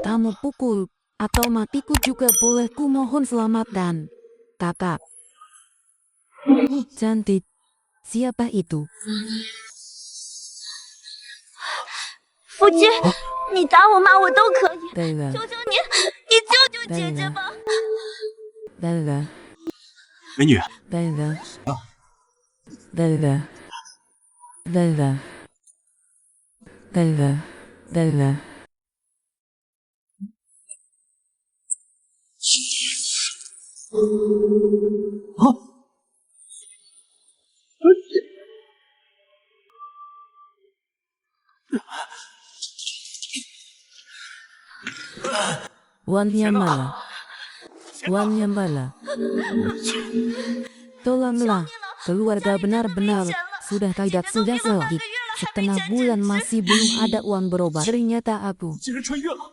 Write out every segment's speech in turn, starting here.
kamu pukul, atau matiku juga boleh. Ku mohon selamat dan kakak. Cantik. Siapa itu? 夫君，你打我骂我都可以，对了，求求你，你救救姐姐吧！对了，美女，对了，对了，对了，对了，对了。Wannya malah. Wannya malah. Tolonglah, keluarga benar-benar sudah tidak sudah sakit. Setengah bulan masih belum ada uang berobat. Ternyata aku 竟然穿越了！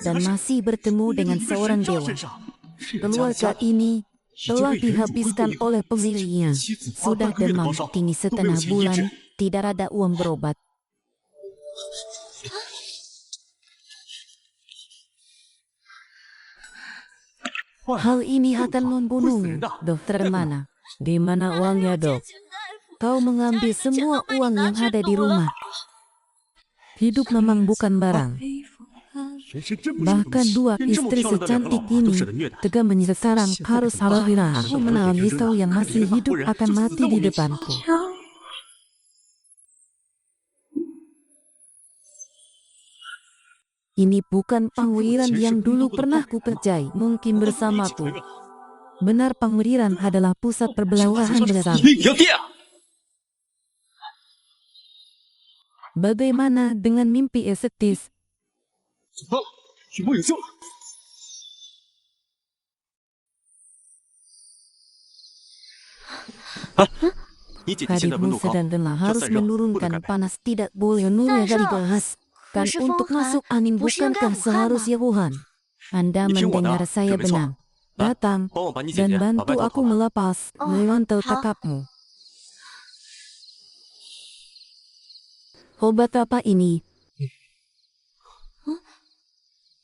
dan masih bertemu dengan seorang dewa. Keluarga ini telah dihabiskan oleh pemiliknya. Sudah demam tinggi setengah bulan, tidak ada uang berobat. Hal ini akan membunuhmu. Dokter mana? Di mana uangnya, dok? Kau mengambil semua uang yang ada di rumah. Hidup memang bukan barang. 人生真不是 Bahkan dua istri secantik ini tega menyesaran harus alhamdulillah. Aku menangani kau yang masih hidup akan mati di depanku. Ini bukan pangwiran yang dulu pernah kupercayai. Mungkin bersamaku. Benar pangwiran adalah pusat perbelawahan bersama. 有电！ Bagaimana dengan mimpi estetis? 走到了，许梦有救了！ 你姐姐现在温 Kadipmu 度高， sedang lelah 要 harus 散热，不能改 menurunkan 变。 panas, tidak boleh menurun dari gas. Kan Bukan untuk Wuhan. masuk angin Bukan bukankah Wuhan, seharusnya Wuhan? Anda Ini mendengar Wuhan, saya betul. benar. Datang 帮我把你姐 dan 姐把 bantu 外套 aku 套了。 melepas Oh, mantel hao. kakakmu. Obat apa ini?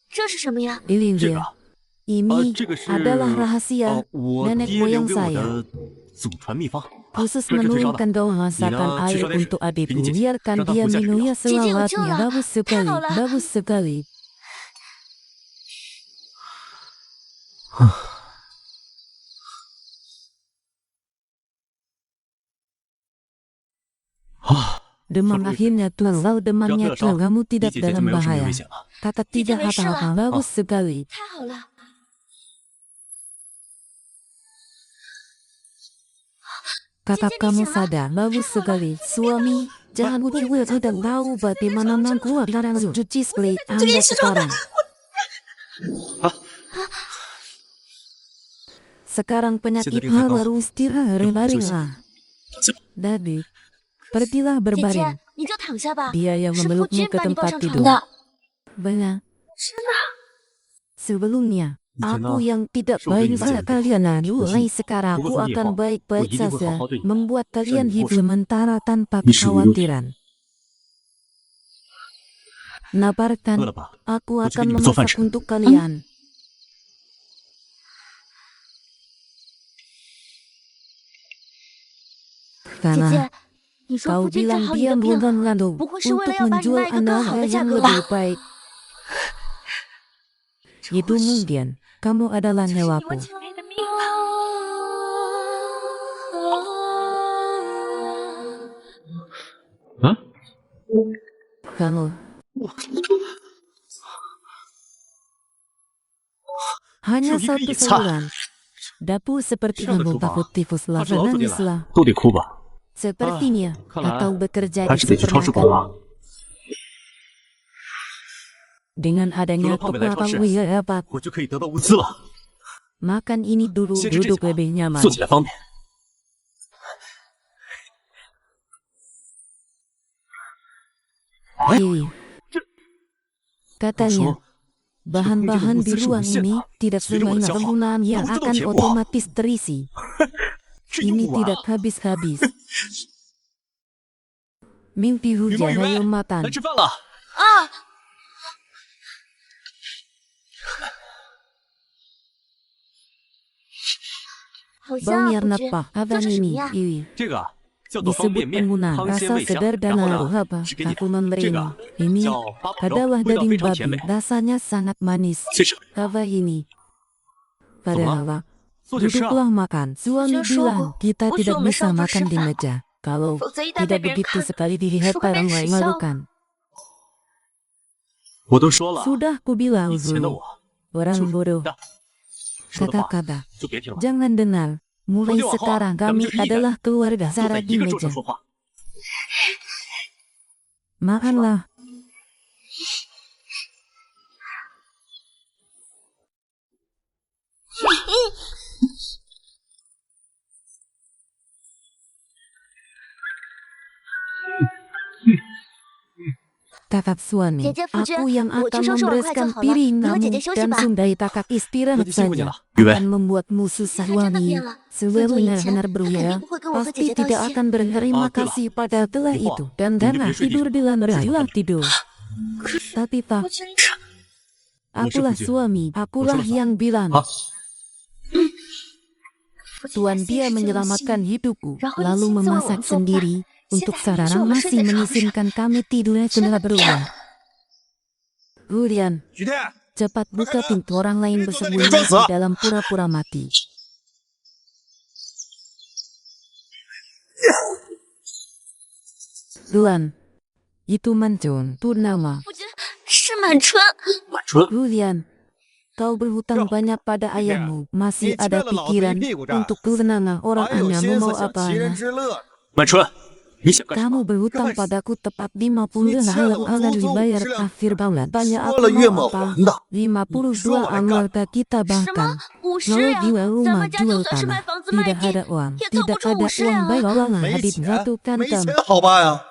这是什么呀？ Ini 这个 dia. Ini 这个是 adalah rahasia 我 nenek 爹留 moyang 给我 saya. 的祖传秘方。 Khusus 这是退烧的。 menurunkan kau masakan Nina, air cuci untuk air. adikku. Ini, Cici. Biarkan Rata dia punya minumnya Cici, Cici, selawatnya. Cici. Bagus sekali, Cici. bagus sekali. Demam akhirnya keluar, demamnya keluar, kamu 你 tidak 姐姐就 dalam 没有生命 bahaya. 危险了。 Kakak tidak Cici, apa-apa, Cici. bagus sekali. 太好了， Kakak Cici, kamu Cici, sadar, bagus sekali. Suami, jangan juga tidak tahu bagaimana keluar dari cuci spray Anda sekarang. Sekarang penyakit baru istirahat. Dadik, pergilah 姐 berbaring. 姐，你就躺下吧。 Dia yang 是夫 memelukmu 君 ke 把你抱 tempat 上床 tidur. 的。 Benar. 真的？ Sebelumnya, aku yang tidak Sudah baik ini pada saja. kalian. Mulai sekarang aku Pokoknya akan Pak, baik-baik aku ini saja, bakal hal-hal membuat kalian Saya hidup bos. sementara tanpa Ini suruh kekhawatiran. Nabarkan, 饿了吧？ aku Aku akan juga ingin memasak makan. untuk kalian. Karena 姐姐，你说 kau 夫君治 bilang 好你 dia 的病， bukan lalu 不会是为 untuk 了要把你 menjual 卖一个更好 anak 的价 yang 格吧？ lebih baik. Itu mungkin kamu adalah 这是你我 nyawaku. 亲爱的命啊！ 啊？ Kamu hanya Cuma satu ikat. saluran. Dapur seperti Siapa kamu tuh, Pak? takut tifuslah, 他是老祖爹 nangislah. 了，都得哭吧？ Sepertinya 看来 atau bekerja 还 di 是得去超市逛 supermarket. 了。 Dengan 有 adanya 了胖美来 toko 超市， apa 我就可以得到物资了， makan ini dulu 先吃这 duduk 些吧 lebih nyaman. 做起来方便。 Iya. Katanya, 说 bahan-bahan di ruang ini tidak Sudah semuanya siap. penggunaan yang Kamu akan sudah siap. otomatis terisi. 这用 Ini 不完 tidak 啊！ habis-habis. Mimpi 雨 hujan 梦雨 hayo 梅， makan. 来吃饭了。啊， Bangyar na pa, habang ini, iwi. 这个叫做方 Disebut 便面， penggunaan 汤鲜 rasa 味香。 sederhana 然后 loh 呢， apa? 只给你 Aku 这 memberi 个 ini 叫八宝粥， adalah 味道 daging 非常甜美 babi, rasanya sangat manis. 先生， Apa ini? Padahal, 做点事啊！ duduklah makan. Suami Saya bilang suruh, kita aku tidak suruh bisa mereka makan di bersifat. meja. Kalau 否则一旦被 tidak 别人 begitu 看， sekali dilihat 说会被 orang 耻 lain 笑。 malukan. 我都说了， Sudah ku bilang 以前的 Zul, 我 orang 就是 bodoh. 的，说的话 Kata-kata, 就别听了。 jangan dengar. Mulai Kemudian, sekarang Wah, kami kami jadi adalah keluarga 就在 Sarah 一 di 个桌上 meja. 说话， Makanlah. Kakak suami, Jeje Fujie, aku yang 我 akan 去收拾碗筷就 membereskan 好了， piring 你和 kamu 姐姐休息 dan 吧。 Sundai kakak istirahat 那就辛苦你 saja. 了，雨薇。 Akan membuatmu susah 他真的 suami. 变了。 Selalu 以前 benar-benar 他肯 beruya, 定不会跟我和姐 pasti 姐道 tidak 谢。 akan berterima Ah, itulah. kasih pada telah Wah, itu. Dan ini karena dia睡 tidur 地 di lantai 这怎么 lah 办？ tidur. Tapi tak, 我真的， akulah Fujie. suami, akulah Betul, yang bilang. 好， Tuan dia menyelamatkan hidupku, Rahul lalu izin sama memasak orang tua, sendiri. Pak. Untuk Siapa yang Sarah suruh masih saya tak mengizinkan kami tidurnya setelah beruang. Kemudian, 徐天， cepat buka pintu orang lain bersembunyi di dalam pura-pura mati. Tuan, itu Mancun, Purnama. 我觉得是满春。 满春， Kemudian, kau berhutang banyak pada ayahmu. Masih Ni ada cela laut pikiran di piku, Jan. untuk kesenangan orang 还有 anakmu 心 mau 思想 apa? 其人之乐， 满春，你想干什 Kamu 么？ berhutang padaku tepat 50 lalu akan dibayar akhir bulan. Tanya 说 aku 了月 mau 末 apa? 还的。 52 anggota kita 什么 bahkan. 50 Kalau 两？ jual 咱 rumah 们家就 jual 算是卖 tanah, 房子卖 tidak 地， ada uang, 也凑 tidak 不出 ada 50 uang 两啊。 bayaran 没 hadit 钱， satu 没 kantam. 钱好办呀，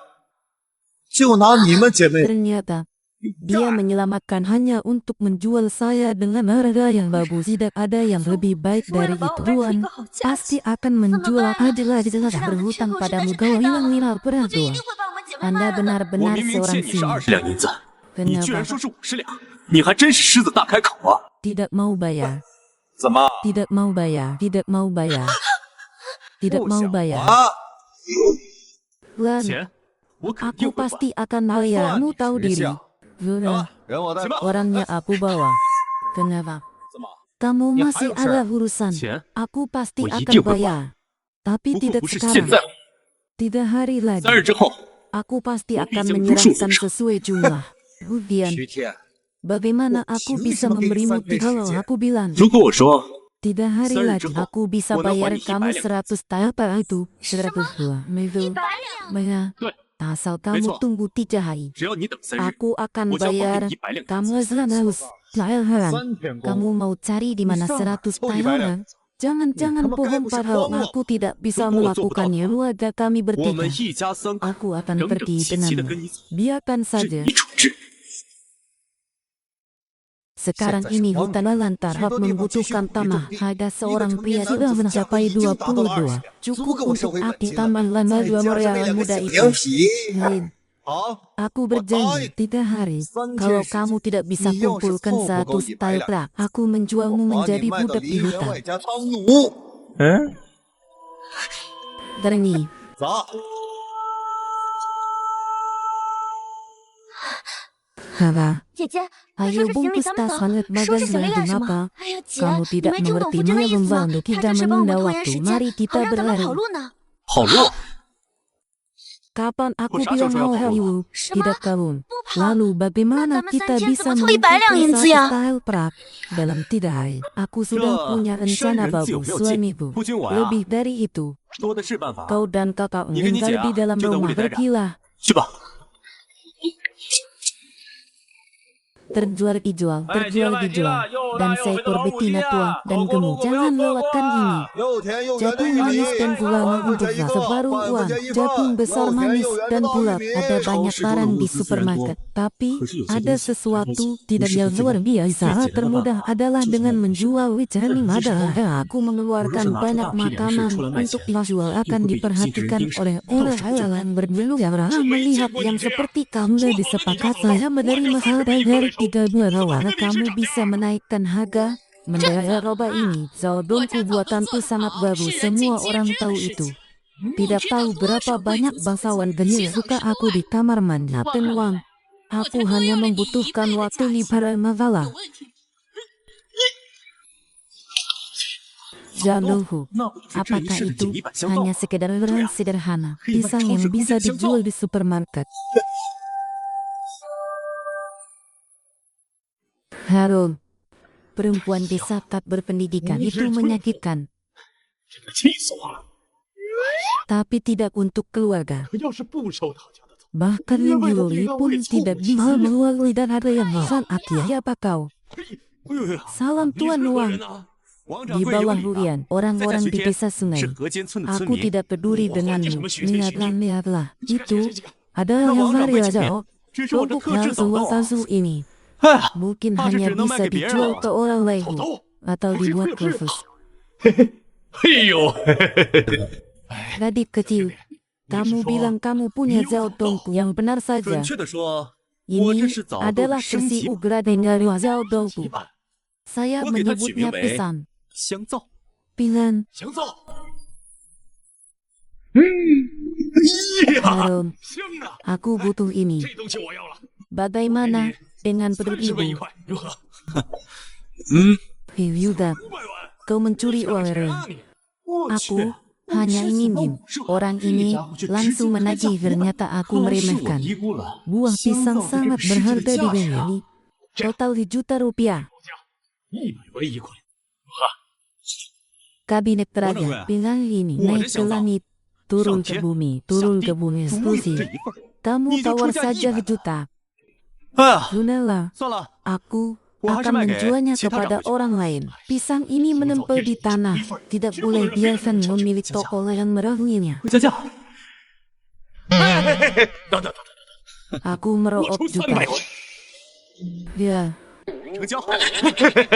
就拿你们姐妹 Ternyata dia menyelamatkan hanya untuk menjual saya dengan harga yang bagus. Tidak ada yang lebih baik 是为 dari 了把我 itu. 卖出一 Tuan 个好价 pasti 钱。 akan menjual adalah jelas 这两个 berhutang 缺口实在 padamu. 是 Kau 太大 hilang 了， pernah 我就一 tua. 定会把我们姐妹 Anda 卖了的。 我 benar-benar 明明借 seorang 你是 sinyal. 20两银子，你居然 Kenapa 说是50两，你还真是狮子大开口啊！ tidak mau bayar? 怎么 Tidak mau bayar, tidak mau bayar, tidak 不 mau 想 bayar. 还？ Lan, 钱我肯 aku 定会还。 pasti akan bayar. 算 Kamu 你 tahu 识 diri. 相。 Sudah, 人我带 行吧 orangnya aku bawa. Kenapa? 怎么？ Kamu Ya, masih ayo, Sir. ada urusan. 钱 Aku pasti 我一 akan 定会还， bayar. Tapi 不过 tidak 不是 sekarang. 现在， Tidak hari 3 lagi. 日之后。 Aku pasti Gua akan pinjam menyerahkan 200 sesuai jumlah. Kemudian, 徐天， bagaimana Oh, aku siapa bisa yang memberimu sampai kalau sejak? aku bilang 如果我说 tidak hari 3 日 lagi 之后 aku bisa 我能还 bayar 你 kamu 100两， 100 apa itu? 100 Itu 100两， bayar. 对， Asal 没 kamu 错。 tunggu 3 hari. 只要你等3日， Aku akan 我将还 bayar 给你100两银子。 kamu 100 Thailand. 3天 Kamu 功， mau cari di mana 100 凑100 Thailand? Jangan-jangan Kamu bohong kayak padahal musuh aku tidak bisa Tunggu, aku melakukannya. Keluarga kami 我们 bertiga. 一家3口 Aku akan 整整 pergi 齐齐的 denganmu. 跟你走， Biarkan 任 saja. 你处置。 Sekarang ini hutan lantar Hot membutuhkan tanah. Ada seorang pria sudah mencapai 22. Cukup untuk aki taman lama 2 Moreal muda itu. 凉皮。 Lain. 好， Aku berjanji 3 hari. Kalau kamu tidak bisa kumpulkan 100 style plak, aku menjualmu 把你 menjadi 卖到 budak 梨 di 园 hutan. 外加汤奴。嗯， Terni, 走。 Hava, 姐姐，快 ayo 收拾行李， bungkus 咱们 tas 走。 hangat 收 bagan 拾行李 dan 干什么 mengapa?？哎呀，姐， Kamu 你 tidak 没听懂 mengerti 福真的意思吗？ membantu 他 kita 这是帮我们 menunda 拖延 waktu. 时 Mari 间，好 kita 让咱们 berlari. 跑路呢。 好路， Kapan aku Kok bilang Sasha mau sudah hayu? Sama? Tidak kawan. 不跑， Lalu bagaimana Nah, zaman kita Sanjian bisa cuma cari barang mengumpulkan yang satu ya. style prak dalam 3 hari? Aku sudah punya 这 rencana 山人自有 bagus 妙计， suamiku. 夫君我呀， Lebih dari itu, 多的是办法。 kau dan kakak 你跟你姐 meninggal 啊 di dalam 就在屋 rumah 里待着， berkilah. 去吧。 Terjual dijual, 卖鸡了， terjual 卖鸡 dijual. 了，又 Dan 大又肥的 seekor 老母鸡 betina 啊！ tua 口 dan 过路 gemuk. 过不要 Jangan 错过 lewatkan ini. 啊！ 又甜又圆的 Jatuh 玉米， manis dan pula 饭 untuk 钱一个， separuh 饭 uang. 钱一份， Jagung besar 又甜 manis 又圆 dan 的大玉 pula 米。 ada banyak barang di supermarket. Tapi ada sesuatu tidak yang luar biasa termudah adalah dengan menjual wicaning adalah aku mengeluarkan banyak makanan untuk dijual akan diperhatikan oleh orang berbulu yang melihat yang seperti kamu disepakat saya menerima hal dari 3 bulan awal kamu bisa menaikkan harga Mendadak roba ini, Zaodongku buatanku sangat baru. Semua orang tahu itu. Tidak tahu berapa banyak bangsawan genyil suka aku di kamar mandi. Tenwang, aku hanya membutuhkan waktu para masalah. Jalurhu, apakah itu hanya sekedar barang sederhana, pisang yang bisa dijual di supermarket? Harun, perempuan desa tak berpendidikan itu menyakitkan, 气死我了！ tapi tidak untuk keluarga. 要是不收他家的走， Bahkan Yuli pun tidak bisa melalui dan ada yang sangat siapa kau? 哎呦呦， Salam 你是 Tuan 何 Wang. 人啊？王掌 Di 柜有 bawah 礼啊！ hurian, orang-orang di desa 是 sungai. 河间村的村 Aku 民。 tidak peduli denganmu. Lihatlah. 这个 Itu 这个， adalah yang Wang Maria掌柜 Zhao. 这是我的 Untuk 特制 yang 早豆 uang 啊！ palsu ini 哎呀， mungkin 他是 hanya 只能卖 bisa 给别人 dijual 了 ke。orang 早 lain 豆， atau 不是 dibuat 不是 khusus. 哎呦， Gadis kecil, kamu bilang kamu punya Zhao Dongku yang benar 准 saja. 确的说，我这 Ini 是早豆的 adalah 升 versi 级 Ugra dari Zhao 级 Dongku. 版， Saya 我给它取名 menyebutnya 为 pisang. 香皂。 Pilan, 香皂。哎呀， Harun, 香啊！ aku butuh ini. 这东西我要了， Bagaimana dengan 30文一 peduli? 块，如何？ Yuda, 500万， kau mencuri uang 钱 orang. 啊你！我去 Aku hanya ingin orang ini langsung menagih, ternyata aku 可能是我 meremehkan. 低估了 Buah 香 pisang 皂这个 sangat 实际的 berharga 价 di 值啊！ Bengkulu. Total Rp1 100文一块， Kabinet Orang raja gue. bilang ini Gua ada naik ke siang langit, turun ke Siang bumi, turun ke bumi 独有 eksklusi. 这一份儿。 Kamu Ni tawar jual saja 100 sejuta. 哎呀， Sudahlah, 算了， aku Gua harus akan卖给menjualnya cita kepada rambut. orang lain. Pisang ini menempel di tanah, tidak boleh biarkan pemilik toko yang merahuinya. 回家价。 等等等等， Aku 我 merokok 出 juga. 300文， Dia, 成交。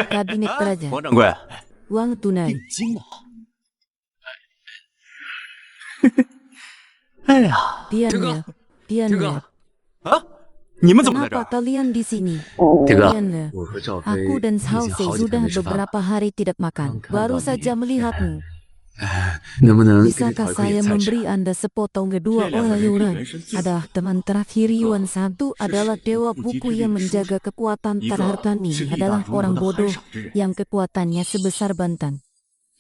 kabinet raja, 王掌柜， uang tunai. 定金啊！哎呀， Diannya, Diannya. 啊，你们怎么在这 Kenapa 儿？ kalian di sini? 铁哥， Diannya. 我和赵飞 Aku dan 已经 Sao 好 Se 几天 sudah 没吃饭了， beberapa hari tidak makan. Baru saja melihatmu. 能不能给你讨 Bisakah 一块 saya 野菜吃？ memberi Anda sepotong kedua 这两个人 orang-orang? 原神最 Ada teman terakhir Yuan satu adalah dewa buku yang menjaga kekuatan 一个 terharta 是 ini 力大 adalah 如牛 orang 的 bodoh 很少之人， yang kekuatannya sebesar bantan.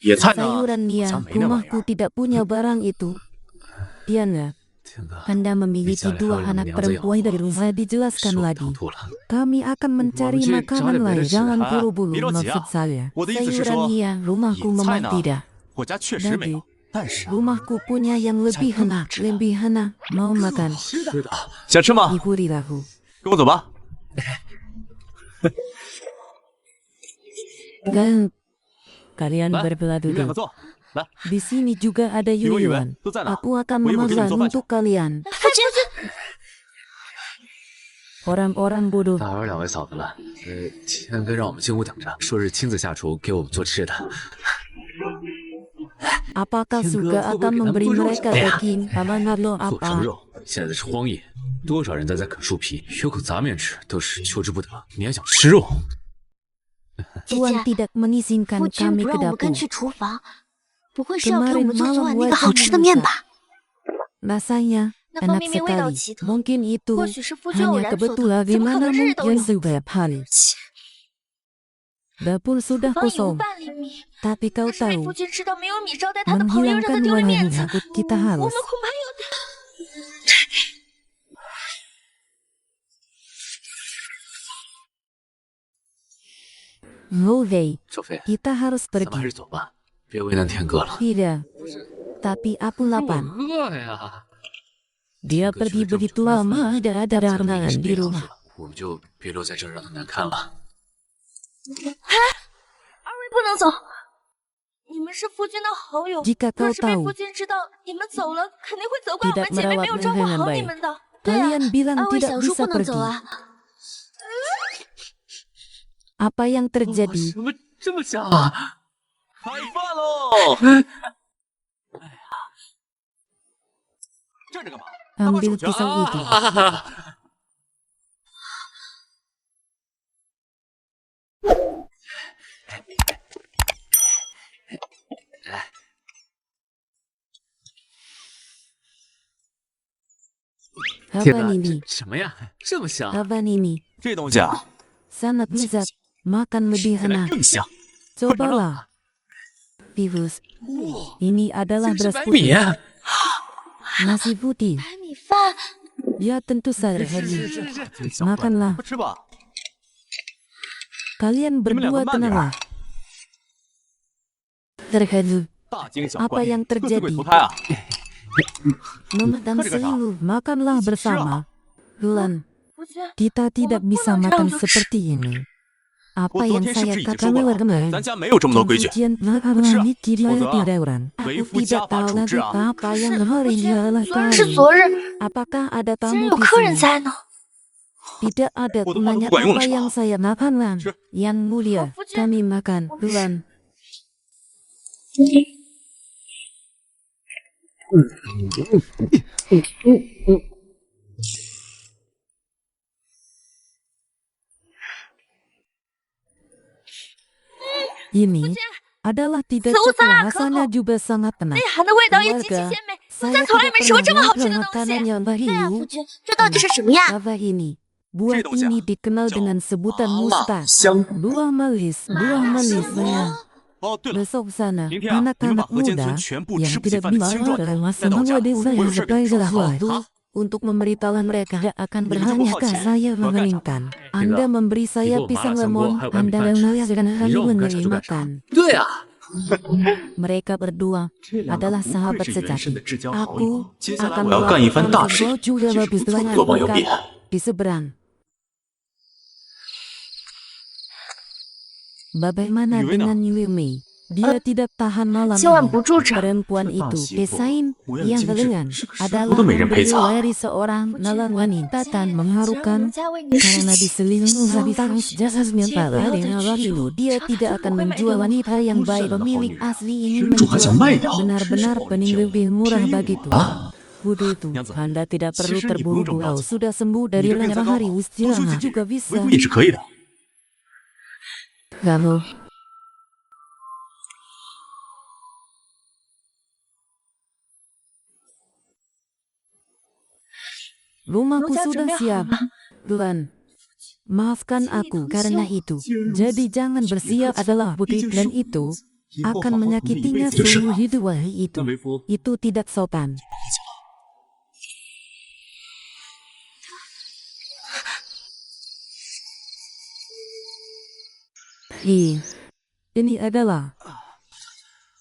野菜呢？ Sayuran 好 dia, 像没那玩意 rumahku 儿。 tidak punya barang itu. Diana, 天哥， Anda memiliki Bicara dua hal yang anak menyangka perempuan yang dari rumah 说 dijelaskan 我 lagi. 唐突了。 Kami akan mencari Mungkin makanan cara lain, beres jangan ah. buru-buru Biro maksud Jia. saya. 我的意思是 Sayuran 说， dia, rumahku 野菜 memang 呢 tidak. 我家确实没有，但是啊 Rumahku punya yang lebih enak, lebih enak. Mau makan? 是的，想吃吗？ Ikutilah. 跟我走吧。 Dan kalian 来， berbelah 你们两个 duduk. 坐。来， Di sini juga ada 以我以为 Yuan. 都在哪？ Aku akan 我一会儿给你 memesan 做饭去。 untuk kalian. 夫君， Orang-orang bodoh. 打扰两位嫂子了。天哥让我们进屋等着，说是亲自下厨给我们做吃的。 Apakah Thiên Suga Cơ, akan Phúc memberi Bukit Nam mereka Purwo. daging? Paman Harlo 做生 apa? 肉，现在是荒野，多少人在啃树皮，有口杂面吃都是求之不得。你还想吃肉？ 姐 Tuan 姐， tidak mengizinkan 夫君 kami 不 ke 让我们跟 dapur. 去厨房，不会是要给我 Kemarin 们做 malam 那个 wajah 好吃的面吧？ Rasanya 那方 enak 便面味道 sekali. 奇特， Mungkin itu 或许是夫君偶 hanya 然做的， kebetulan 怎么可 gimana 能日日都 mungkin 有？ setiap hari. 切， Dapur sudah 房有 kosong. 半粒米， Tapi 要 kau 是被 tahu, 夫君知道没有米招待他的朋友，让他 menghilangkan 丢了 warna 面子， takut kita 我 harus. 们恐怕有的。 Ngove, 赵飞， kita harus 咱们还 pergi. 是走吧，别为难天哥了。 Tidak. Tapi aku 我 lapar. 饿呀。 Dia pergi begitu lama, tidak ada 咱们 arangan 是 di 备好 rumah. 了，我们就别留在这儿让他难看了。二位不能走，你们是夫君的好友， Jika 若 kau 是被 tahu, 夫君知道你们走了，肯定会责怪我 tidak 们姐妹没有 merawat 照顾 dengan 好你 baik. 们的。对啊， Kalian bilang 二位 tidak 想说 bisa 不能走 pergi. 啊？ Apa yang 为 terjadi? 什么这么香啊？开饭喽！哎呀，站着干嘛？拿把 Ambil 手去 pisau 啊！ itu. Apa ini? 什么呀？这么香？ Apa ini? 这东西啊， Sangat lezat. Makan lebih 吃起来 enak. 更香。 Cobalah. Vivus. Ini adalah 这是 beras 白米 putih. 啊！ Nasi putih. 白米饭， Ya tentu saja. Makanlah. 吃吧。 Kalian berdua tenanglah. Terkejut. 大惊小 Apa 怪， yang 各自 terjadi? 鬼投胎啊！ Memadam seluruh. Makanlah bersama. Bulan, 夫君， kita tidak bisa makan seperti ini. Apa yang saya katakan kemarin? 咱家没有这么多规矩。 Kemudian makanlah ini tidak Foto. tiduran. Wei Aku fu tidak jia fa tahu chu lagi zhi ah. apa yang hari ini 昨日是 lakukan. 昨日， Apakah ada 今日 tamu 有 di 客人 sini? 在呢。 Tidak ada Foto gunanya bukan apa yang yang saya makan. Sure. Yang mulia, Foto. kami makan. Bulan. Ini adalah tidak Seusah cukup lah, rasanya Koko. juga sangat enak. 内涵的味道也极其 Keluarga, 鲜美，夫 saya 君从来 tidak 没吃过这么 pernah 好吃的 makan 东 makanan 西。 yang 对呀， bahiu. 夫君，这到底是什么呀？ Apa ini? Buah Cerita dong, ini Sia. dikenal dengan sebutan 麻辣 mustard. 香。 Buah malis, buah malis sayang. 哦，对了， Besok sana, 明天啊，你们把 anak-anak 河间 muda 村全部 yang 吃不起 tidak 饭的 bisa 青壮 adalah 带到 semua 家， desa 我 yang 有事给 sebagai 你说。 waktu 好， untuk memberitahu mereka akan Ini berhanyakah cukup saya hot, mengeringkan. Anda memberi saya Ibu, pisang malah lemon, sanggup, hai, Anda wani yang pan. melihat dengan kami Ni rong memberi gacha juga. makan. 对啊， Mereka berdua 这两个 adalah 不愧 sahabat 是原生的 sejati. 至交好友 Aku。 接下来 akan 我要干一番大事 melakukan，juga 这是 lebih 不错的 banyak 做网友饼。 di seberang. Bagaimana Yui dengan Yumi? Dia tidak tahan malam 今晚 ini. 不住这儿， Perempuan itu, Desain yang elegan, 是个 adalah 都没人陪 memberi 葬。 dari seorang nalang wanita dan 既然我 mengharukan 们家为你使 karena 气， diselingi bintang jasa mental Dia dengan lalu dia tidak akan menjual wanita yang baik pemilik asli ingin 人主还想 menjual 卖掉， benar-benar 真是 pening 好人 lebih murah 便宜 begitu. 啊！ Wudhu itu, Nyanza, Anda tidak perlu Sisi ni belum terburu-buru. Nyanza. Sudah sembuh 你 dari 这病再 lengah 高 hari 多出 istirahat 几 juga 率， bisa. 维护也是可以的。 Kamu Rumahku Rumah sudah sudah siap. Tuhan, maafkan aku karena itu. Jadi jangan bersiap adalah putih dan itu akan menyakitinya seumur hidup hari itu. 但为夫 Itu tidak sopan. Ini adalah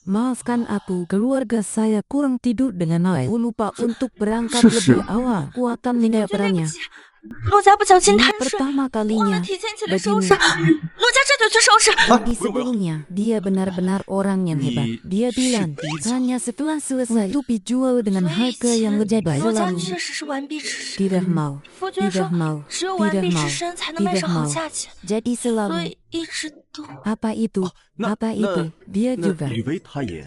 maafkan aku, keluarga saya kurang tidur dengan baik. Aku lupa untuk berangkat lebih awal. Aku akan 对 meninggalkannya. 不起，陆家不小心 Ini 贪睡， pertama 忘了 kalinya. 提前起来收 Begini. 拾。陆家这就去收拾。 Tapi sebelumnya, dia benar-benar orang yang hebat. Dia bilang, hanya setelah selesai itu dijual dengan harga yang lebih baik. 陆家 Selalu 确实是完璧之身， tidak mau, 夫君说 tidak mau, 只有完 tidak 璧 mau, 之身才能卖 tidak 上好 mau. 价钱， Jadi 所 selalu 以一直都。 apa itu, 那 apa 那 itu, dia 那 juga. 吕薇她也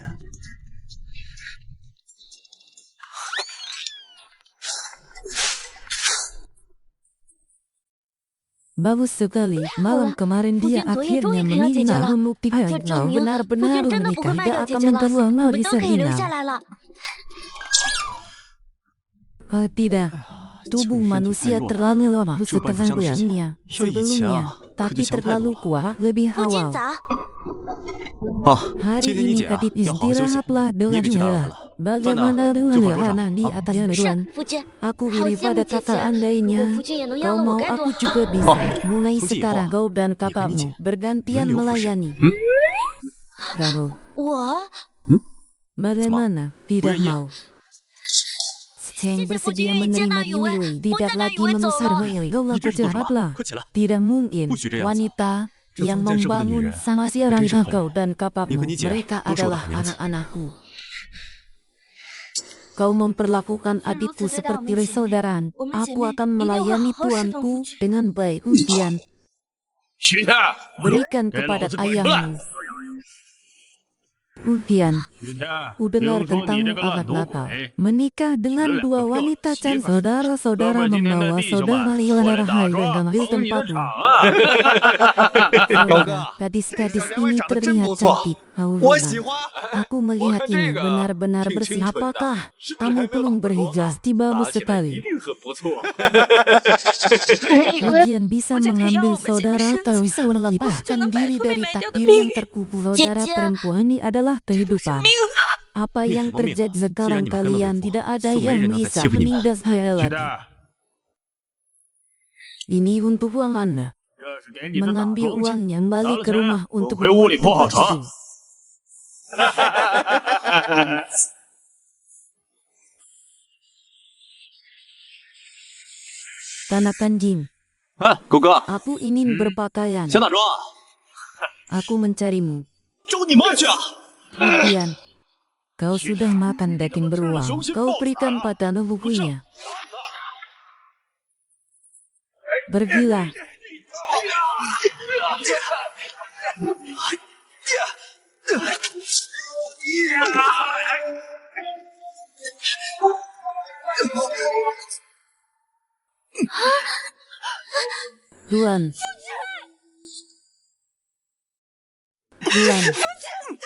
Bagus sekali, malam kemarin dia Mungkin akhirnya Zoe yang meminta jalan. membuktikan Akhir kau Jumil, benar-benar Mungkin 真的不会 menikah, 卖 tidak 掉姐 akan 姐了， menterulang 我 di 们都可以留 Serina. 下来了。 Oh tidak, tubuh manusia terlalu lemah setelah bulannya sebelumnya, tapi terlalu kuat, lebih 夫君 awal. 早， 哦， Hari 今天你 ini 姐啊 Adit 要好好休息， istirahatlah 你也 dengan 别去打扰 nyaman. 她了。 Bagaimana dengan Coba Yohana di dosa. atasnya 是 Tuan? 夫君， Aku 好 iri 羡慕 pada 姐 kata 姐， andainya 如果夫君也能养 kau 了 mau 我该多 aku 好。 juga bisa. Mulai Fuji, sekarang oh. kau dan Ni kakakmu Fuji. bergantian Beliau melayani. Kamu 我 bagaimana? Tidak Fuji. mau. Seng Fuji, bersedia Fuji, menerima Fuji, Fuji, Yui, tidak Fuji, lagi Fuji, mengusir Fuji, Yui. Kau 你这是做什么？ cepatlah. 快起来！ Tidak mungkin 不许这样子。 wanita 这 yang 封建社会的女 membangun 人 sama siapa 真是狠 kau 人。 dan 你 kakakmu. 和你姐 Mereka 都是我的 adalah 好娘子。 anak-anakku. Kau memperlakukan adikku seperti saudaraan. Aku akan melayani tuanku dengan baik. Kemudian 许天， berikan 给 kepada 老子滚出来！ ayahmu. Kemudian 许天， udengar 听说 tentang 你这个烂 anak 赌 nakal. 鬼， Menikah dengan dua wanita dan saudara-saudara membawa saudara Leonardo Hai dan mengambil 你的 tempatmu. 场啊！ Gadis-gadis ini terlihat cantik. 我喜欢。 Aku melihat ini benar-benar bersih. Apakah kamu belum berhijrah? Bagus sekali. 定很不错。 Ujian bisa mengambil saudara atau bisa melepaskan diri dari takdir yang terkubur. Saudara perempuan ini adalah kehidupan. Apa yang terjadi sekarang kalian tidak ada yang bisa meninggal saya lagi. Ini untuk uang Anda. Mengambil uangnya balik ke rumah untuk membuat Tanakan Jim. 狗哥， Aku ingin berpakaian. 想打桩？ Aku mencarimu. 周你妈去啊！ Kemudian, kau sudah makan daging beruang. Kau berikan pada bukunya. Pergilah. Luan.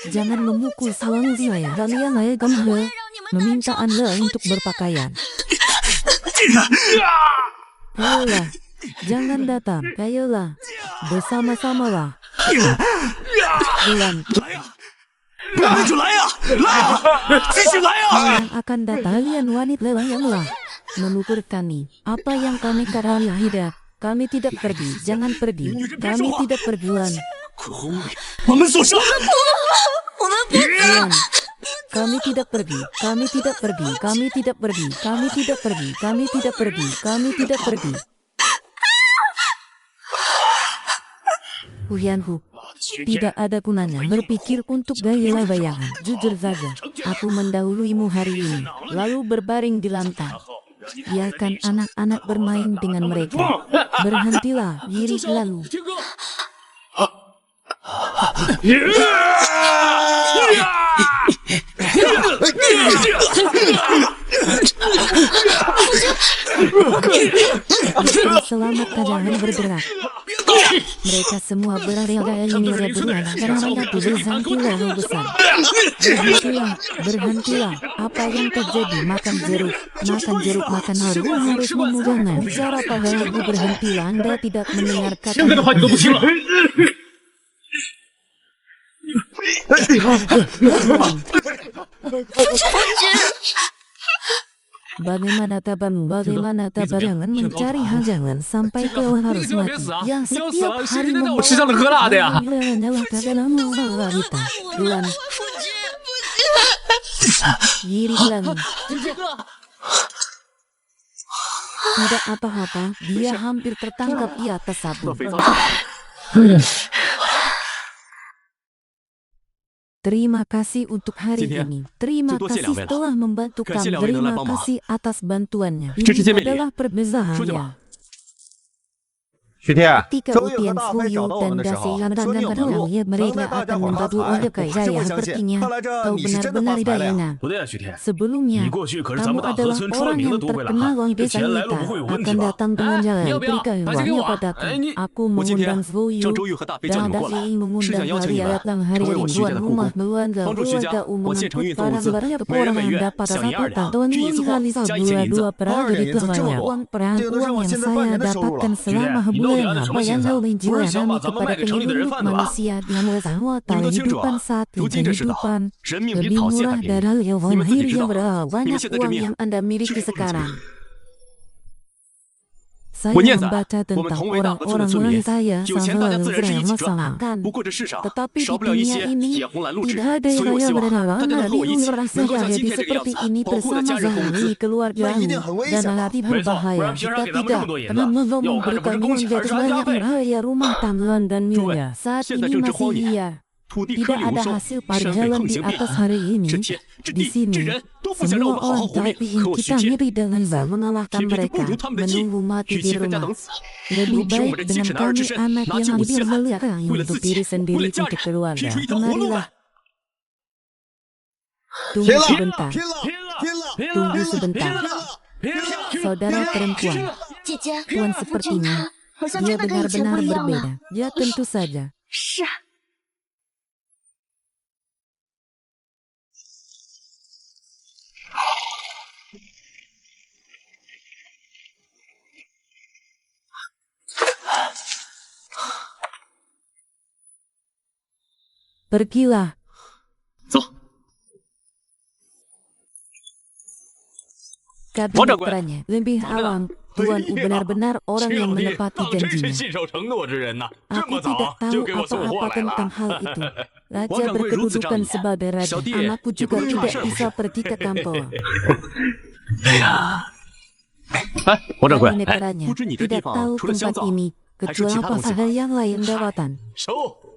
Jangan memukul sawang saya. Kalian kamu meminta Anda untuk berpakaian. Ayolah, jangan datang. Ayolah, bersama-samalah. Luan. 来就来呀，来啊，继续来啊！ Yang akan datang kalian wanita layanglah mengukur kami. Apa yang kami katakan tidak. Kami tidak pergi. Jangan pergi. Kami tidak pergian. 我们所说。 Luan. Kami tidak pergi. Kami tidak pergi. Kami tidak pergi. Kami tidak pergi. Kami tidak pergi. Kami tidak pergi. Uyanku. Tidak ada gunanya berpikir untuk gaya bayangan. Jujur saja, aku mendahuluimu hari ini, lalu berbaring di lantai. Biarkan anak-anak bermain dengan mereka. Berhentilah, diri lalu. Selamat jangan bergerak. Mereka semua berarea ini rebutan karena mereka berhentilah besar. Berhentilah. Apa yang terjadi? Makan jeruk, makan harus memudahkan. Cara pahalaku berhentilah. Anda tidak mendengar kata. Bagaimana tabamu? Bagaimana tabar? Jangan mencari hajangan sampai kau harus mati. Yang setiap hari membawa Luan. Diri lagi. Tidak apa-apa. Dia hampir tertangkap di atas sabun. Terima kasih untuk hari ini. Terima kasih telah membantu kami. Terima kasih atas bantuannya. Ini adalah perbezaannya. 徐天， Ketika 周玉和 ujian 大飞找 Suyu 到我 dan 们的时候， Dasi 说你有门路， mereka 说 akan 会 membantu 发财， Anda 我是 kaya 不相信。 sepertinya 看来这 kau 你是真的 benar-benar 发财 tidak 了呀。 enak. 不对啊，徐天， Sebelumnya, 你过去可是咱们 kamu 大河 adalah 村出了 orang 名 yang 的多为了 terkenal 汉， di 这 desa 钱来路 kita. 不会有问题 Akan 吧？ datang dengan jalan 你要不要 berikan 把钱给 uangnya 我？ padaku. 哎，你 Aku 我今天 mengundang Suyu 让周玉和大飞叫 dan 你们过来， Dasi 是 mengundang 想邀请 hari 你们 datang hari 成为我 ini 徐家 tuan 的姑 rumah 姑， keluarga 帮助徐家 keluarga 我现成 umum 运动物 para 资， barang 每人每 orang 月 dapat 奖银2 satu 两， tahun 聚一次货 hari 加一些银子， dua per 2 hari 两银子这么 kepada 多， uang 这个都是 uang 我 yang 现在半 saya 年的收入 dapatkan 了。 selama 你都给了 sebulan 什么 apa 心 yang 思？ kau 不是 menjual 想把 kami 咱们 kepada 卖给城里的人 penduduk 贩子吧？ manusia yang sama 你们都清楚 kehidupan 啊， saat 如今这世道， kehidupan 人命比 lebih 讨蟹还 murah 便宜。 dari yang 你们自己知道 akhirnya berapa 你们 banyak 现在这 uang 命 yang Anda miliki 就是不如钱。 sekarang. Saya 我念在 membaca 我们 tentang 同为大河村的 orang-orang 村民， saya 有钱大家自然是一起赚。 masalahkan. 不过这世上 Tetapi 少 di 不了一 dunia 些 ini 眼红拦路之， tidak ada 所以我希 yang 望 berharap 大家能和我一起， orang 能够像 saja 今 jadi 天这个样 seperti 子， ini 保护了 bersama 家人和物 Zahri 资。 keluarga Nah, ini yang dan hati berbahaya. Betul, Kita kita tidak tidak pernah pernah memberikan memberikan menjadi harga banyak apa? raya rumah tanggungan dan miliknya. Saat现在 ini 正值 masih 荒年， iya. 土地颗 Tidak 粒无 ada 收， hasil 山 perjalanan 北横 di 行变 atas 异， hari ini. 这天这 Di 地这 sini, 人都不想让我 semua 们好好 orang 活命， tak ingin 可我徐 kita 天， ngiri dengan mengalahkan 偏偏就 mereka, 不如他们的计， menunggu mati 与 di 其分家 rumah. 等死，不 Lebih 如凭我们 baik 这鸡 dengan 齿男儿之 kami 身， anak 拿 yang 起武 ambil 器来， melihat 为了 untuk 自己， diri 为 sendiri 了家 untuk 人， keluarga. 拼出一条活路 Kemarilah. 来。 Tunggu 拼了， sebentar. 拼了，拼了， Tunggu sebentar. 拼了！ Saudara perempuan, 姐姐， Tuan 我真 sepertinya 的好像 dia 真的跟以前不 benar-benar 一样了。 berbeda. Ya tentu saja. 是啊， Pergilah. 走。 Kabinet perannya lebih awam. Tuan U benar-benar orang yang 老弟， menepati 当真是 janjinya. 信守承诺之人呐！这 Aku 么 tidak 早就 tahu 给我送货 apa-apa 来 tentang 了。 hal itu. Raja 王掌柜如此仗 berkedudukan 义， sebagai raja. 小弟 Anakku 也 juga 不是 tidak 差事， bisa pergi ke kantor. 哎呀，哎，王掌柜， Kabinet 哎， perannya 不知你这地 tidak 方 tahu 除了香 tempat 皂， ini 还是 kecuali 其他 apa 东西 saja 吗？ yang lain dawatan. 收，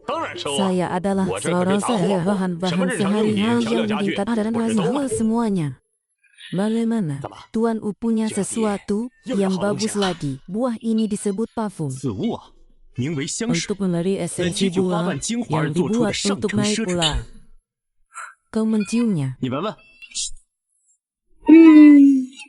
当然收啊！ Saya adalah 我这可是 seorang 大货 saya 铺，什 bahan-bahan 么日常用品、 sehari-hari 调料 yang 家具， meningkat dan 我这 harus 都买。 halal semuanya. Bagaimana? Tuan U punya sesuatu yang bagus lagi. Buah ini disebut parfum. 此物啊，名为香水， Untuk melari 在 esensi 积聚花 buah 瓣精华而 yang 做出的 dibuat 上 untuk 乘 naik 奢侈品。 ular. Kau menciumnya. 你闻闻，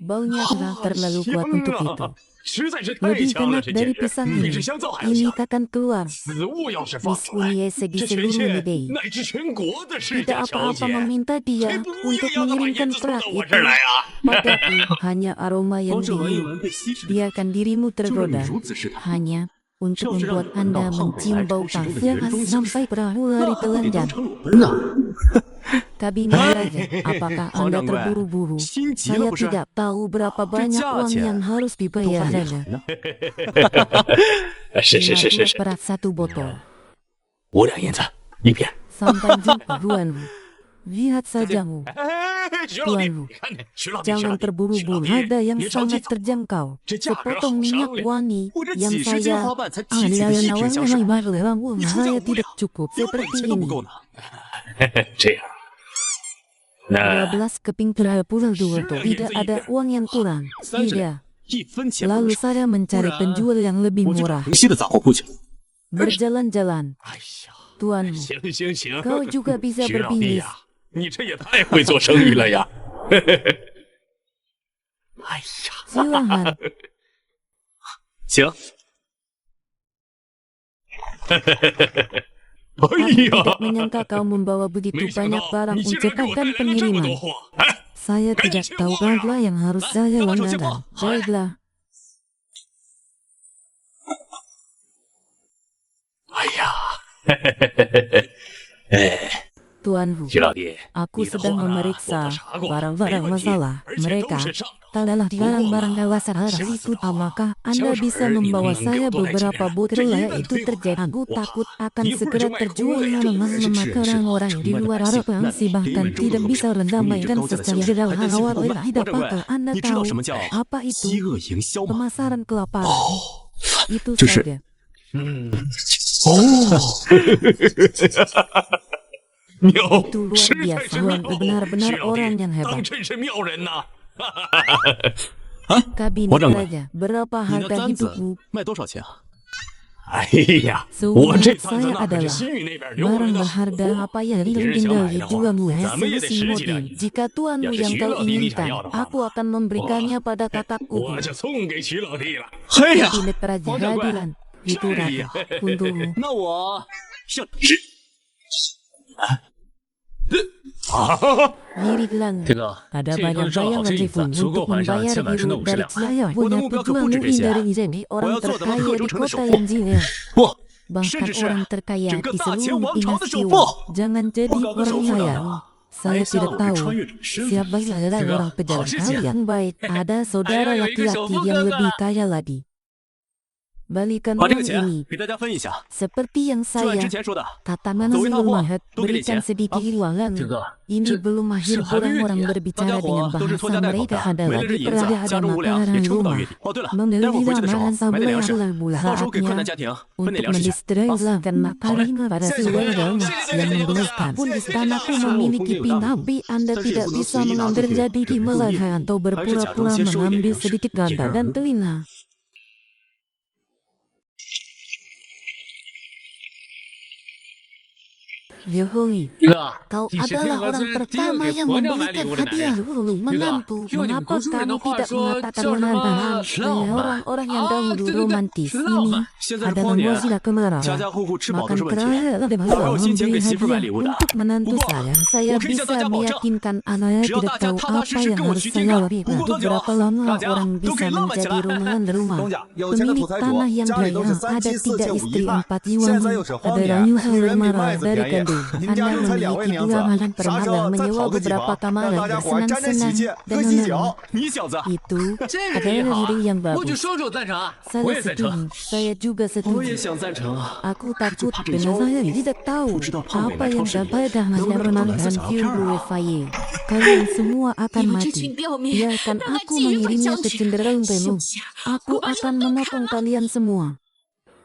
Baunya telah terlalu kuat untuk itu. 实在是太 Lebih 强了， enak 这 dari 简直 pisang 比 ini. 这香皂还要 Ini 香。 takkan keluar. 此物要是放出来， Miskunie segi 这全 seluruh 县 negeri. 乃至全国的世 Tidak 家小 apa-apa 姐， meminta 才 dia 不 untuk 硬要他把 mengirimkan 银子送 perak 到我 itu 这儿来啊！ padaku. Hanya aroma yang 光是闻一 dingin. 闻被稀释的， Biarkan dirimu 就让你 tergoda. 如此试探， Hanya untuk 就是让 membuat 你闻到 Anda 胖虎 mencium 来 bau 超市中的 parfum 年终奖， sampai perahu lari 那得当 telanjang. 成裸奔呢。 Kabinet raja, apakah 黄 Anda 掌柜， terburu-buru? 心急了 Saya 不是？ tidak tahu berapa 这 banyak 价 uang 钱 yang harus 都 dibayar 还没 saja. 谈呢。是是是是 Lima 是， perak satu botol. 5两银子一片。 Sampai jumpa Tuanmu. Lihat sajamu. 哎，徐老弟， Tuanmu, 你看看，徐老弟，徐 jangan 老弟，徐老 terburu-buru. 弟， Ada yang 别着急 sangat 走。 terjangkau. 这价格好 Sepotong minyak 商量。 wangi 我这 yang 几十斤 saya 花瓣才提起的 Anda 一瓶 awalnya 香水， memang dalam uang 你出价 saya 5 tidak 两， cukup 连本 seperti 钱都不 ini. 够呢。这样，那 12 keping puluh itu tidak ada uang yang kurang. 30 Tidak. 两，一分钱不 Lalu 能少。 saya mencari penjual yang lebih 我去找 murah. 城西的杂货铺去了。 Berjalan-jalan, 哎呀， Tuanmu. 行行行， Kau juga bisa 徐老弟 berbisnis. 呀，你这也太会做生意了呀！哎呀， Silahkan. 行， 哎 Aku 呀 tidak，menyangka kau membawa begitu 没想 banyak 到 barang 你竟然给我 untuk 带 akan 来了这么 pengiriman. 多货！哎， Saya Gaji tidak siapa tahu orang? apa yang harus saya Gaji lakukan. siapa? Baiklah, 哎呀，哎， Tuanku. 徐老弟， Aku 你的 sedang 货呢？我 memeriksa 都查过，没 barang-barang 问题， masalah 而且都 mereka. 是上等。 Adalah di barang-barang kawasan harus Siapa itu. tahu? Apakah Anda Siapa bisa tahu membawa ini saya mengganggu beberapa lagi. botol Jadi, layak itu nanti terjadi? Aku Wah, takut akan ini segera percuma terjual yang memang kuat. maka orang-orang di luar Arab sih bahkan tidak bisa rendamaikan secara jelas hal tidak apakah Anda 你知道 tahu 什么叫 apa 饥 itu 饿营销吗？ pemasaran kelaparan? Itu 就是 saja. 嗯，哦，妙， Itu luar 实在 biasa. 是妙 Tuan benar-benar 徐老 orang 弟 yang 当 hebat. 真是妙人呐！ Kabinet 王掌柜， raja, berapa 你的 harga 簪子 hidupmu? 卖多少钱啊？哎呀， Seumpama 我这簪子 saya 那可是 adalah 西域那边流来 barang 的 berharga 好货。 apa yang 别人 tinggal 想买 di 的话， jualmu 咱们也得 solusi 10几两 model. Jika tuanmu 要是 yang 徐 kau 老弟你想 inginkan, 要的话， aku akan memberikannya pada 我 kakakku. 就送给徐老弟了。哎呀， Kabinet raja 王掌柜， hadiran. Itu 这 raja 样， untukmu. 那我向 Miriplah. 铁哥， Ada 这一 banyak 趟绕好 bayangan 这一 Jifun 次，足够 untuk 还上 membayar 欠满身的 biru 50 dari 两。 saya 我的 punya 目标可不 tujuan 止这些 menghindari jadi 我 orang 要做得 terkaya 河 di 州城的首 kota 富 yang jauh. 不， Bahkan 甚至是 orang terkaya 整个 di 大秦 seluruh 王朝的首 dinasti. 富。 Jangan jadi 我搞个首 orang 富 kaya. 呢， Saya 还像 tidak 我 tahu 穿越者的身份。 siapa adalah Tiga, orang pejalan hao hal yang baik. Ada saudara Ayo, ikut laki-laki show yang buka, lebih Kak. kaya lagi. Balikan 把这 uang 个钱 ini 给大家分一下， seperti yang 就按 saya 之前说的， tatanan走一趟货， mahat 都给点 berikan 钱 sedikit 啊。 ruangan. 铁哥， Ini 这 belum akhir 是还没月 orang-orang 底，大 berbicara 家 dengan 伙都是拖 bahasa 家带口 mereka 的， adalah 没了这银子， diperoleh ada 家中无粮， makanan 也 di 撑不到 rumah. 月底。哦，对了，待 Membeli 会儿回去的时候 makanan 买 sambil 点粮食， bulan 到时候给困难 saatnya 家庭分点 untuk 粮食钱。 mendistribusikan makanan pada seluruh yang memberikan. Pun istanaku memiliki tapi Anda tidak bisa mengambil jadi di melangkah atau berpura-pura mengambil sedikit ganda dan telinga. Yohoi, 铁哥， kau 你是天 adalah 河 orang 村第二 pertama 给 yang 婆娘买 memberikan 礼物的男 hadiah 人。 dulu 铁哥， menantu. 用你们 Mengapa 读书人的 kamu 话 tidak 说 mengatakan 叫什 menantahan? 么是浪漫 Orang-orang yang 啊？ dahulu 对对对， romantis 是浪 ini 漫。 现在是 adalah 荒年， wasilah kemarau. 家家户户吃饱都 Makan 是问题， terakhir 哪 adalah 有心情 memberi 给媳妇买 hadiah 礼物的？ untuk menantu 不过 saya. Saya 我可以向大 bisa 家保证， meyakinkan anaknya 只要 tidak 大家 tahu 踏踏 apa 实实 yang 跟我 harus 取 saya 经干， lakukan. 不过多久， Berapa lama 大家 orang 都 bisa 可以浪漫起 menjadi 来。 rombongan rumah? 东家有钱的 Pemilik 土财主 tanah，yang 家里都是 kaya 3妻 ada 4妾 tiga 5 istri 1 半， empat jiwa 现在又是荒 ada 年， rayu 女人比 marah 麦子 dari 便宜，你们家就才2位娘子，啥时候再跑个几把，让大家伙沾沾喜气，喝喜酒。你小子， Itu 这个 adalah 也好啊 ide yang 我就 bagus. 双手赞成啊！我 Saya 也赞成， setuju. Saya juga 我也 setuju. 想赞成啊！ Aku takut karena saya tidak tahu apa yang dapat menyerangkan Hugh Faye. Kalian semua akan 你们这 mati. 群刁民， Biarkan 让他 aku 继续反 mengirimnya 将 ke 军！ cenderung 休 penuh. 想！ Aku akan memotong kalian semua.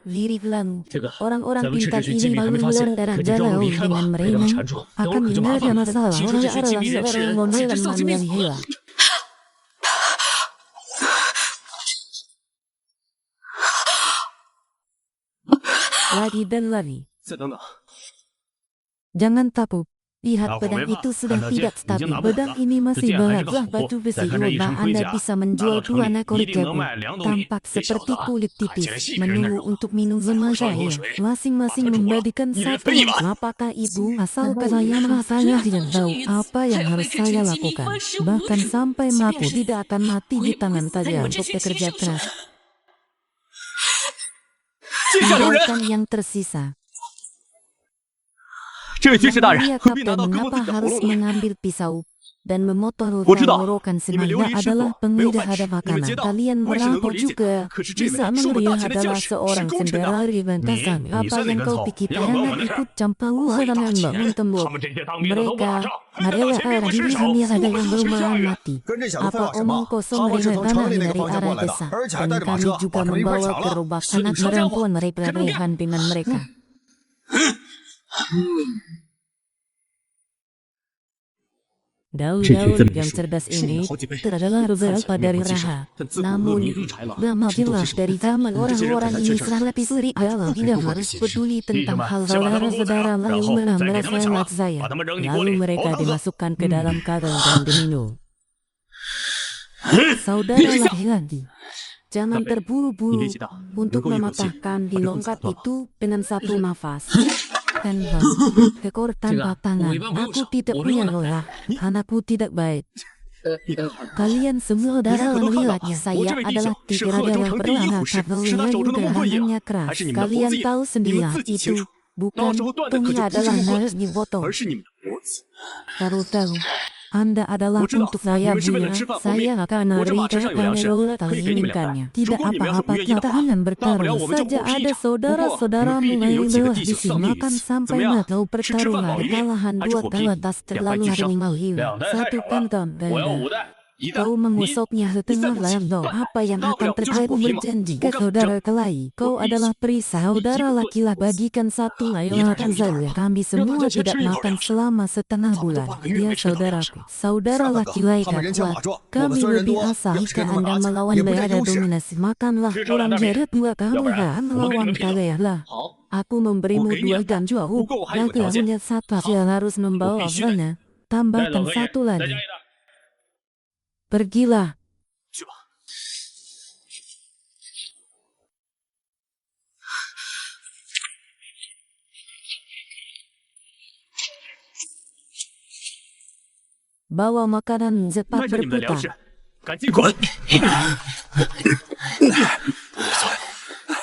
Lirik lalu, 这个 orang-orang 咱们趁这 pintar 群机 ini 民还 baru 没发现， melarang darah 赶紧绕路 galau 离开吧， dengan 别让 mereka 缠住，等会 akan 可就麻 menjadi 烦了。 masalah. 其实这些 Orang 机密人 adalah 士 orang 简直 yang 丧心病狂。 hilang. Lagi dan lagi. 再等等， Jangan takut. Lihat Aku pedang memang itu sudah karena tidak dia stabil. menjenam Pedang muka. ini masih Setiap hari banyak juga batu hobo. besi Saya kan coba ini Anda kerja. bisa menjual Kalau dua Tony, ekor ini jagung. ngemai 2 ton Tampak mie. seperti Ini kulit siapa? tipis. Kacau sih, Menu bener. untuk minum sama Kalau saya. shui, Masing-masing patah membagikan tulang. satu. Ini lebih, Apakah ibu asalkan saya merasanya tidak tahu apa yang harus saya lakukan. Bahkan sampai mati tidak akan mati di tangan saja untuk bekerja keras. 阶下留人， Tinggalkan yang tersisa. 这位军师大人 Mulia 何必拿 Kapten 刀割我自 mengapa 己的喉 harus 咙呢？ mengambil pisau dan memotong Aku tahu. tenggorokan Ini sengaja Liu Li adalah Shifu, Liu pengguna Fan ada Shi. makanan. Ini Kalian Jedi. merampok Wei Shi juga. Kecil. Bisa Kecil. melihat Kecil. adalah Kecil. seorang Kecil. sendiri bentasan. Ni- Apa ni yang kau kau. pikirkan Yang anak bawa ikut campur dan membangun tembok. 他们这些当兵的都不打 Mereka 仗，难道 adalah 前面 orang 会失 ini 手？ hanya ada 我 yang 们是 berumahan 下人。 mati. 跟这小子废 Apa 话什么？ omong kosong 他们是 mereka 从城 tanah 里那个 dari 方向 arah 过来的， desa. 而且还 Dan 带着马 kami 车， juga 把他们一块 membawa 抢了。 gerobak 是 anak 小家伙， perempuan mereka dengan mereka. Daun-daun yang cerdas ini teradalah beberapa dari Raha. Namun, lama jelas dari zaman orang-orang ini setelah lebih sering tidak harus peduli tentang hal saudara-saudara lalu merasa hemat saya. Lalu mereka dimasukkan ke dalam karung dan diminum. Saudara laki-laki, jangan terburu-buru untuk mematahkan dilongkat itu dengan satu nafas. Tanpa ekor tanpa tangan, aku tidak punya lola. Anakku tidak baik. Kalian semua darah melihatnya saya adalah tiga yang perlahan karena juga hanya keras. Kalian tahu sendiri itu bukan Tony adalah nyaris dipotong. 而是你们的脖子。 Tahu-tahu Anda adalah untuk saya punya. Saya akan memberikan lola tak inginkannya. Tidak apa-apa tahanan bertarung saja ada saudara-saudaramu lain lelah disimakan sampai matau pertarungan kekalahan dua tawatas terlalu harimau hilang. Satu kanton 我要 benda. 5袋，一袋 Kau mengusapnya setengah layang. Apa yang akan terjadi berjanji ke saudara kelahi? Kau adalah peri saudara laki-laki bagikan satu layang saja. Kami semua tidak makan selama setengah bulan. Dia saudaraku. Saudara laki-laki tak kuat. Kami lebih asa jika Anda melawan daerah dominasi. Makanlah kurang jarak dua kamu melawan kalian lah. 好， Aku memberimu 2 jam jauh. Laki punya satu yang harus membawa sana. 带 Tambahkan 老何爷， satu 再 lagi. 加一袋。 Pergilah. 去吧。 Bawa makanan cepat 带着你们的粮 berputar. 食，赶紧滚！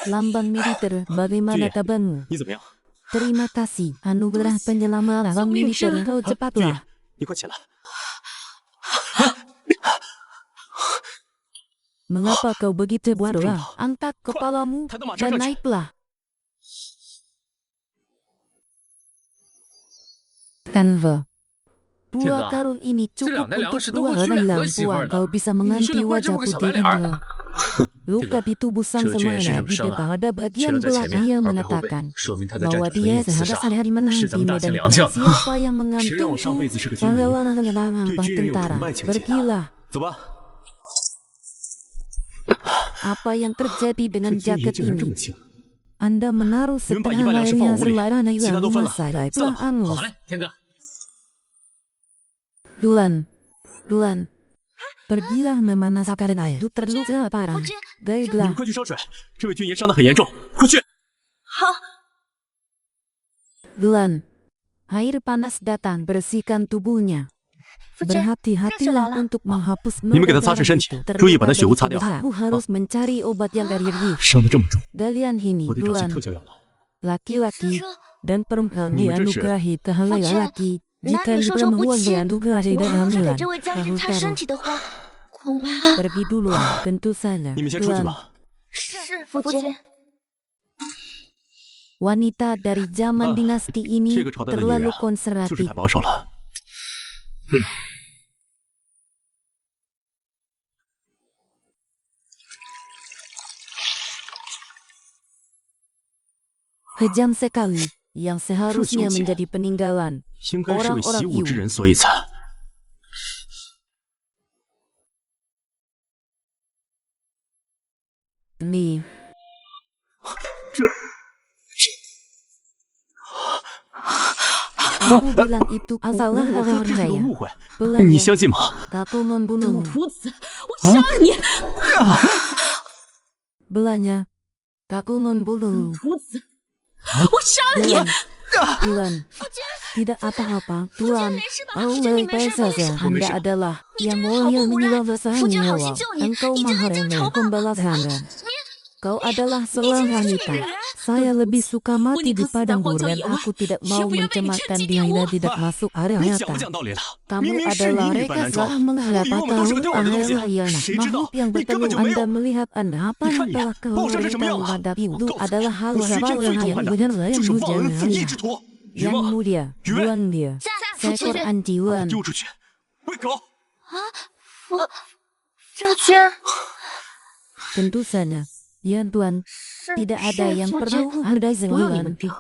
Lambang militer, bagaimana kabarmu? 你怎么样？ Terima kasih, anugerah penyelamat lambang militer. Kau cepatlah. 你快起来！ Mengapa kau begitu bodoh? Angkat kepalamu dan naiklah. Tanva. Dua karung ini cukup untuk 2 hari lampuan. Kau bisa menganti wajah putih ini. Luka di tubuh sang semana di depan ada bagian belakang yang mengatakan 说明他在战 bahwa 场中 dia 有自杀， sehari-hari menanti 是咱们大 medan 项良将。 siapa yang 谁让我上辈子是个 mengantungku 军人？ bagaimana dengan 对军人有 tentara 崇拜情节。 pergilah 走吧。 apa yang terjadi 这 dengan 军营 jaket 竟然这 ini 么轻， Anda menaruh Memang setengah ibadah lainnya sebuah wuli. selain Sila hilang dovan lah. masa Salam. telah angus 好嘞，天哥。 Dulan pergilah memanaskan air itu terluka parah 夫君， 你们 baiklah 快去烧水，这位军爷伤得很严重，快去！ Dulan air panas datang bersihkan tubuhnya 夫君，热水来 berhati-hatilah 了。 untuk menghapus 你们给他擦拭身体，注意把他血污擦掉。 Aku harus mencari obat yang alergi 伤得这么重， Dalian ini 我得找些 Dulan 特效药了。 laki-laki 说 dan perempuan 你们这是 dianugerahi tahala lelaki. 男 Jika 女授受不 perempuan 亲， dianugerahi 我 kehamilan, 给这位将军看 tahu 身 taruh. 体的话，恐怕 Pergi dulu, tentu saja. 你们先出去 Tuan, 吧。 是夫君。 wanita dari zaman dinasti ini 这个朝代的女 terlalu 人啊，就是 konservatif. 太保守了。 Kejam sekali, yang seharusnya menjadi peninggalan. 应该是位 Orang-orang 习武之 Yu 人所以才。 Nih, 啊 aku bilang itu salah 我说 orang 这是个 saya. 误会， Pelanya, 你相信吗？ aku membunuhmu. 徒子，我杀了你！ Belanya, aku membunuhmu. 徒子，我杀了你！ Tuan, tidak apa-apa, Tuan. 没事吧？ Allah 夫君，你没事吧？ saja, 你 Anda 是 adalah 你 yang 真好 mulia 不然， menyelamatkan 夫君好 nyawa. 心救你， Engkau 你竟 maha 然将 remeh 仇报。 pembalas Anda. Kau adalah 你竟 seorang 然是个 wanita. 女人！ Saya lebih suka 我 mati 宁 di 可死在 padang 荒郊 gurun. 野外， Aku tidak 也 mau 不愿为你 mencemarkan 趁机 dia 玷污。 tidak masuk area 你 nyata. 讲不讲道理的？ Kamu 明明是 adalah 你女扮 Reka 男 setelah 装， melihat 以为我 apa 们都是个 tahu 钓饵的东 adalah 西， Yana. 谁知道 Makhluk yang 你根本 bertelur 就没有 Anda。melihat Anda apa 你看你 telah 报仇是什么 kau 样啊？ menghadapi 我 itu 告诉 adalah 你， hal 我徐 yang 震最 yang 痛恨的 benar 就是忘恩负义 yang 之徒。云 yang 吗？ mulia 云， buang dia 夫 seekor 君， anjing 丢出去！喂狗！夫君， tentu saja ya Tuan 是 tidak ada 是 yang 夫 pernah 君， ada 不用你 sembilan 们丢，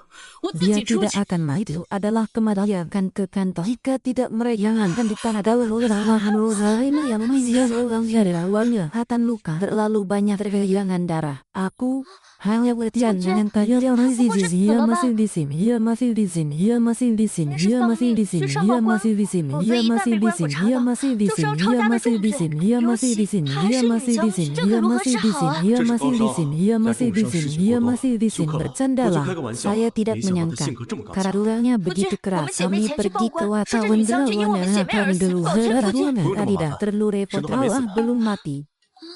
我自 dia 己出 tidak 去。 akan maju adalah kemadayakan ke kantor jika tidak merayakan di tanah dahulu yang masih orang awalnya hatan luka terlalu banyak terkehilangan darah aku hanya berjalan dengan kayu yang masih di sini ia masih di sini ia masih di sini ia masih di sini ia masih di sini ia masih di sini ia masih di sini ia masih di sini ia masih di sini ia masih di sini ia masih di sini ia masih di sini ia masih di sini ia masih di sini ia masih di sini bercandalah saya tidak menyangka karena begitu keras kami pergi ke wartawan berlawanan kami dulu heraruangan tidak terlalu repot Allah belum mati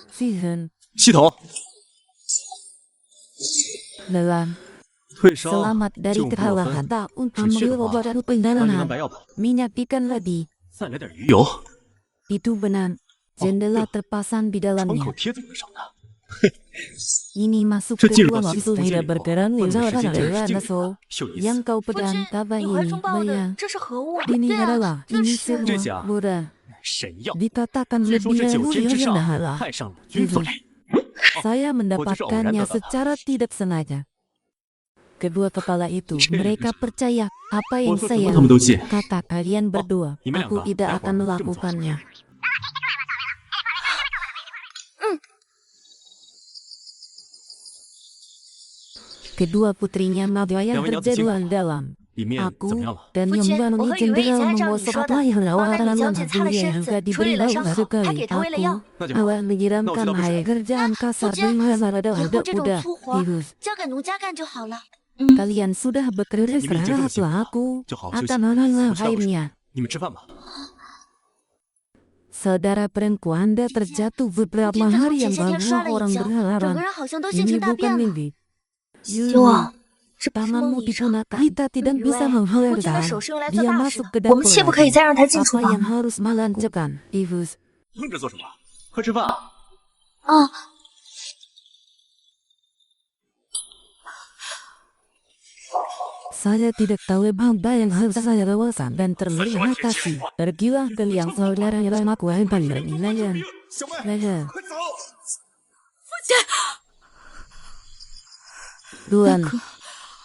Season 系统 dalam 退烧 selamat dari 就不分 kekalahan tak untuk 准确的 mengelola 话 badan 换这张 pendarahan 白药吧， minyak ikan lagi 再来点鱼油， itu benar jendela terpasang di 窗 dalamnya 口贴怎么上的？ ini masuk Saya ke tidak ruang pasti waktu mungkin tidak kok. bergerak Walaupun Wilson saya tidak adalah setuju. naso 秀一 yang 次， kau 夫 pegang 君， tabah 你怀 ini 中抱的 bayang 这是何物？ ini 对啊 adalah， 那 ini 是 这 semua 下 mudah 神药， dikatakan 据说 lebih 是9 mulia 天之上 adalah 派上了军分类。 saya 偶然 mendapatkannya 的了。 secara tidak sengaja kedua kepala itu Cek. mereka percaya apa 我 yang 说什 saya 么他们都信。 kata kalian berdua 你们两 aku 个 tidak 待会 akan 儿这么早 melakukannya kedua putrinya Nadia yang 两位娘子辛苦 berjalan dalam 里面怎么样 aku 了？ dan 夫君， Yongban 我和雨薇以 jendela 前按照 membawa 你说 surat 的， lahir 帮那 lawaran 李将 yang 军擦了 mulia 身 juga 子，处理 diberi 了伤 lalu 口，还 sekali 给他喂了药 aku。 那就好。 awal menyiramkan Nah, air kerjaan kasar Fujian, dan masalah 以 ada 后这种 udah 粗活 virus 交给奴家干就好了。 kalian sudah bekerja Ini meja setelah dulu, aku Jauh, jauh, akan jauh. hal-hal Sudah, lainnya 你们吃饭吧。 saudara perempuan Anda terjatuh 夫 beberapa 君自从 hari 前 yang 些天 lalu 摔了 orang 一跤，整 berharap 个人好像都性 ini 情大 bukan 变了。 mimpi 希望这不是 tanganmu 梦 di 一场。 punah kita tidak 雨 bisa 薇，夫君的 menghalalkan 手是用来做 dia 大事 masuk 的 ke，我们 dapur 切不可以再让他进厨 apa 房 yang。harus melanjutkan Ivus 愣着做什么？快吃饭！啊， saya tidak tahu apa yang harus saya lakukan dan terlihat kasih pergilah ke yang saudara yang aku hebat ini nanya 小麦， nanya 快走！ Tuan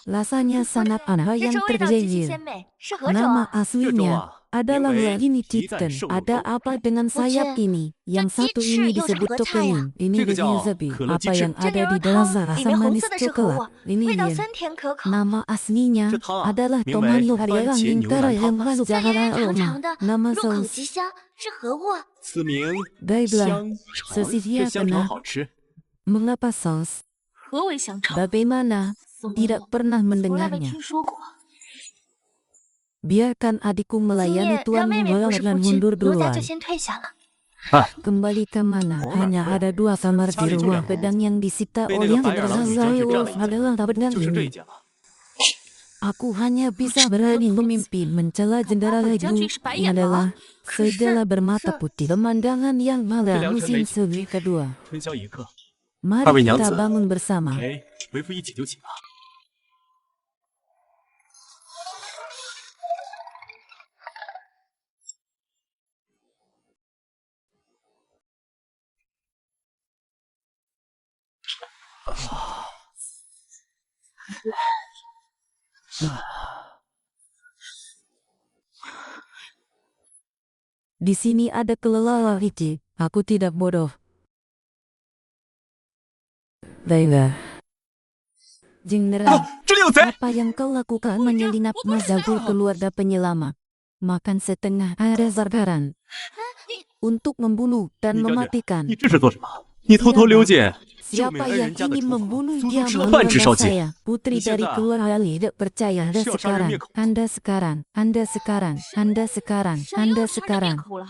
rasanya sangat aneh 这 yang 粥味道极其 terjadi 鲜美，是何种 nama 啊？ aslinya adalah ini chicken ada apa dengan sayap ini yang satu ini disebut tokenin ini daging sapi apa yang 这 ada 牛 di 肉 dalam 汤 rasa 里面红 manis 色的是何物 coklat 啊？ ini 味道 dia 酸甜可口。 nama aslinya 这汤啊 adalah 名为 tomato 番 harian 茄牛 lingkar 腩 yang 汤， masuk 酸 jalan 圆圆长 aroma 长的， nama 入口 saus 极香，是何物啊？ 此名 baiklah 香肠， sesisia 这香肠 kena 好吃。 mengapa saus 何为香肠？ bagaimana tidak pernah 从来没 mendengarnya 听说过。 biarkan adikku 今 melayani 夜 tuan 让妹妹服 membawa 侍 dan 夫君， mundur 奴家 duluan 就先退下了。 kembali ke mana hanya ada 2 kamar di rumah pedang yang disita 被那 oleh 个 yang 白眼狼女将军 adalah 占了一 adalah dapat 就剩这一 ini 间了。Aku hanya bisa berani memimpin mencela jendera legu adalah segala bermata putih pemandangan yang malah musim semi kedua. 春宵一刻， Mari 二位娘 kita 子 bangun bersama. 陪为父一起就寝吧。 Di sini ada kelelawar Ricci. Aku tidak bodoh. Baiklah. Jendera, 这里有贼！ apa yang kau lakukan menyelinap Mazagul keluarga penyelamat? Makan setengah air zarbaran untuk membunuh dan 你表姐 mematikan. 你这是做什么？你偷偷溜进救美 Siapa 恩 yang 人家的 ingin 厨房， membunuh 足足 dia 吃了半只烧 melawan 鸡。 saya, putri Ini dari siapa? keluarga tidak percaya. Anda Siapa sekarang, yang menyekau? Anda sekarang, Anda sekarang, Anda sekarang, 谁 Anda 又穿着 sekarang. 面孔了？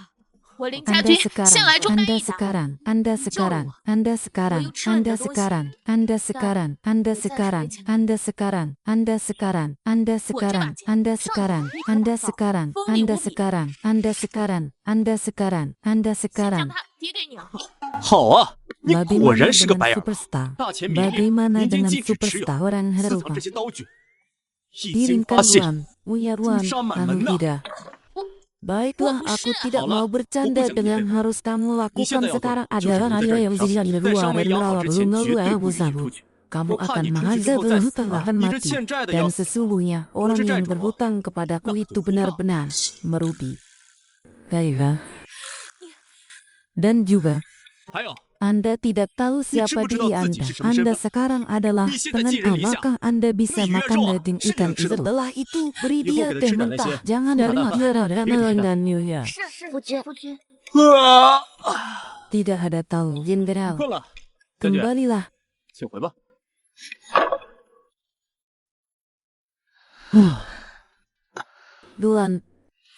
我林家 Anda 军 sekarang, 先来助 Anda 一打。 sekarang, Anda sekarang, Anda sekarang, Anda sekarang, Anda sekarang, Anda sekarang, Anda sekarang, Anda sekarang, Anda sekarang, Anda sekarang, Anda sekarang, Anda sekarang, Anda sekarang, Anda sekarang, Anda 将 sekarang. 他叠给你。好啊，你果 Bagaimana 然是个 dengan 白眼狼。 superstar? 大钱米粒， Bagaimana 民间 dengan 禁止持有， superstar orang 私藏 Haruka? 这些刀具，一经 Kirimkan 发现， uang, uang, Susah man anu menang. tidak. Baiklah, aku tidak Allah, mau bercanda aku dengan jangan harus kamu lakukan Ni sekarang siapa yang adalah tahu? ada yang Jujur, tidak di 在 luar 尚未 dan 养好 merawat 之前， belum 绝 lalu 对 aku 不允许 sanggup. 出去。 Kamu 我怕 akan 你出去之 mengazab 后再死 dan 了， akan 你这 mati. 欠债的 Dan 要 sesungguhnya 我 orang 是债 yang 主， berhutang kepadaku 那 itu 就不要。 benar-benar merugi. Baiklah. Dan juga, 还有， Anda tidak tahu siapa知不知道 diri 自己 Anda. 是什么身 Anda 份？ sekarang adalah 你现在寄人 penentang, 篱下， maka Anda bisa 鱼肉 makan 啊 daging 是 ikan 能吃的吗？ setelah itu beri 以后 dia 给他 teh 吃点那 mentah. 些 Jangan 粗 dari 茶淡饭，别给他。 dan ya. 是夫君，夫君， 啊， Tidak ada tahu, Jenderal. 困了，将军， Kembalilah. 请回吧。 Dulan,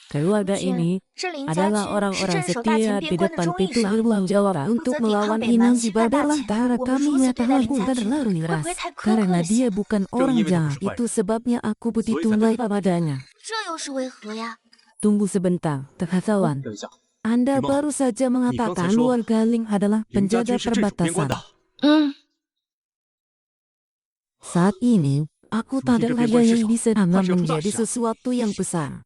keluarga 夫君 ini 这林家 adalah 军是 orang-orang 镇守大 setia 秦 di 边关的 depan 忠义 pintu 神， gerbang Jawara 负 untuk 责抵抗 melawan 北蛮 inang 欺 si 骗大 Badar 秦。 lantaran 我们 kami 如此对待 mengatakan 林家 bukan 军， terlalu 会 keras 不会太苛刻 karena 了些？ dia bukan orang ini jahat. betul Itu sebabnya aku begitu Soalnya baik padanya. 这又是为何呀？ Tunggu sebentar, Terhasawan. 等一下， Anda Gimana? baru saja mengatakan so, Luan Galing adalah 你们家军 penjaga 是镇守边关 perbatasan. 的。嗯， Saat ini, aku tak ada Mungkin lagi dia yang bukan bisa Masih menjadi bersaksi. sesuatu yang besar.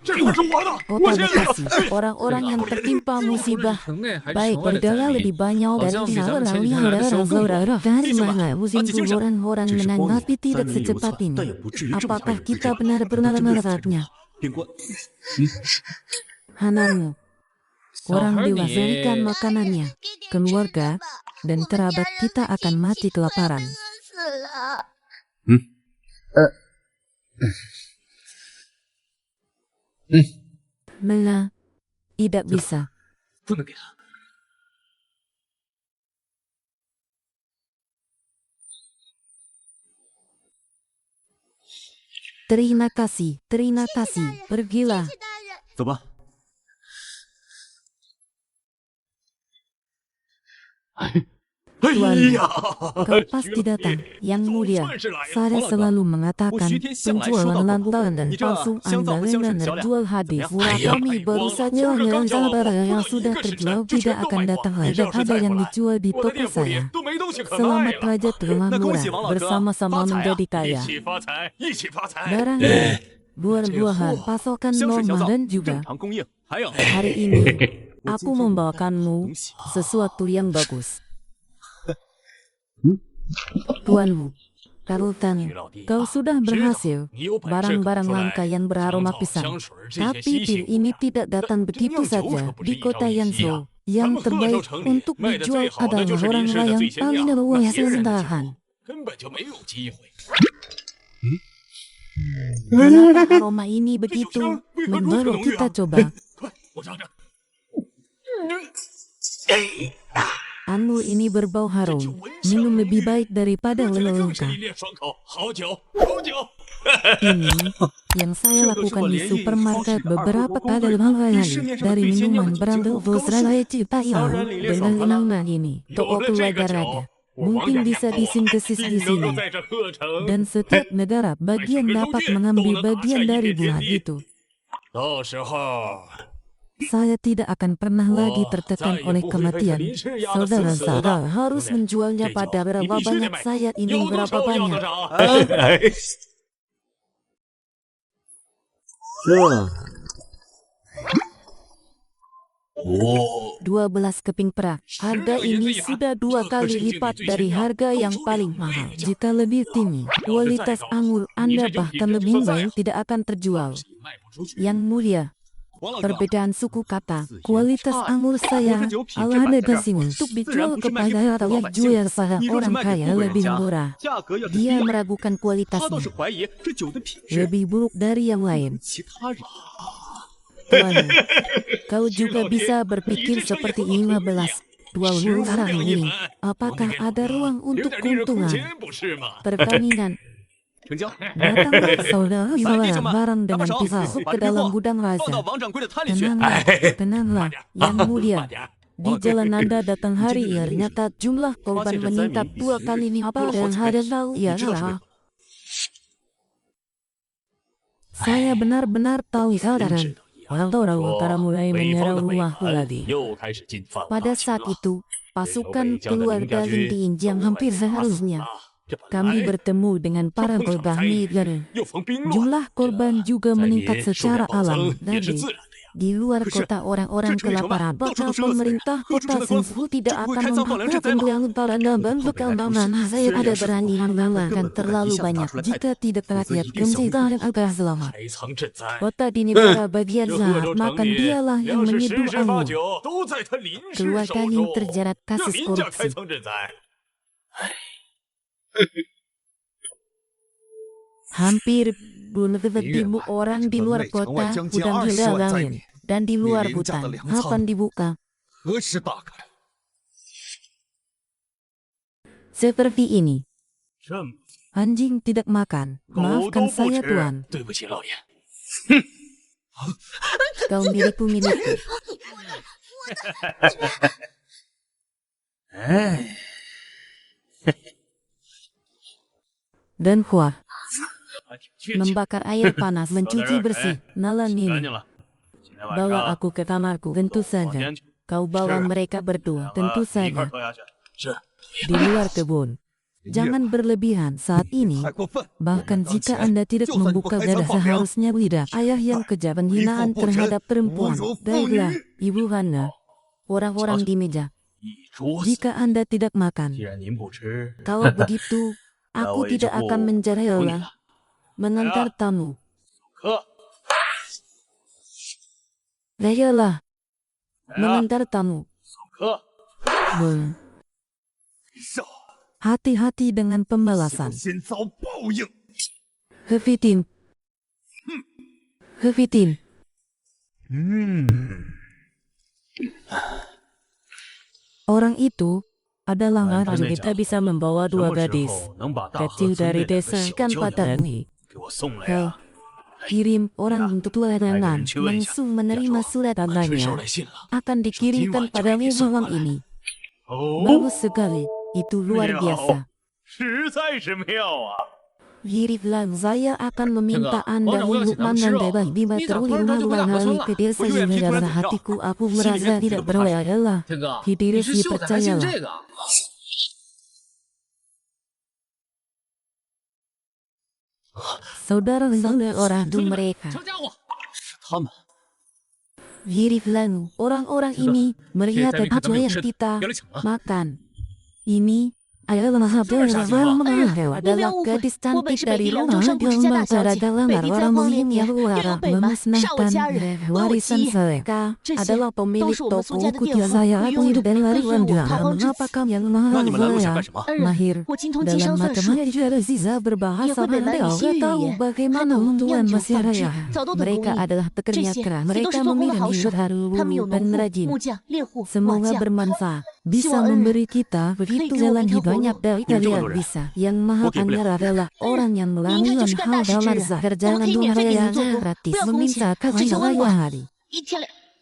这块是我的， Kota Bekasi, orang-orang yang tertimpa musibah 城内还是 baik 城外的 berdagang 灾 lebih 民？ banyak 好 dari 像比 kita 咱们前几 lalu 天来的时候更多。 saudara dari 闭嘴吧 mana musim 安静精神 orang 只是 menang 光 tapi 影 tidak 3年有 secepat 错，但也 ini. 不至于这么 Apakah 小人 kita 之 benar-benar 针对自己 melihatnya? 边关。 Hanamu, 小 orang 孩 dewasa berikan 你 makanannya. Keluarga dan kerabat kita akan mati kelaparan. 死了。 Mela, tidak bisa. 不能给他。 Terima kasih, pergilah. 走吧。 Tuan, 哎呀， kau pasti datang, Yang Mulia. 算是来了， Saya 王老哥。 selalu mengatakan 我徐天向来说 penjualan 到过 lantaran dan 你这 palsu 香皂不 Anda 香水 dengan 的销量 jual 怎么 hadis. 样？ Murah 哎呀， kami 买 baru 光了， saja 就是刚 menjual 交完货， barang 我 yang 有 sudah 一个时辰 terjual 就 tidak 全都 akan 卖 datang 光。你 lagi 这 dan 要是 ada 再 yang 不来， dijual di 我的 toko 店铺里 saya. 都没东西可卖 Selamat 了。 Raja telah 那恭 murah 喜王老哥， bersama-sama 发财 menjadi 啊！ kaya. 一起发财，一起发财。 Barang buah-buahan, pasokan 香水、香 normal 皂 dan 正 juga 常供应，还有 hari ini aku membawakanmu 东西。 sesuatu yang bagus. Tuanmu, Karultan, kau sudah berhasil. 你有本事 Barang-barang 搞出来 langka yang beraroma 香皂 pisang. 香水这些 Tapi 稀 pil 奇 ini 古 tidak datang begitu 酿酒 saja 可不是 di 一朝 kota 一夕 Yanzhou. 啊 Yang 咱们贺州 terbaik 城里 untuk 卖得 dijual 最好的 adalah 就是林 orang 氏的 yang 醉仙 paling 酿， luas 那别 dan 人的酒 tahan. 根本就没有机会。 Kenapa aroma ini 这酒 begitu 香为何如此 menggorok? 浓郁 Kita 啊？ coba. 快，我尝尝。 Anu ini berbau 这酒 harum. 闻香 Minum 浓 lebih 郁， baik daripada 喝起来更是 leluhur. 一烈爽口。好酒，好酒。 Ini yang saya lakukan di supermarket beberapa kali dari minuman berandal Vosralaya Cipta Tauran Yang Lili dengan爽 nama ini. 有 Toko 了这个 keluarga 酒 Raja.， mungkin bisa disintesis di sini. Dan setiap negara bagian dapat mengambil bagian dari buah itu. Saya tidak akan pernah lagi tertekan oleh kematian. Saudara-saudara harus menjualnya pada berapa banyak, saya ingin berapa banyak. 12 keping perak. Harga ini sudah 2 kali lipat dari harga yang paling mahal. Jika lebih tinggi, kualitas anggur Anda bahkan lebih baik tidak akan terjual. Yang mulia, perbedaan suku kata, kualitas anggur saya ala negasinya untuk dijual kepada rakyat jual pada orang kaya lebih murah. Dia meragukan kualitasnya. Lebih buruk dari yang lain. Tuan, kau juga bisa berpikir seperti 15-20 orang ini. Apakah ada ruang untuk keuntungan? Pertandingan. Datanglah saudara-saudara barang dengan pisau ke dalam gudang raja. Tenanglah, tenanglah, yang mulia. Di jalan Anda datang hari ini, ternyata jumlah korban meningkat 2 kali lipat dan hari lalu ialah. Saya benar-benar tahu saudara. Orang utara mulai menyerang rumahku lagi. Pada saat itu, pasukan keluarga Lintian yang hampir seharusnya. Kami bertemu dengan para korban dan jumlah korban juga meningkat secara alam. Dan di luar kota orang-orang kelaparan. Bakal pemerintah kota Senfu tidak akan membakar pembelian para dan bekal mana saya ada berani menggalakkan terlalu banyak. Jika tidak rakyat kemungkinan akan selamat. Kota di negara bagian Zahar, makan dialah yang menyeduh anggur. Keluarganya terjerat kasus korupsi. Hampir 20.000 orang di luar kota udang dilalangin. Dan di luar hutan, kapan dibuka? Seperti ini. Anjing tidak makan. Maafkan saya, Tuan. Kau milikku. Dan kuah. Membakar air panas, mencuci bersih. Nalan ini. Bawa aku ke kamarku, tentu saja. Kau bawa mereka berdua, tentu saja. Di luar kebun. Jangan berlebihan saat ini. Bahkan jika Anda tidak membuka dada seharusnya tidak. Ayah yang kejam penghinaan terhadap perempuan. Baiklah, Ibu Hana. Orang-orang di meja. Jika Anda tidak makan, kalau begitu, aku tidak akan menjarah mengantar tamu. Baiklah, mengantar tamu. Hati-hati dengan pembalasan. Hefitin. Orang itu adalah orang. Kita bisa membawa 2 gadis kecil dari desa kan pada ini. Kirim orang untuk larangan langsung menerima surat tangannya. Akan dikirimkan pada malam ini. Bagus sekali. Itu luar biasa. Hiriplah, saya akan meminta Anda untuk menandai bima terulang-ulang ke desa ini dalam hatiku. Aku merasa tidak berwala. Hidup si percayalah. Saudara-saudara orang itu mereka. Hiriplah, orang-orang ini melihat apa yang kita makan. Ini adalah adalah gadis cantik dari rumah di cara dalam orang mulim yang luar memusnahkan warisan mereka adalah pemilik toko kutiya saya. Aku hidup dari larian dia. Mengapakah yang mahal mahir dalam matematika Ziza berbahasa Mandeo tahu bagaimana untuan masyarakat. Mereka adalah pekerja keras. Mereka memiliki hidup haru dan rajin. Semoga bermanfaat. Bisa memberi kita begitu jalan hidupnya dari kalian bisa. Yang maha anyar adalah orang yang melakukan hal dalam zahir jalan dunia yang gratis meminta kasih hari.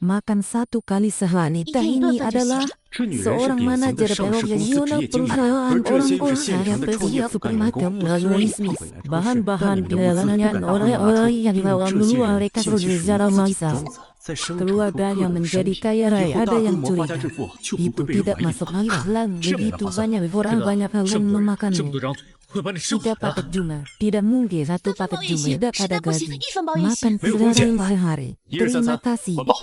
makan 1 kali sehari. Ini adalah 这女人是 seorang 典型的 manajer 上市公司职 profesional 业经理， perusahaan 而这些又 orang 是现 kaya 成的创业 bersiap 副干员工。 supermarket 虽然 melalui 也 bisnis 跑回来偷税， bahan-bahan 但你的物资不 dilakukan 敢大 oleh 放 orang 拉 yang 因为 dalam 这些 luar 人 kasus 近期属于 secara 自己 massal. 种子，在生产出 Keluarga 各 yang 种商 menjadi 品， kaya 以 raya 后 ada 大规 yang 模发家 curiga. 致富就不 Itu 会被人 tidak 怀疑。 masuk akal. 这么的 Begitu 划算， banyak 这 orang 个 banyak 这 yang 么多人，这么 memakannya. 多张嘴，会把你吃死 Tidak 的。 patut juga. Tidak mungkin satu paket juga. Tidak 实 ada 在不行 gaji. 一分包一 Makan 起。 secara hari-hari. 1日3 Terima 餐 kasih. 环保。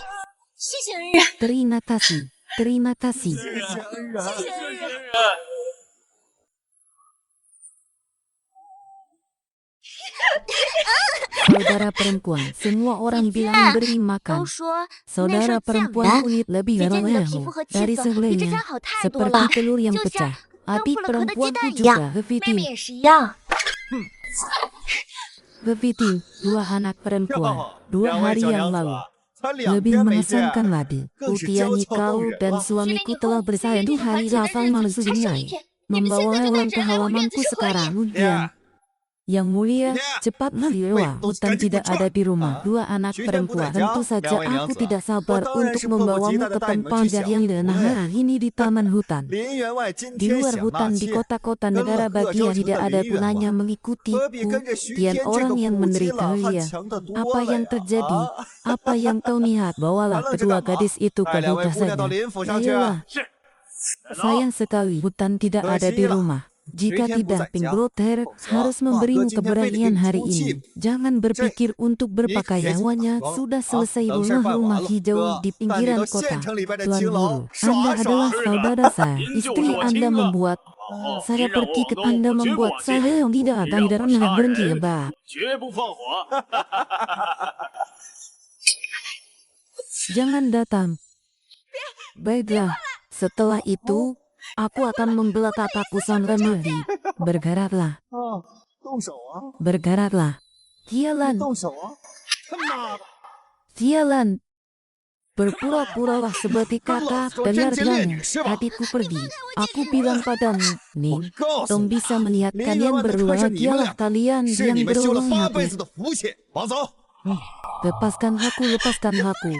谢谢恩人， Terima kasih. Terima kasih. 谢谢恩人。 Saudara perempuan, semua orang bilang beri 都 makan. 说那是 Saudara 酱 perempuan 的， kulit lebih 姐姐你的 galau 皮肤和气 dari 色比之前 sebelumnya. 好太多了， Seperti telur yang 就像 pecah. 刚 Adik 破了壳的鸡 perempuanku 蛋一 juga 样，妹妹 Bevitin. 也是一样。 Bevitin, 2 anak perempuan. 2 两位 hari 小 yang 娘子， lalu. 才2 Lebih 天没见， mengesankan lagi. 更是 Utiani 娇俏动 kau 人 dan 了。 suamiku 因为 telah 你 bersayang 后 2 hari 还 Rafael 小 Mansuri 一 Nyai. 天，你们现 Membawa 在就 hewan 带 ke 着来我院 halamanku 子是可以。 sekarang. 爹 Hujan. Yang mulia, cepat meliwa. Hutan tidak ada di rumah. 2 anak perempuan. Tentu saja aku tidak sabar untuk membawamu ke tempat yang denahar ini di taman hutan. 林员外今 Di 天 luar 想纳 hutan di 妾， kota-kota 跟 negara 了各州 bagian 城 tidak 的 ada 林员 gunanya 外， mengikutiku. 可比跟着徐 Kian 天这 orang 个 yang 普吉 menderita 老汉 lia. 强得多 Apa 了 yang 呀！ terjadi? 啊， Apa yang kau lihat? Bawalah 还愣着 kedua 干嘛？ gadis itu 带 ke 2位 hutan 姑娘到 saja. 林府上去。 Ayolah. Sayang sekali hutan tidak ada di rumah. Jika tidak, Pingroter harus memberimu keberanian hari ini. Jangan berpikir untuk berpakaiannya. Sudah selesai rumah-rumah hijau di 但你 pinggiran 到 kota. 县城里边的 Tuan 勤劳 Guru, 耍 Anda 耍 adalah。saudara saya. Istri Anda membuat 好， saya 您让我 pergi ke 往东 Anda 绝不 membuat 往西， saya yang tidak 您 akan 让 tidak 我 pernah 杀 berhenti, 人， Mbak. 绝不放火。 Jangan datang. Baiklah, setelah itu, aku akan membelah tataku sampai mati. Bergeraklah, 啊，动手啊！ bergeraklah. Jalan, 动手啊！他妈的！ jalan. Berpura-puralah seperti kata terlihat-lihatnya. Hatiku pergi. Aku bilang padamu, 我 Ning, 告诉 Tom 你， bisa melihat 林员 kalian 外的看 berdua 是你们 dialah 俩， kalian 是 yang 你们修了 berulang 8辈 hati. 子的福气。往走。 Lepaskan aku, lepaskan aku.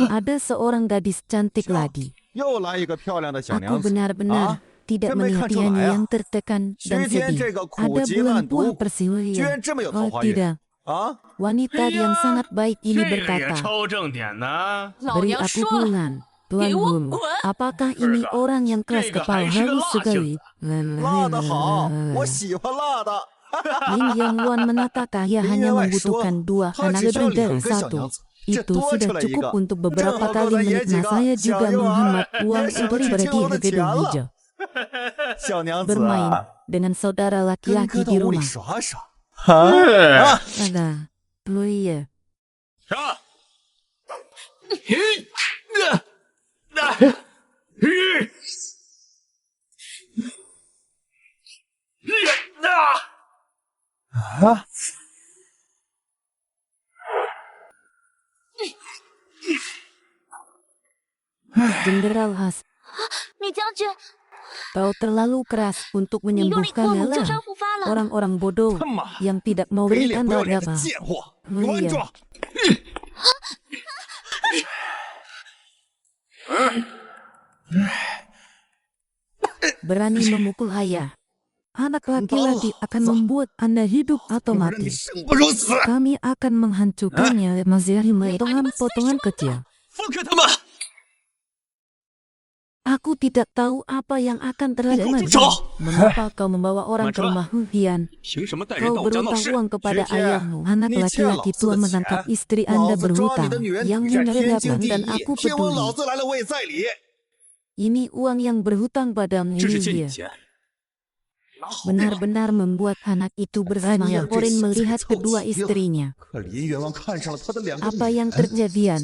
Ada seorang gadis cantik lagi. 又来一个漂亮的小 Aku 娘子。 benar-benar tidak Kan melihat mereka cuma dianya ya. yang tertekan dan 徐天 sedih. 这个苦 Ada 极 bulan 烂 puan 毒，居 perselingkuhan. 然这么有桃 Oh 花运 tidak, 啊！ wanita yang sangat baik ini 这个也 berkata, 超正点呢。 老 beri 娘 aku 说了， pulang. Tuan 给我 Guru, 滚！ apakah ini Berkah. orang yang keras Jaga kepala hai是个 halus 辣性。 sekali? 辣的好，我喜欢辣的。 Ling Yang Wan menata kaya 林 hanya 员外说 membutuhkan 2 他 anak 只需要 lebih dari 2个小 1. 娘子，这 Itu 多出 sudah 来一 cukup 个， untuk 正 beberapa 好够 kali 咱爷几 menikmati. 个 Saya 享 juga 用儿 menghemat uang 也省 untuk 得去 pergi 听我的 ke 钱 gedung 了。 hijau. 小娘子 Bermain 啊， dengan saudara 跟 laki-laki 哥到 di 屋里 rumah. 耍耍。 Ada. Oh iya. 杀！啊！ Jenderal Has, 米将军， kau terlalu keras untuk 你用力过 menyembuhkan 猛，旧 lelah 伤复发了。 orang-orang bodoh 他妈， yang tidak mau 给脸 berikan 不要脸 apa. 的贱货， Oh 乱 iya. 抓！ Berani memukul ayah. Anak laki-laki akan membuat Anda hidup 我让 atau 你 mati. 生不如死！ Kami akan menghancurkannya menjadi potongan-potongan kecil. 放开他们！ Aku tidak tahu apa yang akan terjadi. Hukum Mengapa kau membawa orang ke rumah Huhian? 凭什么带人 Kau 到我家闹 berhutang 事？ uang kepada Cuci, ayahmu. Anak ni laki-laki cel tua老子的 menangkap 钱 istri 老 Anda 子抓你 berhutang. 的女人 Yang 这天 menyerahkan 经地 dan 义， aku 听闻老 peduli. 子来了我也在理。 Ini uang yang berhutang padamu 这是借你 Olivia. 钱。 Benar-benar membuat anak itu bersemangat. Korin melihat kedua istrinya. 可林员外看上了他的2个 Apa 女 yang 人。 terjadian?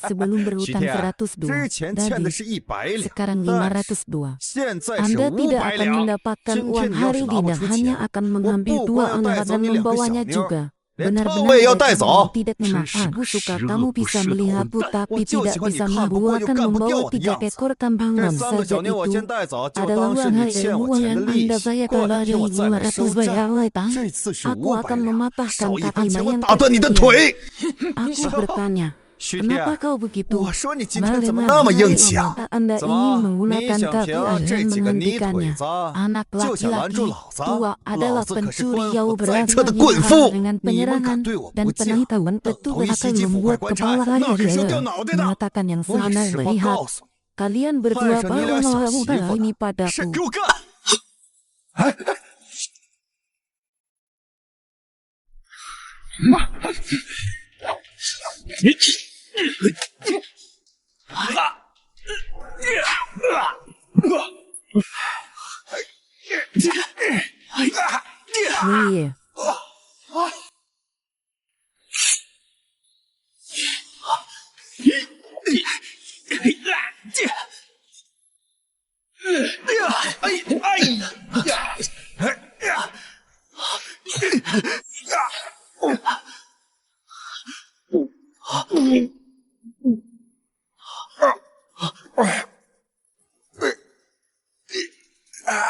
Sebelum 徐 berhutang 天， 102 之前欠的 tadi, 是100两， sekarang 但是 502. 现在是 Anda tidak 500 akan 两。 mendapatkan 今 uang 天你要是 hari 拿不 ini 出 hanya 钱， akan 我 mengambil 不 dua 光要带 anak 走 dan 你2个小 membawanya 妞儿， juga. 连特 Benar-benar 务也要 saya 带 memang 走。 tidak 真 memang 是个 aku suka 十恶 kamu 不 bisa 赦的 melihatku 混蛋！ tapi 我就 tidak 喜欢你 bisa 看不惯 membawa 又 akan 干不掉 membawa 我的 tiga 样子。 ekor tampang 这 lam 3个 saja 小妞我 itu 先带走，就 adalah 当是 uang 你 hasil 欠我 uang 钱的 yang 利 anda 息。 bayar 过两 kepada 天我再来 200 收账。 bayar 这次是 aku 500 akan 两， mematahkan 少一 kaki 分钱我 yang 打断你的 ketiga. 腿。 Aku bertanya, 徐 kenapa 天， kau begitu? 我说你今天 Bagaimana 怎么那么硬 hari 气啊？ mata Anda 怎 ingin 么？你 menggunakan 想 kaki 凭这 Anda 几个泥腿 menghentikannya? 子 Anak 就想拦住 laki-laki 老子？ tua 老 adalah 子可是 pencuri 官 yang 府在 berani 册的滚妇！ dengan 你们敢 penyerangan 对我 dan 不敬？ pengetahuan 等 petugas 头一袭 akan 击腐坏 membuat 官差， kepala 那 kalian 可是要掉 hilang. 脑袋的。 Mengatakan yang 我有 sama 实话 lihat 告诉你， kalian 派 berdua 上你 baru 俩小 melakukan 媳妇 hal ini 了，是 padaku. 给我干！哎，Nih,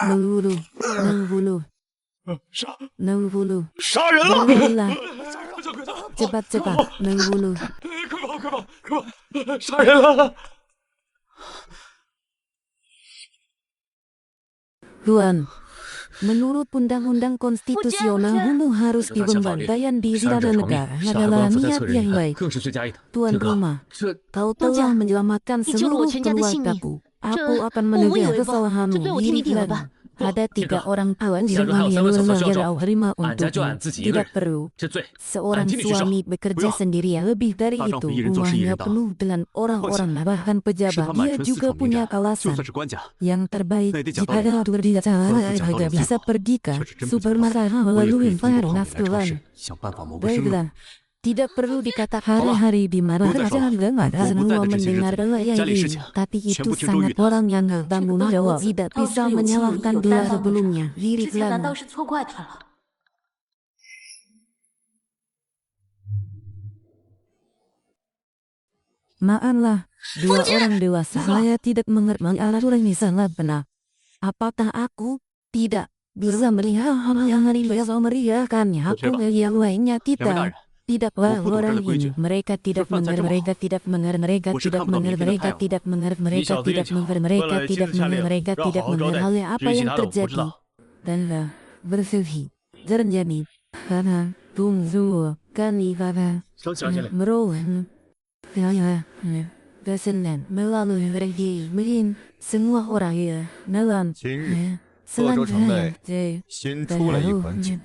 60, 60, 60. 杀人了！ Berhentilah, 快走！ cepat-cepat, 60. 快跑！杀人了！ Tuan, menurut undang-undang konstitusional bunuh harus 大小法律， pembantaian di 杀人 negara 偿命，杀害 adalah 官府在 niat 册 yang 人 baik. 更是罪加一等。 Tuan 天哥， rumah, 这 kau 东家， telah menyelamatkan 你救了我 seluruh 全家的性命， keluargaku. 这 Aku akan 我无以 menegah 为报，这 kesalahanmu 罪我替你 diri 顶了 dan 吧。 ada 3 orang tawan di 家中 rumah 还有 yang 3位厕所需要 melanggar 照顾， terima 俺家就 untukmu. 俺自己一个 Tidak 人， perlu. 这罪 Seorang 俺替你去受。 suami 不 bekerja 要， sendirian lebih dari 大丈夫 itu. 一人做事一人 Rumahnya 当。 penuh dengan orang-orang bahkan 是 pejabat. 他满 Dia 城四 juga 闯名 punya 展，就 alasan 算是官家， yang terbaik 那也得讲道 jika 理。 ada berdiri cara 官府讲道理 bisa 最好， pergi ke 确实真不讲 supermarket 我也可以 melalui 通过 Farung 泡米来超 Naftuan. 市，想办法谋个生路。 Baiklah, tidak perlu dikata hari-hari di mana Bunda saja Shola, nggak ada Bunda semua ada di sini mendengar rezeki. yang Jali ini. Shicha, Tapi itu全部听周 sangat 玉的。 orang yang bertanggung jawab tidak bisa menyalahkan dua sebelumnya. 之 Diri 前难道 Lana. 是错怪他了？ Maaflah, dua orang dewasa. Saya tidak mengerti aturan ini sangat benar. Apakah aku tidak bisa melihat hal yang hari besok meriahkannya? Aku yang lainnya 两位大人， tidak orang ini. Mereka tidak mengerti, mereka tidak mengerti, mereka tidak mengerti, mereka tidak mengerti, mereka tidak mengerti, mereka tidak mengerti, mereka tidak mengerti hal apa yang terjadi. Dan bersedih terjadi karena tunggu kami pada 小姐， merohan. Saya bersenang melalui pergi mungkin semua orang ya dalam 今日鄂州城内 selanjutnya 新出了一款酒，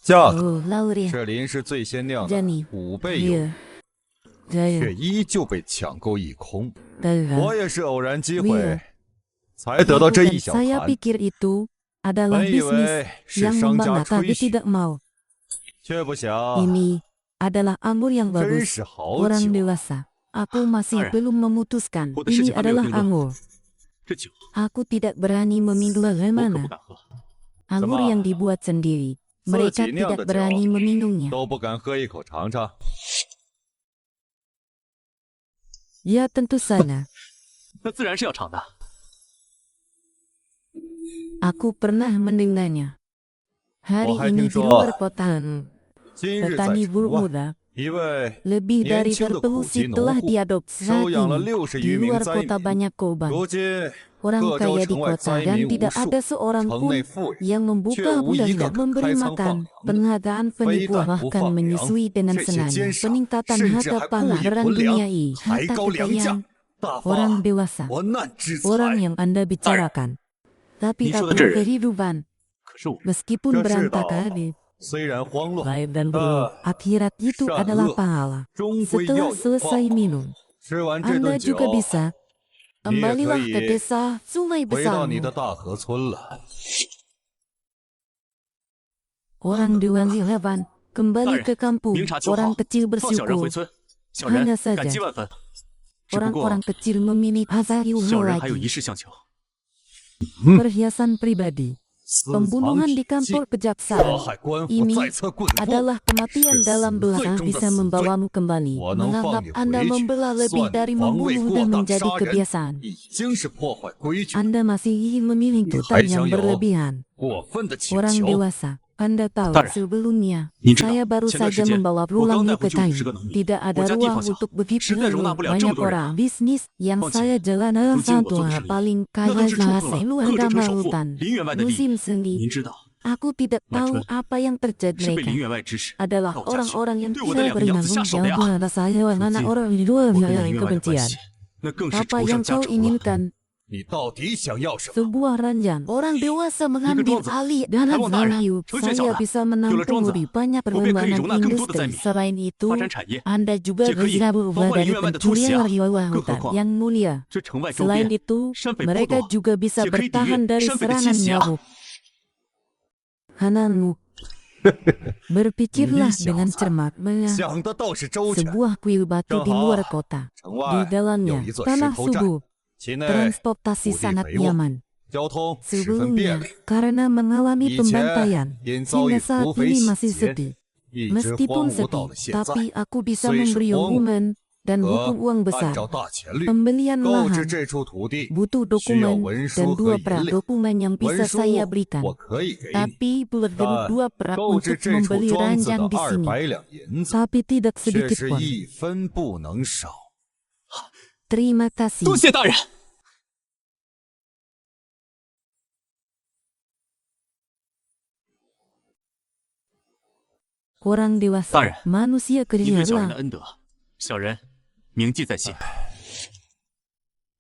价格 lalu 是林氏最先酿的 Jenny 5倍有， ya saya 却依旧被抢购一空。 dan 我也是偶然机会才得到这一小 saya 盘， pikir itu adalah 本以 bisnis 为是 yang 商家 membanggakan 吹 tapi 嘘， tidak mau 却不想 ini adalah anggur yang 真 bagus 是好 orang 酒。 dewasa aku masih Alright. belum memutuskan Udah sih, ini kami adalah udah tinggal. anggur 这酒 aku tidak berani meminum 我可不 bagaimana 敢喝。 anggur Sama. yang dibuat sendiri mereka Sejenak tidak ada berani jauh. meminumnya 都不敢喝一口尝尝。 ya tentu saja 那自然是要尝的。 aku pernah mendengarnya hari Wahai ini di Tingso. luar kota 今日在 petani 城 buruk 外， muda 一位 lebih dari 年轻的苦 terpelusi 籍农 telah 户 diadopsi 收 saat 养了 ini 60 di 余名 luar 灾 kota 民。 banyak korban 如今 orang 各州 kaya di 城外 kota 灾 dan 民无 tidak 数， ada seorang 城 pun 内富人 yang 却 membuka 无一 bulan 个 dan 肯 memberi 开仓放 makan 粮的。 pengadaan 非 penipuan 但不 bahkan 放粮， menyusui dengan 这些 senang 奸商 peningkatan 甚至 harta 还故 pangan 意 orang 囤粮， duniai 抬 harta 高粮价 kekayaan。 大 orang 发 dewasa 国难之财。 orang yang Anda bicarakan tapi 你说的 aku 这人 kehidupan 可是我， meskipun 这世道 berantakan 虽然慌乱， baik dan buruk akhirat itu Syarat adalah lu. pahala 终归要 setelah 有 selesai 报。 minum 吃完这 Anda 顿酒， juga bisa 你也 kembalilah 可 ke 以 desa sungai 回到你的 besarmu 大河村了。 orang dewasa hewan 大 kembali 人 ke kampung 明察秋毫 orang，kecil 放小人回 bersyukur 村，小人 Hanya 感 saja 激万分。只不过 orang-orang kecil memilih Hazari 小人还有 lagi 一事相求， perhiasan pribadi Pembunuhan di kantor kejaksaan 杀害官府 ini 再册棍腹， adalah kematian dalam belakang bisa membawamu kembali. 我能放 Menganggap 你 Anda 回去， membela lebih 算 dari 你防卫 membunuh 过 dan 当 menjadi 杀人， kebiasaan. 已经是破坏规矩， Anda masih ingin memilih 还 tuntutan yang 想有 berlebihan. 过分的请 Orang 求。 dewasa, Anda tahu Taran, sebelumnya, 您知道 saya baru 前段 saja 时间 membawa 我刚 pulangmu 带回 ke 去Thailand. 50个能力， Tidak ada 我家地 ruang 方小， untuk begitu 实在容纳不了这 banyak 么多人。 orang. Bisnis yang 况且 saya jalan adalah 如今我 satu 做的 hal 生意， paling 那 kaya 都是触 di 碰了 seluruh 各州城首富 lautan. 林员外的利益。 Musim seni. 您知道， Aku tidak tahu Macun apa yang terjadi 是被林 mereka 员外指使 adalah 到我家去， orang-orang yang 对我的 tidak 两个养子 bertanggung 下手的 jawab 呀。 terhadap saya 如 anak 今 orang di luar 我跟 wilayah 林员外的关 kebencian. 系，那更是 Apa 仇上 yang 加 kau 仇了。 inginkan? 你到底想要什么？ Sebuah ranjang. Orang dewasa mengambil 庄子 alih dana 还望大人 Zalayu. 成全小 Saya 的 bisa 有了 menampung 庄子 lebih banyak 我便可以 pengembangan 容纳更多的灾 industri. 民， Selain itu, 发展产业， Anda juga 这可以 bisa 防 berubah 患 dari 林员外的偷袭 pencurian 啊！ wilayah 更何 hutan 况 yang mulia. 这城外周 Selain 边 itu, 山北坡 mereka 多， juga bisa 也可以抵 bertahan 御 dari 山北的 serangan 侵袭啊！ nyamuk. Hananmu, berpikirlah Ini dengan siapa? cermat. 想的倒是周全。 Sebuah kuil batu di正好 luar kota. 城 Di 外 dalamnya, 有一座石 tanah 头寨， subur. 其内 Transportasi 土地 sangat 肥沃， nyaman. 交通十分便 Sebelumnya, 利。 karena mengalami 以 pembantaian, 前因遭遇 hingga saat 土匪 ini 洗 masih 劫， sepi. 一直 Meskipun 荒芜到了 sepi, 现在。 tapi aku bisa 虽是 memberi 荒芜， hukuman dan 可 hukum uang 按 besar. 照大钱律， Pembelian 购置 lahan 这处土地 butuh 需要 dokumen 文 dan 书和 dua 银 perak 两。 dokumen yang 文 bisa 书 saya berikan. 我可以给你， Tapi belum 但 dua perak 购置 untuk 这处 membeli 庄子的 ranjang di sini. 200两银子， Tapi tidak 却 sedikit 是 pun. 一分不能少。 Terima kasih. 多谢大人。 Orang dewasa, 大人， manusia 您对小人的 kecil. 恩德，小人铭记在心。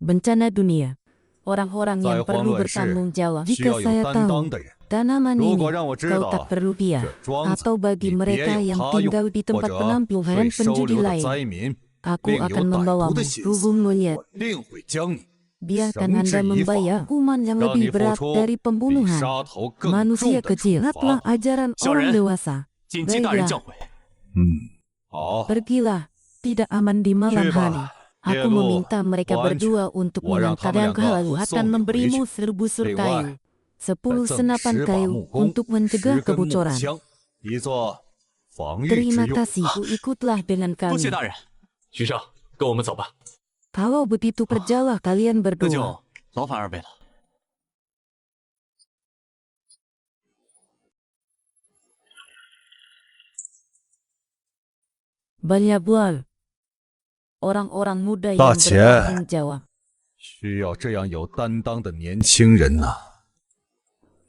Bencana dunia. Orang-orang 在 yang 荒 perlu 乱世 bertanggung jawab. 需 Jika 要有 saya 担 tahu 当的人。 tanaman 如 ini 果让我知 kau 道 tak perlu 这 dia 庄子 atau bagi 与别 mereka 有 yang 他用， tinggal di 或 tempat 者 penampung 对 hewan 收 penjudi 留的 lain, 灾民 aku 另有 akan 歹毒 membawamu. 的心思， Rubung melihat, 我定会将你 biarkan 绳 Anda 之以法， membayar hukuman yang 让你 lebih 付 berat 出 dari 比 pembunuhan. 杀头更重 Manusia 的处 kecil, 罚 lihatlah。ajaran 小 orang 人 dewasa. 谨记大人教诲。 好， Pergilah, tidak aman di malam Coba, hari. Aku Diego, meminta mereka Wan, berdua untuk Orang mengantar kamu dan yang kalau kau akan送你 memberimu 回去。 10 busur 另外， kayu, 10 赠senapan 10把 kayu 木弓 untuk mencegah 10根木 kebocoran. 枪，以作防御 Terima 之用。 kasih, ikutlah dengan 多 kami. 谢大人。徐少，跟我们走吧。 Kalau begitu pergilah kalian 那 berdua. 就劳烦二位了。 Banyak bual. Orang-orang muda 大 yang 姐， bertanggung jawab. 需要这样有担当的年轻人呐、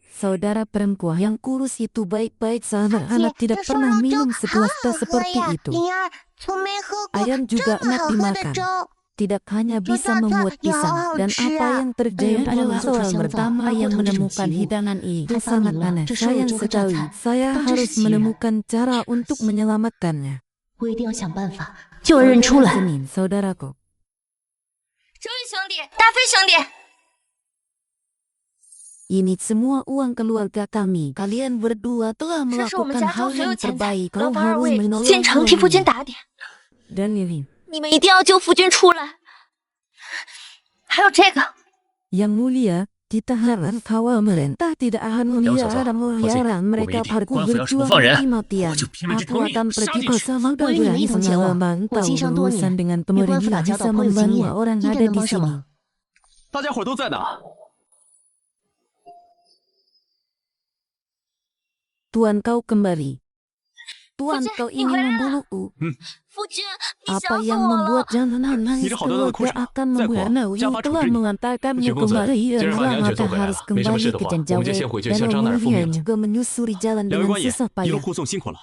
Saudara perempuan yang kurus itu baik-baik saja. Anak tidak pernah minum segelas teh seperti itu. 灵儿从没喝过 Ayam 这 juga 么 enak 好喝的 dimakan. 粥。 Tidak hanya bisa membuat pisang. Dan apa yang terjadi adalah soal pertama yang menemukan hidangan ini. Itu sangat aneh. Sayang sekali. Saya harus menemukan cara untuk menyelamatkannya. 我一定要想办法救人出来。 Senin, saudaraku. 周宇兄弟，大飞兄弟， Ini semua uang keluarga kami. Kalian berdua telah 这是我们 melakukan 家中 hal 所有 yang 钱财， terbaik. 劳 Kau 烦二 harus 位 menolong 先常替夫君 suami. 打点， Dan ini, 你们一定要救夫君出来。还有这个， Yang mulia, kita harap kawal merintah tidak akan melihara dan melihara mereka harus berjuang mati-matian. 我就拼了这条 Aku 命 akan 杀 pergi 进 ke 去。 sana 我与你们一同前往。 pengalaman 我 tahu 经商多 berurusan 年， dengan 与官府打 pemerintah 交道 bisa 颇有经 membantu 验， orang 一定 ada 能 di 帮上 sini. 忙。大家伙都在哪？ Tuan kau kembali. Tuan Fuji, kau ni ingin hujan. membunuhku. 夫君，你 Apa 想死 yang 我 membuat 了。 jangan nangis 你这好端端的哭 keluarga 什么？ akan 再哭 membuatnya 家法处 telah 置你。 mengantarkanmu 许公子， kembali 今日把 adalah 娘姐 maka 做回来 harus 了，没什么 kembali 事的 ke 话，我们就 Janjawe 先回去 dan 向张大人复 memenuhi 命了。 juga menyusuri jalan 两位 dengan 官爷， susah 一路 payah. 护送辛苦了。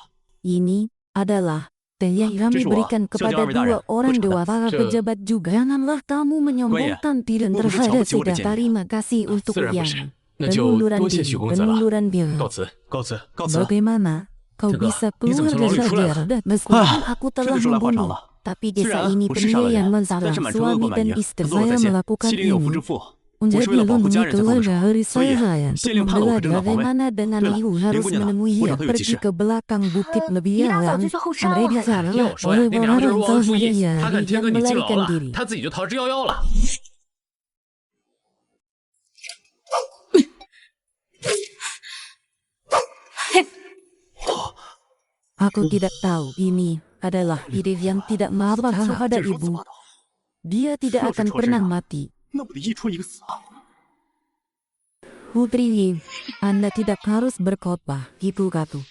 Ini adalah teh yang kami Joshua, berikan kepada Xiao Jiang dua Army orang Daran. dewasa Ce- pejabat juga. Janganlah kamu menyombongkan diri 我不是瞧 terhadap 不起我的 sudah. 建议。 Terima kasih untuk 自然不是 yang 那就 pengunduran 多谢 diri, 许公子了。 pengunduran diri. 告辞，告辞，告辞。 Bagaimana kau 这个 bisa 你怎么 keluar 从牢里 dari 出来了？ penjara? Meskipun aku 这 telah 就说来话长 membunuh, 了。 tapi 虽 desa 然 ini 我是杀了 penyia 人 yang 但 mensalah 是满城恶 suami 贯满 dan 盈， istri 自我 saya 在先， melakukan 西陵有夫之 ini 妇，我是 menjadi 为了保护家 luni 人才做的 keluar 事， dari 所以 saya 县 untuk 令判了我 membela 和正当防卫。 bagaimana dengan 对了， ibu 林 harus 姑娘呢？ menemui 我 ia 找她有急 pergi 事。 ke belakang bukit lebih 你俩早 dalam. 就最后伤 Mereka 了。 adalah 要我说呀，那两个 orang-orang 就是忘恩负 yang 义，他看天哥你进牢 melarikan 了， diri. 他自己就逃之夭夭了。Aku tidak tahu. Ini adalah ide yang tidak maaf terhadap ibu. Dia tidak akan pernah mati. 那不得一戳一个死啊！ Putri Yin, Anda tidak harus berkhotbah, gitu katu.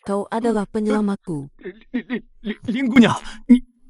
Kau adalah penyelamatku. 林姑娘，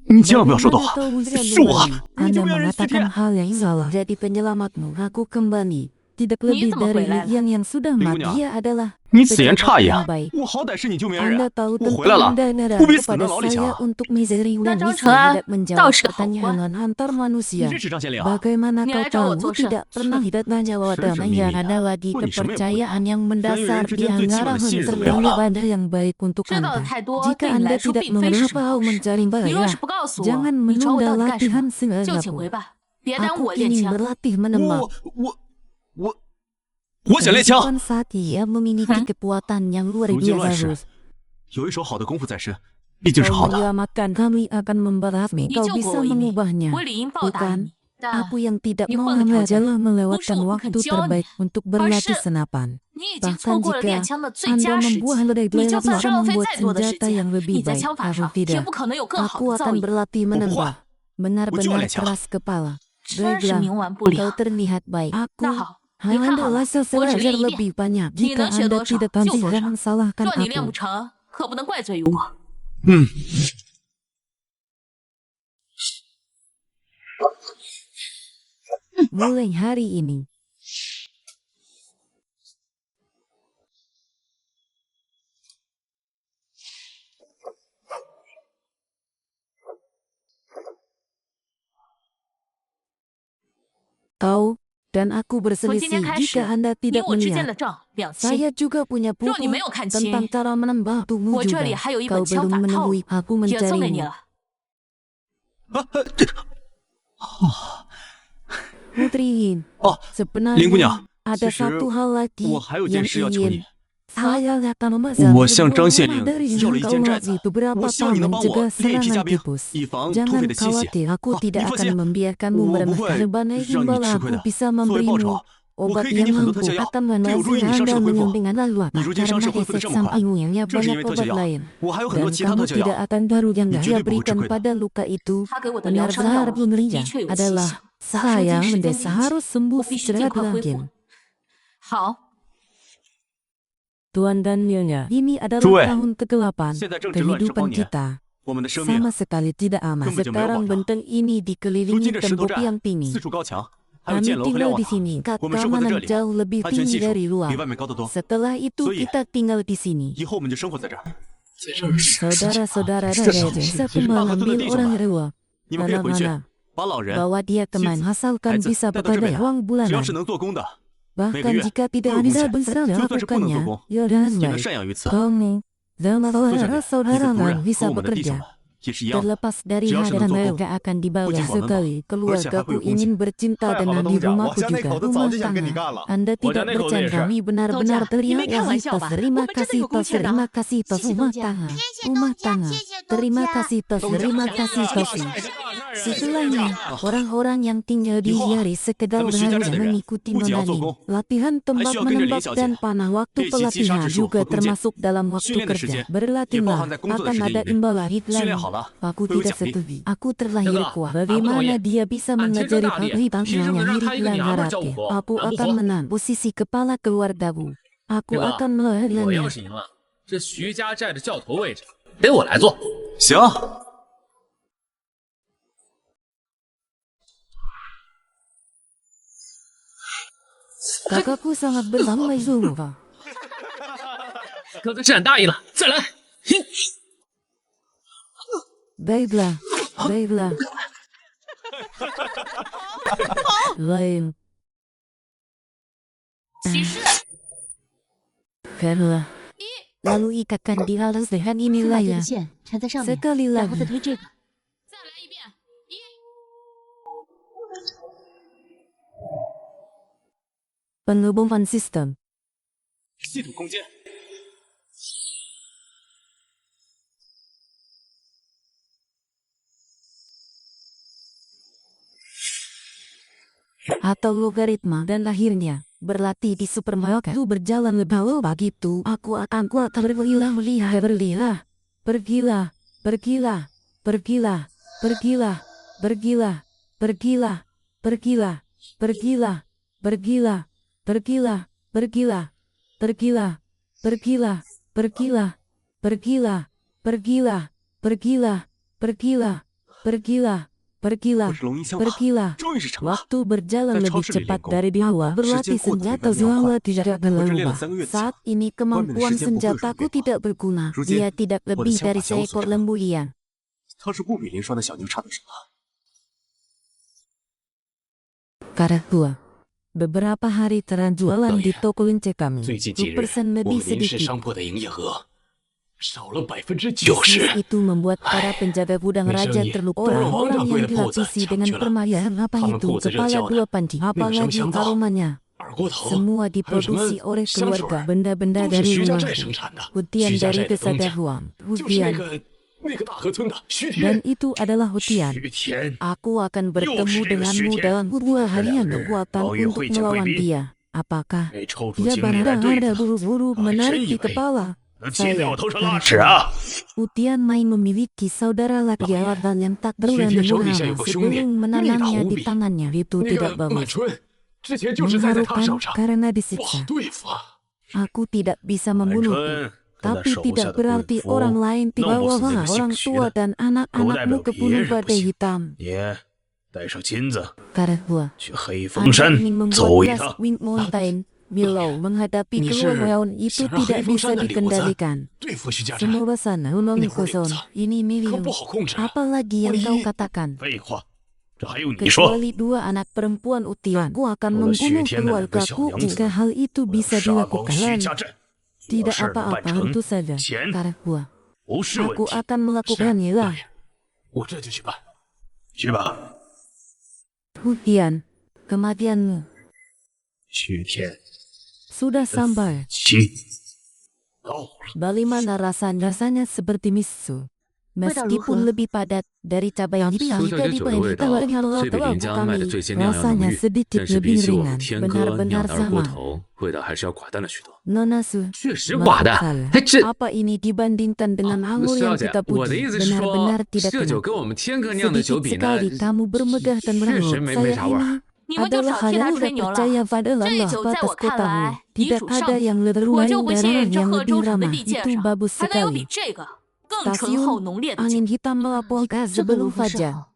你千万不要说错话， Bagaimana kau bisa 是我 kembali? 你 Anda 就让人西 mengatakan 天。 hal yang salah. Jadi penyelamatmu, aku kembali. Tidak lebih Ni dari semua yang sudah mati. Lingunya, Dia adalah 你此言差矣 pejabat 啊 yang！baik. 我好歹是你救命恩 Anda 人， tahu 我回来 tentang 了， Anda dan 不比死 kepada 在牢里 saya 强。 untuk misteri dan Raja misteri Chen, tidak menjawab 倒是个好官。 pertanyaan antar 你 manusia. 这是张县令啊！ Bagaimana Ni kau ada jawab tahu dosa. tidak pernah ditanya Serta yang mimi. ada lagi Wah, ni semua yang kepercayaan yang mendasar di Ryan-Ryan antara之间最基本的信任都没有 serta 了。 ada yang baik untuk 知道的 Anda. 太多， Jika 对你 Anda 来说 tidak 并非是什 mengapa 么好事。 mencari 你若 bahaya, 是不告诉我 jangan 你找我 menunda 到底干什 latihan 么，就请 seenggapu. 回吧，别耽误 Aku 我练 ingin 枪。 berlatih menembak. 我想练枪， Kehidupan saat ia memiliki kekuatan yang luar 如今乱 biasa. 世 Rus. 有一手好的功夫在身，毕竟是 Kau 好的。 menyelamatkan kami akan membalasmi. 你 Kau 救过 bisa 我一命， mengubahnya. 我理应报答 Bukan? 你。但 Aku yang tidak 你 mau 换个条件， adalah 不是 melewatkan 我不 waktu 肯教你， terbaik untuk 而 berlatih 是 senapan. 你已经 Bahkan 错过了 jika 练枪的最 Anda 佳时机。 membuat lebih 你就 banyak 算是 waktu 浪费 membuat 再多的时 senjata 间， yang lebih 你在 baik, 枪法 aku 上也 tidak. 不可能有更好 Aku 的造 akan 诣。 berlatih 我不 menembak. 换， Benar-benar 练枪。 keras kepala. 真是 Baiklah, 冥顽不 kau 灵。 terlihat baik. 那 Aku 好，你看 hanya 好了， rasa 我只 belajar 练一遍， lebih banyak. 你 Jika 能学 Anda 多少 tidak 就 tahu, 多少。 jangan salahkan 若你练不 aku. 成，可不能怪罪于我。 嗯， Mulai hari ini. Kau dan aku 从今天 berselisih 开始 jika Anda，你 tidak 我之间 melihat. 的账两清。 Saya juga punya 若 buku 你没有看清， tentang cara menembak tubuh 我这 juga. 里还有一本 Kau 枪 belum 法套路 menemui，aku 也送给你 mencarimu. 了。 Putri Yin, 哦， sebenarnya 林姑娘， ada 其实 satu hal lagi 我还有件 yang 事要求 ingin 你。 saya akan memesan 我向 sebuah 张县 rumah 令 dari 要了一 yang 件 kau 寨子 maksud beberapa 我希望 tahun 你能帮我 mencegah 列一批 serangan 家兵， tipus. 以防土 Jangan 匪的侵袭。 khawatir, aku 哦，你 tidak 放 akan 心， membiarkanmu 我不 meremehkan 会 beban 让 imbal 你吃亏 aku 的。 bisa 作为报 memberimu 酬，我 obat 可以给你 yang 很多特 mampu 效药， akan 这有助于 mengatasi 你伤势 Anda 的恢复。 menyunting anda luar 你如今 karena 伤势恢复的 efek 这么快， sampingnya 正是因 banyak 为特效 obat 药。 lain. 我还有很 Dan 多其他 kamu 特效 tidak 药， akan tahu yang 你绝 saya 对不会吃 berikan 亏的。 pada luka itu. 他给我的疗伤 Benar-benar 药 belum 的 meriah 确有奇 adalah 效， saya 时间 mendesak 临近， harus sembuh 我必须尽 secepat 快恢复。 mungkin. 好， Tuan dan Nyonya, ini adalah 诸位， tahun ke-8 现在正值乱世荒 kehidupan 年， kita. 我们的生命 Sama sekali tidak aman. 根本就没有保 Sekarang 障。 benteng ini 如 dikelilingi 今这石头 tembok yang 寨 tinggi. 四处高墙，还有 Kami 箭楼和瞭 tinggal 望 di 塔， sini. 我们生活在这 Keamanan 里， jauh lebih 安全 tinggi 系数 dari 比 luar. 外面高得多。 Setelah itu 所以 kita tinggal di sini. 以后我们就生活在这儿。 Saudara-saudara Raja satu 巴赫顿的 mengambil 弟兄 orang 们， Rewa. 你们可以回去， Mana-mana. 把老人、 Bawa dia 妻 teman 子、 asalkan 孩子 bisa 带到这 pada 边来， uang 只 bulanan. 要是能做工的，每个 Bahkan 月 jika 都 tidak 有工 Anda 钱。 bisa 就算是不能做 melakukannya, 工， ya dan 也能 baik. 赡养于此。 Kamu dan 周小姐，你的 saudara-saudara 夫人 lain 和 bisa 我们的弟兄 bekerja. 们也是一样的。 Terlepas dari 只要是 hadiran 能做工， mereka akan 不 dibawa 仅管温饱， sekali. 而且还会 Keluargaku 有工 ingin 钱。 bercinta 太好了， dengan 东 di 家， rumahku 我家那 juga 口子早 rumah 就想跟你 tangga. 干了。 Anda 我家 tidak 那口子也 bercanda, 是。 kami benar-benar 东家，你没 teriak 开玩笑 atas 吧？ terima 我们真的 kasih 有工 tos 钱的。 terima kasih tos 谢谢 rumah 东家。 tangga 谢谢 rumah 东家， tangga 谢谢东 terima 家。 kasih tos 东家， terima kasih tos. Setelahnya, orang-orang yang tinggal di 以后啊， Yari sekedar 咱们徐家寨 berharga 的人 mengikuti 不仅要做 menanding. 工， Latihan 还 tembak 需要跟着林 menembak 小姐 dan panah waktu 练习击杀 pelatihan 之术 juga 和弓箭。 termasuk dalam 训 waktu 练的时 kerja. 间也包 Berlatihlah, 含在工作的 akan 时间 ada 里面。 imbal lahir 训练 lain. 好了 Aku 会有 tidak 奖励。 setuju. Aku terlahir Jaga, kuat. aku Bagaimana maunya. dia bisa Anjir, mengajari Jaga, dia. penghitam Sini yang beneran mirip kayak gini, dengan apa Harati? jauh kok? Aku Apa akan kok? menang posisi kepala keluargaku. Aku Jaga, akan 我 melahirkannya. 要是赢了，这徐家寨的教头位置得我来做。行， Kakakku sangat bersamai sungguh. 刚才占大意了，再来。哼 Baiklah, baiklah. Lain. 骑士， Karena lalu ikatkan di alas leher inilah 把这 ya. 个线缠在上面， Sekali 然后再 lagi. 推这个。 Penghubungan sistem. 系统空间。 Atau logaritma dan lahirnya berlatih di supermarket itu berjalan lebih begitu aku akan kuat terlihat. Pergilah, pergilah, pergilah, pergilah, pergilah, pergilah, pergilah, pergilah, pergilah, pergilah, pergilah, pergilah, pergilah, pergilah, pergilah, pergilah, pergilah, pergilah, pergilah, pergilah, 我是龙吟香法， pergilah. 终于是成了。 Waktu berjalan Dan lebih Chao Shi cepat Lingkong. dari di awal. Berlatih Sejak senjata Guti Zuala Banyak tidak Huan. berubah. Berjalan 3 月 Saat 前， ini kemampuan Guan Min的时间不会 senjataku 输给我。 tidak berguna. 如今 Dia tidak 我的 lebih 想法 dari 小有所 seekor 成。 lembu Iyang. 他是不比林霜的小牛差到什么。 Kata tua. Beberapa hari terjualan di toko lince kami. 最近几日， 2% 我 lebih 们林氏 sedikit. 商铺的营业额少了 90%。 Itu membuat para penjaga gudang raja terluka. Orang-orang yang dilapisi dengan permainan apa Kamu itu putar kepala jauh. dua panci. Apalagi Nggak aromanya. 二锅头 Semua diproduksi oleh keluarga. Benda-benda 都是 dari 徐家 rumah. 寨生产的， Hutian 徐家 dari 寨的东家 kesadaran. 就是 Hutian. 那个大河村的徐 Dan 田。 itu adalah Hutian. 徐田， Aku akan bertemu Yo, denganmu Shutian. dalam 2 harian kekuatan Kau yang untuk Hui Jian melawan Hui Bin. dia. Apakah 没抽出 dia 精力来 benar 对 ada 付， buru-buru 我还 menarik 真 di 以为 kepala? 能骑在我头上拉 Saya 屎啊！ Hutian main memiliki saudara laki-laki yang tak berani Shutian menghalang Shutian有个兄弟， sebelum 力大 menanamnya 无 di 比。 tangannya. Itu 那 tidak 个满 bagus. 春之前就是栽在他 Mengharukan 手上， karena 不好 disiksa. 对付啊。 Aku tidak bisa 满 membunuh. 春跟他 Tapi 手下 tidak 的 berarti 贵妇 orang lain 弄不死 dibawa 那个 orang 姓徐 tua 的， dan 不代 anak-anakmu 表 ke 别 gunung 人不 badai 行。 hitam. 你带上金子 Kata gua. 去黑风山 Anda ingin 走一 membuat 趟， Wind Mountain Milau menghadapi 你是 keluaran itu 想让 tidak 黑风 bisa 山的柳子 dikendalikan. 对付徐家寨， Semua sana Gunung 那会儿 Kosong. 柳子 Ini 可 milik. 不好控制啊。 Apalagi yang Oleh kau ini. katakan. 废话，这还用你说？ Kecuali 2 anak perempuan Utian. Ku akan Kalau membunuh Xu Tian dan keluargaku Xiao Yang jika hal itu 我要 bisa 杀光徐 dilakukan. 家寨，只要 Tidak 事儿能办 apa-apa 成， itu saja. 钱 Kata gua. 不是问 Aku 题。 akan melakukannya lah. 我这就去办，去吧。 Hutian. Kematianmu 徐天 sudah sampai. 七到了， Bagaimana rasanya seperti miso. Meskipun lebih padat dari cabai yang 修下酒的味道，虽比林家卖的醉仙酿要浓 rasanya 郁， sedikit 但是比 lebih 起我们 ringan. 天哥酿 Benar-benar 的二锅 sama. 头，味道还是要寡淡了许多。 Nona Su, 确实寡淡 salah.，还真。 Apa ini dibandingkan dengan anggur 肖 yang 姐 kita，我的 puji? 意思是说 Benar-benar，tidak 这酒 enak. 跟我们天哥酿的酒 Sedikit 比呢， sekali kamu bermegah dan 确 beranggut. 实没 Saya 啥味儿。 ini 你们就 adalah 少替他 hal 吹 yang 牛了。 percaya pada 这 Allah 酒在 batas 我看 kotamu. 来，比 Tidak 主 ada 上 yang lebih 我 lain 就不 dan 信 yang 这贺 lebih 州城的 ramah. 地界 Itu 上 bagus 还能有比 sekali. 这个更醇厚 Stasiun 浓烈的酒。 angin hitam melaporkan 这可如 sebelum 何是 fajar. 好？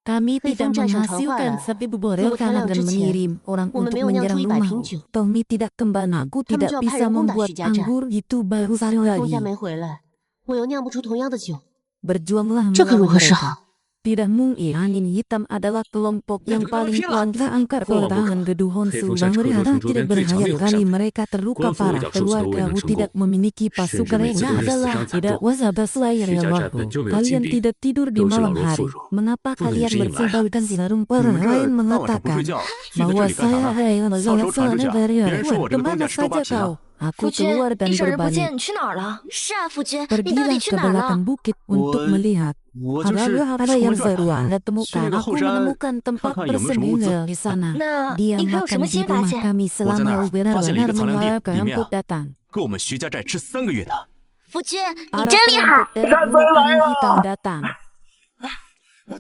Kami Hei tidak Feng 战胜传话 menghasilkan 了。 sapi 如 borel 果天 karena 亮 dan 之前， mengirim orang 我们 untuk 没有酿出 menyerang 100 瓶 rumahmu. 酒， Tommy tidak kembali. Aku 他们 tidak 就要派 bisa 人攻打 membuat 徐家寨。 anggur itu baru sekali 东家 lagi. 没回来，我又酿不出同样的酒， Berjuanglah 这可如 melawan 何是 mereka. 好？ Tidak mungkin angin hitam adalah kelompok yang paling kuat angkat pertahanan Geduhon Subang mereka tidak berhayal kali mereka terluka parah. Keluargamu tidak memiliki pasukan yang adalah tidak wasabah selain Allahku. Kalian tidak tidur di malam hari. Mengapa kalian bersebalkan silarum orang lain mengatakan bahwa saya yang melihat sana dari kemana saja kau? Aku 夫君 keluar，dan 一闪而不 berbalik. 见，你去哪儿了？是啊，夫君，你到 Pergilah 底去 ke 哪儿了？ belakang bukit untuk melihat. 我就是 Ada 出 yang 门转 seru 转， Anda 去 temukan. 那个 Aku 后山 menemukan 看 tempat 看有没有什么物资。 bersembunyi di sana. 那 Dia 你还有什 makan 么 di 新发 rumah 现？ kami 我在 selama 那儿发现了一 benar-benar 个藏粮地， mengharapkan 里面 Amput 啊 datang. 够我们徐家寨吃3个月的。夫君，你 Para 真厉害！ perampok dari gunung angin hitam datang.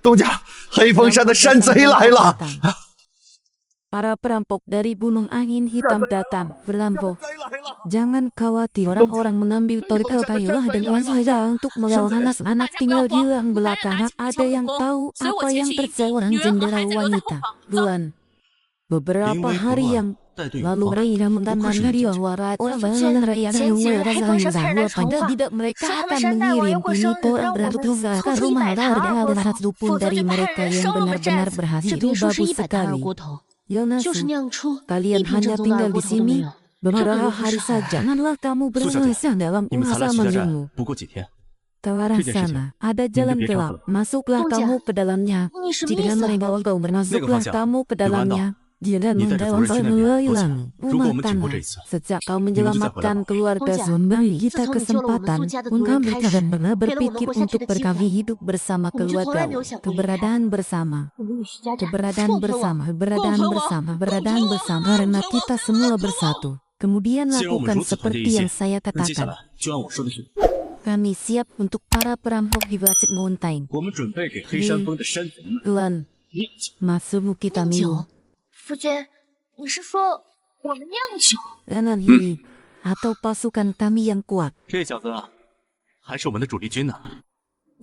东家，黑风山的山贼来了！ Para perampok dari gunung angin hitam datang berlampau. Jangan khawatir, orang-orang mengambil torkel kayulah dan uang saja untuk melawan anak-anak tinggal di yang belakang. Ada yang tahu apa yang terjadi orang jendela wanita. Duan. Beberapa hari yang lalu Raina menanamkan dia warat orang banyak Raina yang rasa pada tidak mereka akan mengirim ini orang bertugas ke rumah ada satupun dari mereka yang benar-benar 这 berhasil. 别说是 Bagus 100坛二 sekali. 锅头， Yonas, 就是酿出 kalian 一瓶 hanya 正宗的二 tinggal 锅 di 头都 sini 没有。 beberapa hari saja. Janganlah kamu 苏小姐， berhasil dalam 你们才来 usaha 徐家寨 menunggu. 不过几天， Ke arah sana, ada jalan biar gelap. kamu. Masuklah Tunggu. kamu ke dalamnya. 你什么意 Jika 思？ mereka kau masuklah Nega kamu ke dalamnya. Dia 你带着 mendalam 族人去那边， hilang 如果我 rumah 们挺过 tanah. 这一次， Sejak kau 你们就再回来 menyelamatkan 吧。 keluarga Tunggu. memberi kita Setelah menjual kesempatan Wu Su Jia de untuk Duren mereka Kai Shi, benar给了我们 berpikir 活下去 untuk 的机会。 berkawin hidup bersama 我们就从来 keluarga. 没有想过离开。 Keberadaan bersama. 我们与徐家寨 Keberadaan 共存亡， bersama, keberadaan 共存亡， bersama, 共 keberadaan 存亡， bersama 共 karena 存亡。 kita semua bersatu. Kemudian 既然我们 lakukan 如此团结 seperti 一 yang 心， saya 那接下 katakan. 来就按我说的去。Kami siap untuk para perampok di Wasit Mountain. 我们准备给黑山峰的山贼们 Tuan, 酿酒。 masuk kita minum. 夫君，你是说我们酿酒？ Kanan ini atau pasukan kami yang kuat. 这小子还是我们的主力军呢。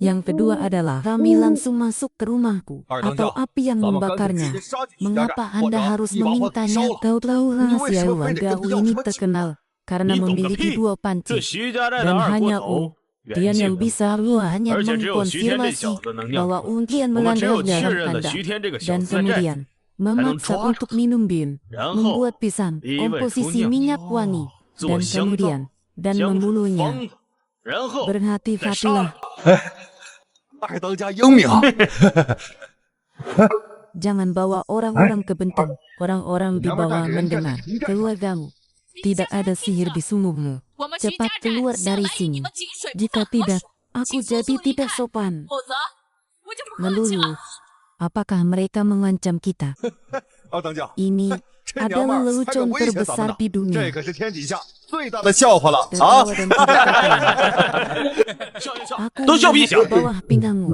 Yang kedua adalah kami langsung masuk ke rumahku atau api yang 咱们干脆 membakarnya. 直接杀进徐家寨， Mengapa 或者 Anda harus 一把火给烧 memintanya? 了。 Kau tahu rahasia Ini warga siapa yang ini jadi terkenal karena 你懂个 memiliki 屁！ dua 这 panci 徐家寨的 dan 二 hanya 锅头 Dia 远近 yang 闻， bisa lu hanya 而且只有徐天这 mengkonfirmasi 小子能酿 bahwa 酒。 undian 我们只 melanggar 有确 dalam 认了 tanda 徐天这个小 dan 子在寨， kemudian memaksa抓住。 untuk minum bir, 然后 membuat pisang, 一味 komposisi 出酿 minyak wangi, 做 dan 香皂 kemudian dan 将 membunuhnya. 方子，然后 Berhati-hatilah, 二当家英明。 jangan bawa orang-orang ke benteng. Orang-orang di bawah mendengar. Keluargamu, tidak ada sihir di sumurmu. 我们徐 Cepat 家寨 keluar 向 dari 来与你 sini. 们井水不 Jika 犯河 tidak, 水， aku 请速 jadi 速离 tidak 开， sopan. 否则我就不客气 Melulu, 了。 apakah mereka mengancam kita? 二当家， Ini 这娘们 adalah 儿还敢 lelucon 威胁咱们 terbesar 呢 di，dunia. 这可是天底下最大的笑话了啊！ Tertawa dan tidak bertahan. 笑一笑， Aku 都笑屁笑 melihat ke bawah pinggangmu.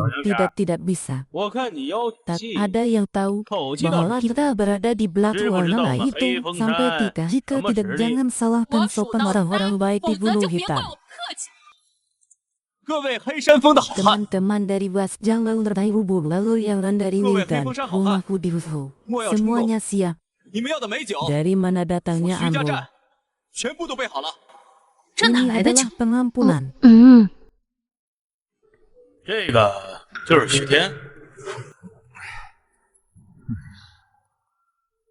Tidak bisa. 我看你腰 Tak 细， ada yang tahu 口气倒 bahwa kita berada di belakang warna itu sampai tiga. Jika tidak, jangan salahkan 我数 sopan 到 orang-orang 3， baik 否 di 则就 Gunung 别怪 Hitam. 我不客气。 各位黑山峰的好汉， Teman-teman dari Was jangan terhubung lalu yang dari Kewe, Wintan. Hei Fengshan, Rumahku di Wusu. Gua要 Semuanya siap. 你们要的美酒， Dari mana datangnya 徐家 ambo? 寨全部都备好了。 这哪 Ini 来的酒 adalah？pengampunan. 这个就是徐天，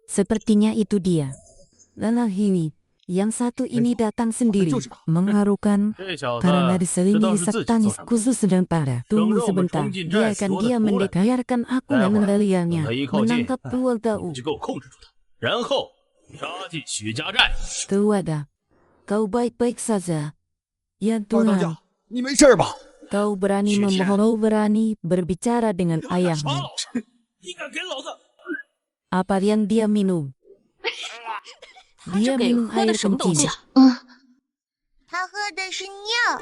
Sepertinya itu dia. Lelah ini, yang satu ini datang sendiri, mengharukan 这小子 karena 这 diselingi 倒是自己 isak 做 tangis 上的。 khusus sedang parah. Tunggu Tunggu, sebentar, Tunggu, biarkan Tunggu, dia Tunggu, mendekayarkan aku dan mengendaliannya, Tunggu, Tunggu, menangkap Tuol 你 Tau. 就给我控制住他，然后杀进徐家寨。 Tuwada, kau baik-baik saja. Ya 二当 Tuhan, 家，你没事吧？ kau berani 许仙。 memohon, kau berani berbicara dengan 杀 ayahmu. 老子！你敢给老子！ Apa yang dia minum? 他 Dia 这给 minum 喝的 air 什么东西 kencing. 啊？他喝的是尿。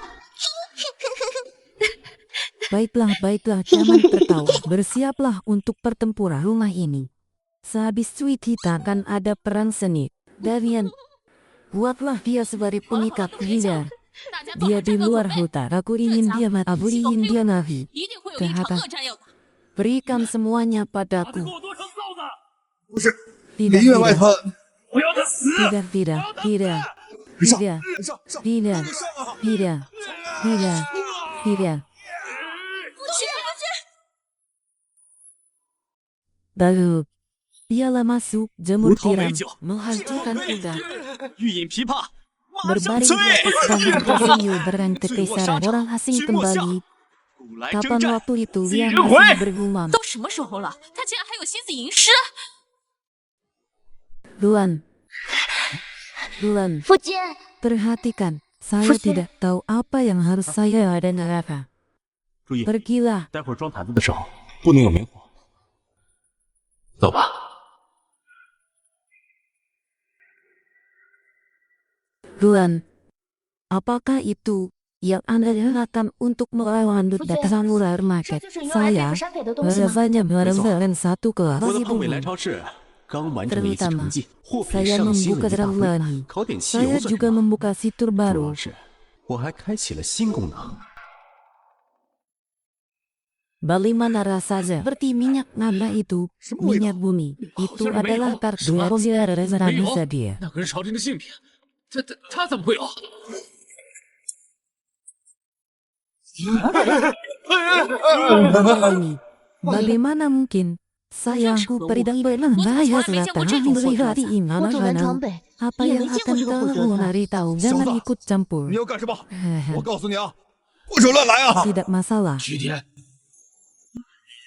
Baiklah, jangan tertawa. Bersiaplah untuk pertempuran rumah ini. Sehabis cuit kita akan ada perang seni. Darian, buatlah dia sebagai pengikat hingga 大家做 dia 好 di 战斗 luar 准备， hutan. Aku ingin dia mati, aku ingin dia mati. 一定会有一场 Kehata. 恶战要打。 Berikan semuanya 给 padaku. 我剁成耗子！不是， Tidak, 林员外 tidak, 他 我要他死！ tidak, tidak, tidak, 上 tidak, 上上， tidak, 上啊！ tidak, tidak, tidak. Lalu, dialah masuk jemur Putra tiram, Mejo. menghancurkan kuda. 欲饮琵琶，马上 Berbaring 催！ di atas tangan tersenyum berang kekesaran orang asing kembali. 古来 Kapan 征战， waktu itu 几 dia 人回？ masih bergumam. 都什么时候了，他竟然还有心思吟诗？ Luan, Luan, 夫君， perhatikan. Saya Fuji. tidak tahu apa yang harus saya dan apa. 注意， Pergilah. 待会儿装坛子的时候不能有明火。走吧。 Luan, apakah itu yang Anda lakukan untuk melawan Fuji. datang Samurai 这 Market? 就是你用来带 Saya 回山匪的东西吗？ hanya barang-barang satu ke 我的 Rasi 胖伟来 Bumbu. 超市刚完成了一次 Terutama, 成绩，货品 saya 上新了 membuka 一大堆， jalan. 烤点汽油 Saya 算 juga 什么？ membuka fitur 主 baru. 要是我还开启了新功能。 Bagaimana rasanya? Seperti minyak nada itu, minyak bumi. Itu adalah kartu Rosia Reza 没有 bisa dia. 那可是朝廷的性命，他怎么会有？ Ini, bagaimana mungkin? Sayangku pedang belang bahaya selatan melihat di 我只能装 imana-mana. 备， Apa 也 yang 没见过 akan 这个 kau 混沌 hari tahu? Jangan Siapa? ikut campur. 你要干什么？ Hehe. 我告诉你啊，不准乱来啊！ Tidak masalah. 徐天，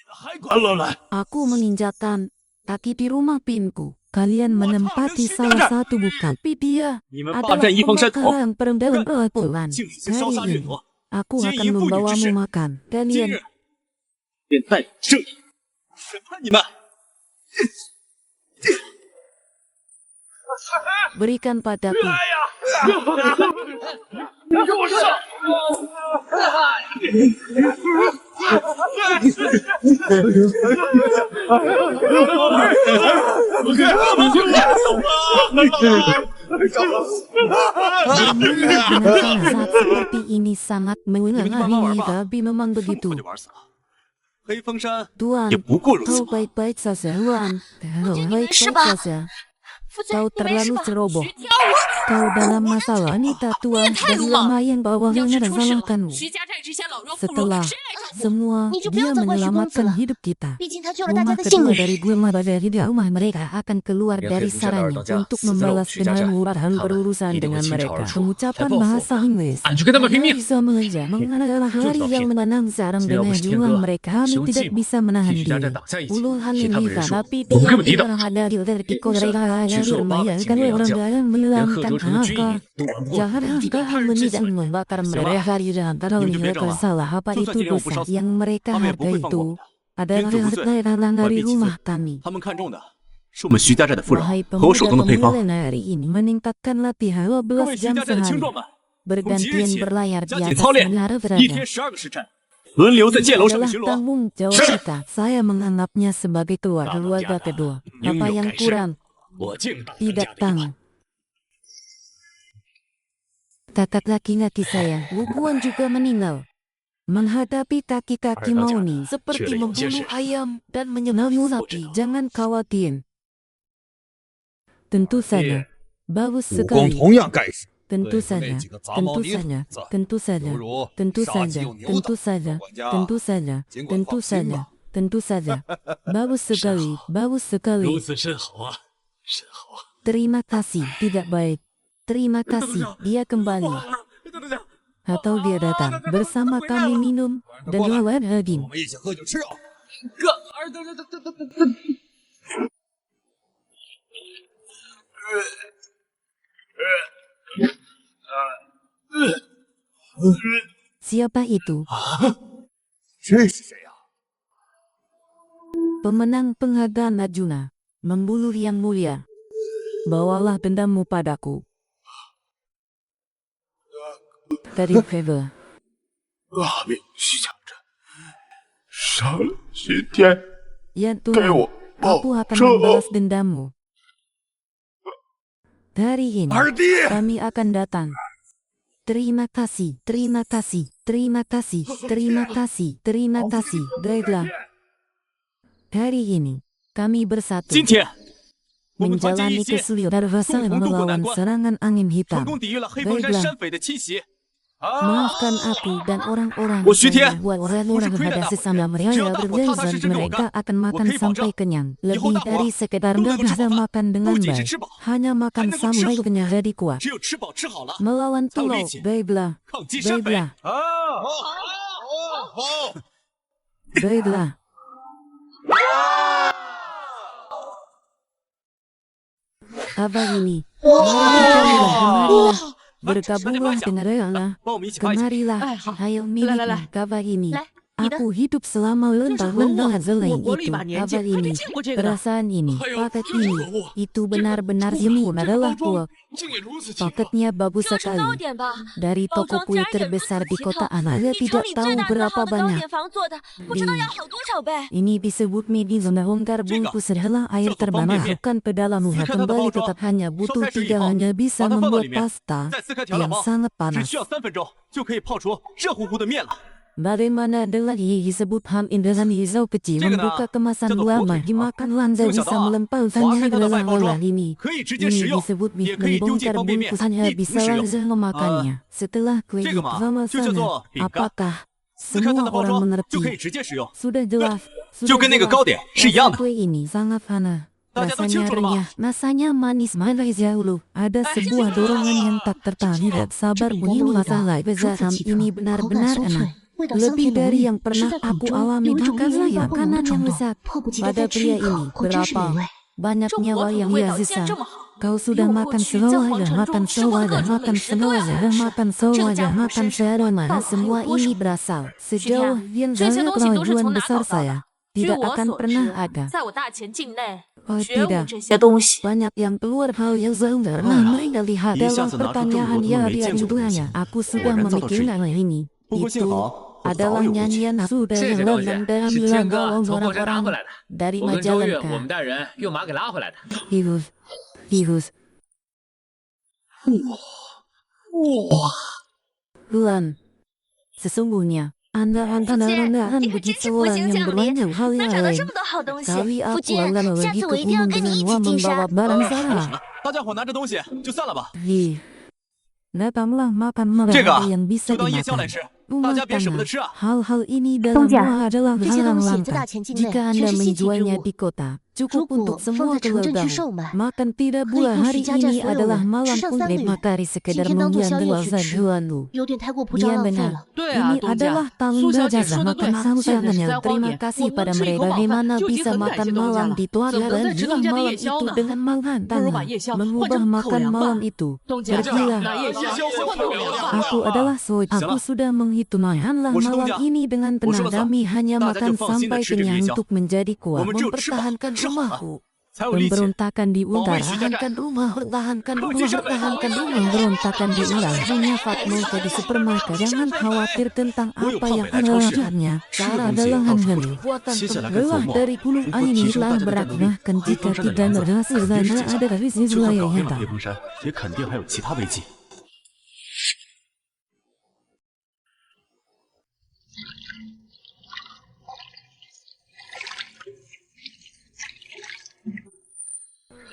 还管乱来？ Aku menginjakan kaki di rumah pinku. Kalian menempati salah satu bukan. Tapi dia 你们霸 adalah 占一方山头， pembakaran perempuan perempuan. 竟是烧杀掠 Hari ini, 夺， aku 奸 akan 淫妇女之 membawamu 事。 makan. 今 Kalian 日便带领正义审判你们。 berikan padaku. 你给我上！ Saat seperti ini sangat mengenalinya, tapi memang begitu. 黑风山 Tuan, 也不过如此 kau。baik-baik saja, Tuan. Kau 没 baik-baik 事吧？ saja. 夫君， Kau 你没事 terlalu 吧？ ceroboh. 徐跳舞， Kau dalam masalah Nita, Tuan, dan lumayan bahwa 要 yang 是出事了， salahkanmu. 徐家寨这些老弱妇孺 Setelah 谁来照顾？ semua 你就不要 dia 责怪徐公子 menyelamatkan 了。 hidup kita. 毕竟他救了大家 Rumah 的性 kedua 命。 dari Gulma Badari di rumah mereka akan keluar dari sarangnya untuk membalas dendam dan berurusan dengan mereka. Pengucapan bahasa Inggris 俺去跟他们拼命！ bisa mengejar adalah hari yang menanam sarang dengan jumlah mereka. Kami tidak bisa menahan diri. Puluhan miliar, tapi tidak ada di vertikal mereka dari membayangkan orang dalam menghilangkan harga. Jangan anggahan menidang membakar mereka di antara mereka salah apa itu dosa yang mereka hargai itu adalah harta dari rumah kami. 他们看中的是我们徐家寨的富饶 Wahai 和我手中的配方。 pemuda hari ini meningkatkan latihan 各位 12 徐 jam 家寨的青 sehari. 壮们， Bergantian berlayar 加 di 紧 atas 操练， menara 一 berada. 天12个时辰，轮流在箭楼上面 Adalah 巡逻。 tanggung jawab kita. Saya menganggapnya sebagai keluarga kedua. Apa yang kurang 我敬党 tidak tahu. Kakak laki-laki saya, Wuguan juga meninggal. Menghadapi kaki-kaki Mauni seperti membunuh ayam dan menyenami sapi. Jangan khawatir. Tentu saja, bagus 武功 sekali. 同样盖世， Tentu saja, tentu saja, tentu saja, tentu saja, tentu saja, tentu saja, tentu saja, tentu saja. Bagus sekali, bagus 如 sekali. 此甚好啊，甚好啊！ Terima kasih, tidak baik. Terima kasih, dia kembali. Atau dia datang bersama kami minum dan lawan Habib. 我们一起喝酒吃肉。Siapa itu? 这是谁呀？ Pemenang penghargaan Arjuna. Membuluh yang mulia. Bawalah dendammu padaku. Dari Fever. 阿明徐强镇杀了徐天， Ya 给 Tuhan, 我报 aku akan 仇。 membalas dendammu. Hari ini, 二弟， kami akan datang. Terima kasih, terima kasih, terima kasih, terima kasih, terima kasih. Baiklah. Hari ini, kami bersatu 今天，我们团结一 menjalani 心， kesulitan 共 rasa 同度过 melawan 难关， serangan angin 成 hitam. 功抵御了黑风山 Baiklah. 山匪的侵袭。 Maafkan aku dan orang-orang 我徐天 yang membuat orang-orang 不是亏待 pada 大伙 sesama 只 mereka 要大伙踏踏 berjanji 实实跟我 mereka 干， akan 我 makan 可以保 sampai 证， kenyang. 以后 Lebih 大伙 dari sekedar 都能 nggak 够吃 bisa 饱饭， makan 不 dengan 仅是 baik, 吃饱， hanya 还 makan 能够吃 sampai 好。 kenyang jadi kuat. 只有吃饱吃好了， Melawan 才有 tulau, 力气 baiklah, 抗击山匪。 baiklah, 好， baiklah. Apa ini? Kemarilah. Bergabunglah dengan Allah. 帮我们一起拔一下。 Kemarilah, 哎，好， ayo 来来 milikmu 来 kabar ini. 来，你的 Aku hidup selama 真是可恶 lembah-lembah 啊！ zelai 我活了一 itu. 把年纪， Kabar 还没 ini, 见过这个呢。 perasaan ini, 哎呦， paket 真是 ini, 可恶！ itu benar-benar Yemin adalah 这个 kuat. 竟也如此奇怪。 Paketnya bagus 这是糕 sekali. 点吧？ Dari 包 toko 装 kue 竟然也如此 terbesar di 奇 kota 特， Anaya 比城 tidak 里 tahu 最大的 berapa 号的糕 banyak. 点房做的，不知道要好多少倍。 Ini disebut mie di zona bongkar bungkus adalah air terbang masukkan ke dalam muha kembali tetap hanya butuh 3 hanya bisa 把它放到 membuat 里面， pasta 再撕开调料 yang 包， sangat 只 panas. 需要3分钟就可以泡出热乎乎的面了。 Bagaimana ada lagi disebut ham indahan hijau kecil Jaga membuka nak, kemasan jatuh lama kopi. dimakan lanjut Siapa bisa tahu, melempaskannya划开它的 dalam 外包 olah 装， ini. 可以直接 Ini 食用， disebut mie 也可以丢进 membongkar 方便面 bungkus hanya 一同 bisa 食用。 langsung memakannya. Setelah kue 这个嘛， bersama 就叫 sana, 做饼干， apakah 撕开它 semua 的包 orang 装 mengerti? 就可以直接食用。 Sudah jelas, 就 sudah 跟那个 jelas. 糕点是一样 Rasa 的。 kue ini sangat panas. 大家都清 Rasanya 楚了吗？ renyah, rasanya manis manis jauh. Ada sebuah dorongan yang tak tertahan dan sabar bunyi masalah besar ini benar-benar enak. Lebih dari yang pernah aku alami bahkan saya makanan yang lezat. Pada pria ini berapa banyak 这 nyawa 火腿 yang 味 ia 道竟 sisa. 然这么好， Kau sudah 比我 makan 过去在皇 semuanya, 城 makan 中吃过的各 semuanya, 种 makan 美食都要 semuanya, 好吃。 makan 这个 semuanya, 家伙 makan 身上 semuanya. 到底还有 Semua 多 ini 少？ berasal 徐 sejauh 天， yang 这些 dari 东西都是 tujuan 从哪 besar 搞到的？ saya. 据 Tidak 我 akan 所 pernah 知， ada. 在我大前境内， Oh 绝无 tidak, 这些东西。 banyak yang keluar hal yang sederhana mereka lihat Iya, dalam Sasa, nak pertanyaan ketemu dia orang dia menceng judulnya. Aku sudah Orang tahu memikirkan ini. 不过幸 Itu 好会早 adalah 有过去。 nyanyian sudah 这 yang 个东西 lenang dalam 是 lagu 天哥从火 orang 车拿回来的。 dari 我跟周月，我 Majalengka. 们带人用马给拉回来的。 Virus. Luan. Sesungguhnya, Anda akan merendahan 你可真 begitu 是福 orang 星 yang 降临， berbanyak hal 能 yang 找到 lain. 这么多好东西。 Tapi 夫 aku 君， akan 下 pergi 次 ke 我一定要 gunung 跟你一 dengan 起进 membawa 山。 barang sana. 大家伙拿着东西就散了吧。 Datanglah makan malam 这个 yang bisa 就当夜宵来 dimakan. 吃，大家别舍不得吃啊。 Hal-hal ini dalam 东家， mua adalah 这些 hal 东 yang 西在大 langka. 前境内 Jika 全 Anda 是稀奇之 menjualnya 物。 di kota, 如 cukup 果 untuk 放 semua 在城镇去 keluargamu. 售卖， Makan tidak 可以 buah 供 hari 徐家寨 ini 所有 adalah 人 malam 吃上 pun 3个月， dari 今 sekedar 天当做 mengian 宵夜 dengan 去吃， tuanmu. 有点太过铺张 Dia 浪费 benar. 了。 对啊， Ini 东家 adalah， tahun 苏小姐 berjasa 说的对， makan 现在是 sausangannya. 灾荒 Terima 年， kasih 我们 pada 吃一 mereka 口饱饭 bagaimana 就已经 bisa 很感 makan 谢东家 malam 了， di 怎么 Tuaga 能 dan 再吃 jual 东家的 malam 夜宵 itu 呢？ dengan malahan 不如把 tanah. 夜宵换 Mengubah 成口 makan 粮 malam 吧。 itu. 东家， Pergilah. 拿夜宵换口粮吧。 Aku adalah Soid. Aku sudah menghitunglah Wah, malam Dongja. ini dengan tenang. Wah, Kami hanya Daja makan就放心地 sampai 吃这个 kenyang 夜宵。 untuk menjadi kuat. 我们只有吃饱 Mempertahankan 吃好了 rumahku. 才有力气 Pemberontakan di 保卫 utara, 徐家寨。 pertahankan rumah, pertahankan Kau rumah, bisa pertahankan bertahan. rumah, berontakan di utara. Punya Fatmulka di supermarket. Jangan khawatir tentang apa yang ada lahannya. Cara adalah hanya buatan terbelah dari gunung angin inilah berat. Bahkan jika tidak berhasil, hanya ada dari 就 sisi 算 yang 搞定了 hendak. 黑风山，也肯定还有其他危机。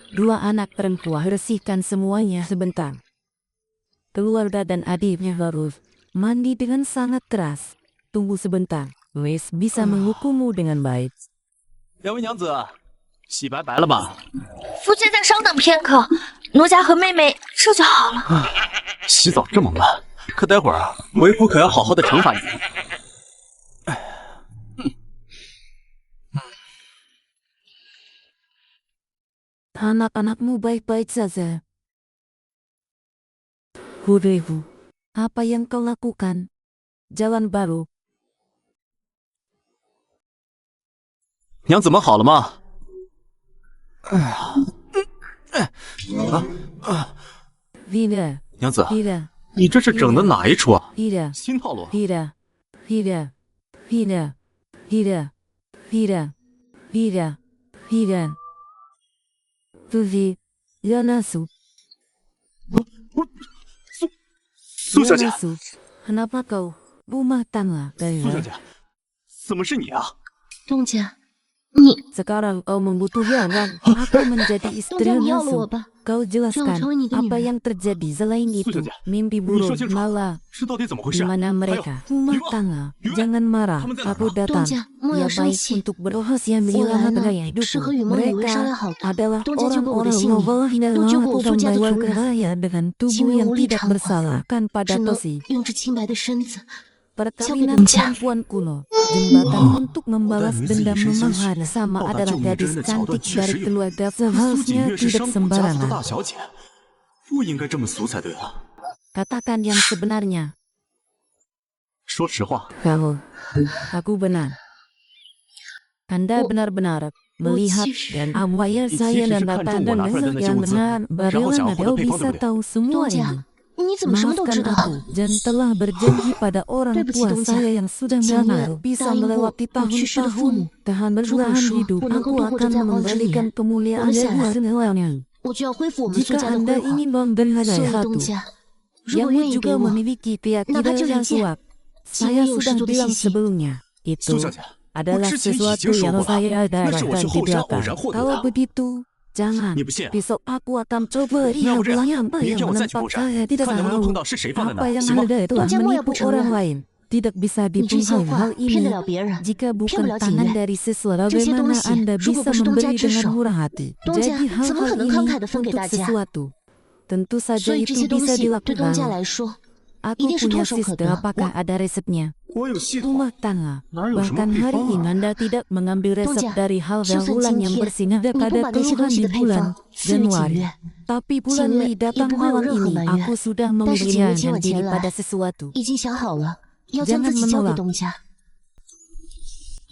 Dua anak perempuan bersihkan semuanya sebentar. Keluarga dan adiknya harus mandi dengan sangat keras. Tunggu sebentar, Wes bisa menghukummu dengan baik. 两位娘子，洗白白了吧？ 夫君再稍等片刻，奴家和妹妹这就好了。 洗澡这么慢，可待会儿为夫可要好好的惩罚你。 Anak-anakmu baik-baik saja. Hudehu, apa yang kau lakukan? Jalan baru. 娘子们好了吗？ Tidak, 娘子， tidak, 你这是整的哪一出啊？ tidak, 新套路。 tidak, tidak, tidak, tidak, tidak, tidak, tidak. Tuzi, Yanasu, 苏小姐， Yanasu, kenapa kau rumah tangga 苏小姐，怎么是你啊？ 东家，你 Sekarang kau membutuhkan aku menjadi 东 istri 家，你要了 Yanasu. 我吧， Kau 让我成 jelaskan 为你的女 apa 人。 yang terjadi selain itu. 小姐， Mimpi 你 buruk 说清楚， malah 是到底怎么回 di 事？ mana 还有 mereka rumah 云梦 tangga. 云梦 Jangan marah, 他们在哪儿 aku 呢？ datang. 东家，莫 Ya 要生 baik 气。 untuk berakhir 我 menghilangkan 来 gaya 呢， hidupku. 是和雨梦以为商量 Mereka 好的。 adalah 东家救过我的 orang-orang 性命， yang 都救过我 aku 夫家的 membawa 仇 ke 人， raya dengan 情 tubuh 愿 yang 无力 tidak 偿还， bersalah kan 只 pada 能 tosi. 用这清白的身子。 Perkawinan perempuan kuno, jembatan untuk membalas dendam memahan sama 报答 adalah 救命之 gadis 恩的桥段 cantik 确 dari 实有， keluarga 苏锦 seharusnya 月是 tidak 商贾族的 sembarangan. 大小姐，不应该这么俗才对啊！ Katakan yang sebenarnya. 说实话， Kamu, aku benar. Anda benar-benar melihat dan awalnya saya dan bapak dan nenek yang benar bagaimana dia bisa tahu semua 东家 ini. 你怎么什么都 Maafkan 知道？ aku dan telah berjanji pada orang Tapi tua Dong Jia, saya yang sudah Jia mengenal Yue bisa答应过 melewati 我去世的父 tahun-tahun 母， tahan 如果 bertahan 说 hidup 我能够 aku 度过这 akan 灾荒之 mengembalikan 年， kemuliaan 我的下 dari 次 nilainya. 我就要恢复我们苏 Jika 家的 Anda 辉煌。 ingin memberi 所以 saya 东 satu 家，如果 yang 愿意给 juga 我， memiliki 哪怕 keyakinan 就 yang 一件， kuat, 请 saya 你有 sudah 十足的 bilang 信心。 sebelumnya 苏 itu 小姐， adalah 我之前已经 sesuatu 说 yang 过了， saya 那是我 dapatkan 去 di 后山偶 belakang. 然获得 Kalau 的。 begitu, jangan. 你不信？ Besok aku akan coba 要 lihat 不这样， ulang apa 明 yang 天我再去 menempat 后山， saya tidak 看能不能 tahu. 碰到是谁放的 Apa 呢？ yang 行吗？ ada telah Dong Jia, mau ya menipu bu orang Chen lain. Tidak bisa 你这些 dipungkiri 话 hal 骗得 ini 了别人， jika 骗不 bukan 了景 tangan 月。 dari siswa 这些东 bagaimana 西 Anda 如果 bisa 不是东家 memberi 之 dengan 手， murah hati. 东家 Jadi 怎么可 hal-hal 能慷 ini 慨地分给 untuk 大家？ sesuatu. Tentu 所 saja 以这 itu 些东 bisa 西对东家 dilakukan. 来说， Aku 一定是 punya 唾手可 sistem 得。 apakah ada resepnya? 我有系统， Rumah tangga. 哪有什么 Bahkan 配 hari 方 ini 啊？ Anda tidak mengambil resep Dong Jia, dari hal 就算 bulan 今 yang 天 bersinar 你不 pada 把那些东 Tuhan 西 di 的配 bulan 方赐予景 Januari. 月， Tapi 景 bulan 月 Mei 也 datang 不会有 malam 任何 ini, 埋 aku 怨。 sudah 但是景月 memberikan 今晚 diri 前 pada 来， sesuatu. 已经想好了，要将 Jangan 自己交给 menolak. 东家。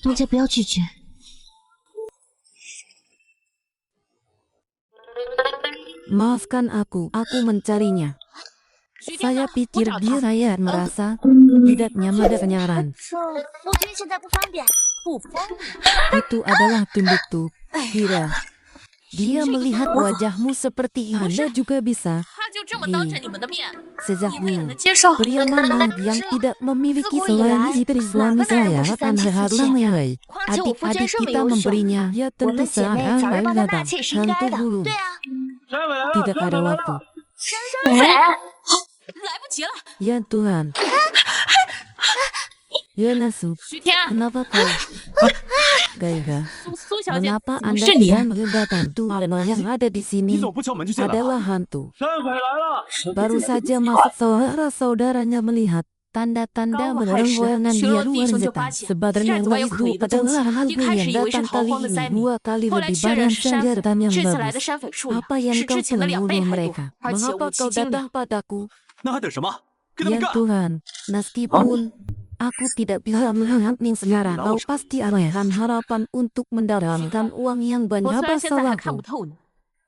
东家不要拒绝。 Maafkan aku mencarinya. 徐天 Saya 呢？我 pikir 找 dia 他。 saya merasa tidak nyaman kenyaran. 夫君现在不方便。不方便。 Itu adalah tumbuk Kira. Dia melihat wajahmu seperti ini. Anda juga bisa. 他就这么当着你们的面， Sejak 你们也 dulu, 能接受？ pria mana yang tidak memiliki selain istri suami saya akan harus menilai. Adik-adik kita memberinya, ya 我 tentu 们姐妹 saja 早日帮他 datang. 纳妾是应该 Hantu 的。 burung. 对啊， Tidak ada waktu. 来不及了， Ya Tuhan. Ya Nasu, 徐天， kenapa kau? Gairah, 苏小姐， mengapa 怎么 Anda 是你？ tidak mengatakan Tuhan yang ada di 你 sini 怎么不敲门就进来了？ adalah hantu? 山匪来了！ Baru saja masuk saudara-saudaranya melihat tanda-tanda menerangkan dia luar zeta. Sebenarnya itu adalah hal yang datang kali ini 2 kali 后来 lebih 确认 banyak 是山 senjata 匪， yang 这次来的 bagus. 山匪数量 Apa yang 是 kau 之前的2倍 peluru 还多， mereka? 而且 Mengapa 武 kau 器精 datang 良。 padaku? 那还等什么？跟他们 Ya 干！ Tuhan, meskipun aku tidak bisa melihat sekarang, kau pasti akan harapan untuk mendapatkan uang yang 我 banyak 虽然现在还看 masalahku. 不透你，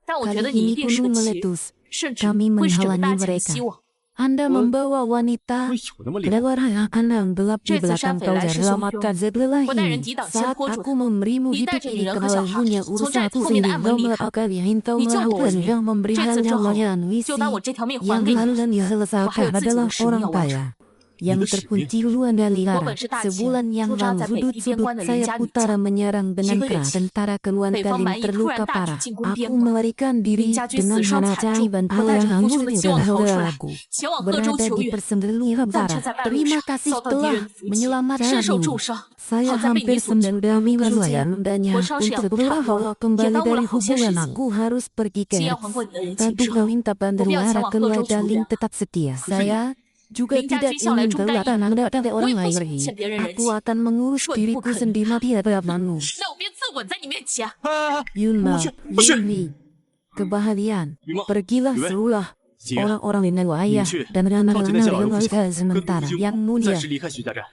但我觉 Kali 得你 ini 一定是个 gunung 棋， meletus. 甚至 Kami 会是整个大 menghalangi 姐的 mereka. 希望。 Anda membawa wanita 会有那么厉害？ keluar yang gelap di 这次山 belakang 匪 kau 来势汹 selamatkan 汹， sebelah 不带人 ini. 抵挡先 Saat 拖住 aku memberimu 你带 hidup 着女 ini 人和 kalau 小孩 punya 从 urusan 这 aku 后面的 sendiri 暗 kau 门离开。 melakukan yang kau 你救了我 melakukan 一 yang 命， memberi 这 hal 次之 yang 后 layan 就当我 wisi 这条命 yang 还给你。 hal dan 我还 diselesaikan 有自己的 adalah 使命 orang 要完成。 kaya yang terkunci luar dari 我 lara. 本是大秦， Sebulan yang 驻扎 lalu 在北地边 sudut-sudut 关的邻 saya 家女 putara 将。 menyerang 几 dengan 个月 keras 前， tentara keluar 北方 Kalim 蛮夷突 terluka 然大 parah. 举进攻边 Aku 关， melarikan 林 diri 家军 dengan 死伤 hana 惨重， dan 我带 hal 着 yang 无数的 hangus 希望 dan 逃出 hal 来， aku 前往各州 berada 求 di 援， persembunyian 但却 barat. 在半路 Terima 上 kasih 遭到敌 telah 人的伏击， menyelamatkan 身受 aku. 重伤。 Saya 好在被你 hampir 所救。 9 minggu 如今 mendanya 我伤势要 untuk 不差 beberapa 不多， hal 也 kembali 耽误 dari 了好些时 hubungan 间。 aku harus pergi 既 ke 然还过你的人情 Tentu 之后， kau minta 我必要 bantuan 前往各州求 keluarga 援。 tetap setia. Saya juga 林家 tidak 军向来 ingin 忠肝义 kelihatan 胆， anda dari 我 orang 也不 lain 想 lagi. 欠别人人 Aku 情。 akan mengurus 说你不 diriku 可以， sendiri di hadapanmu. 那我便自刎在你面前。 Yulma, 不是 Yumi, kebahagiaan. 雨梦， Pergilah 雨薇 seluruh 几月？ orang-orang di negara 你 ayah 去 dan 召集那 anak-anak 些老人 yang 扶 mereka 跟 sementara 杜 yang 军 mulia. 暂时离开徐家寨。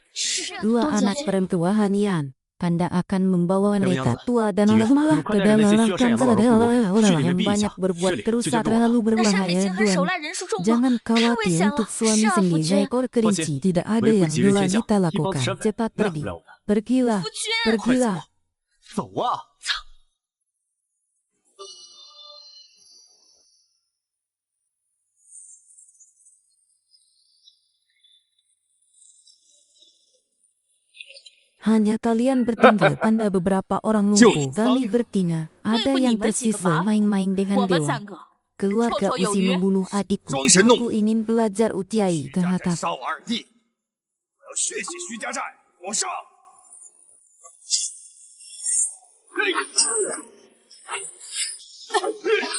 Dua anak perempuan Yan. Kanda akan membawa mereka Yang tua dan Jiwa, lelah bukan ke dari dalam nasi langkah Syosha yang orang bawa yang aku. banyak Sini, berbuat Sini, kerusak Sini, terlalu 那山匪 berbahaya 竟和手 Tuan. 烂人数众多， Jangan 太危 khawatir 险了。 untuk 是 suami 啊，夫 sendiri 君。 seekor kerinci. Tidak ada 维护 yang 几人 bisa 天下， kita 一帮子 lakukan. 山匪 Cepat 奈 pergi. 不了我的。 Pergilah. 夫君， Pergilah. 走啊！ Hanya kalian bertinggal pada beberapa orang lumpuh. Kami bertiga. 对 Ada 付你 yang 们几个 tersisa 吧， main-main dengan 我们 dewa. 3个 Keluarga 绰绰有 Usi 余。 membunuh adikku. 装神弄 Aku ingin belajar Utiai ke 家寨 atas. 杀我二弟，我要血洗徐家寨，我上！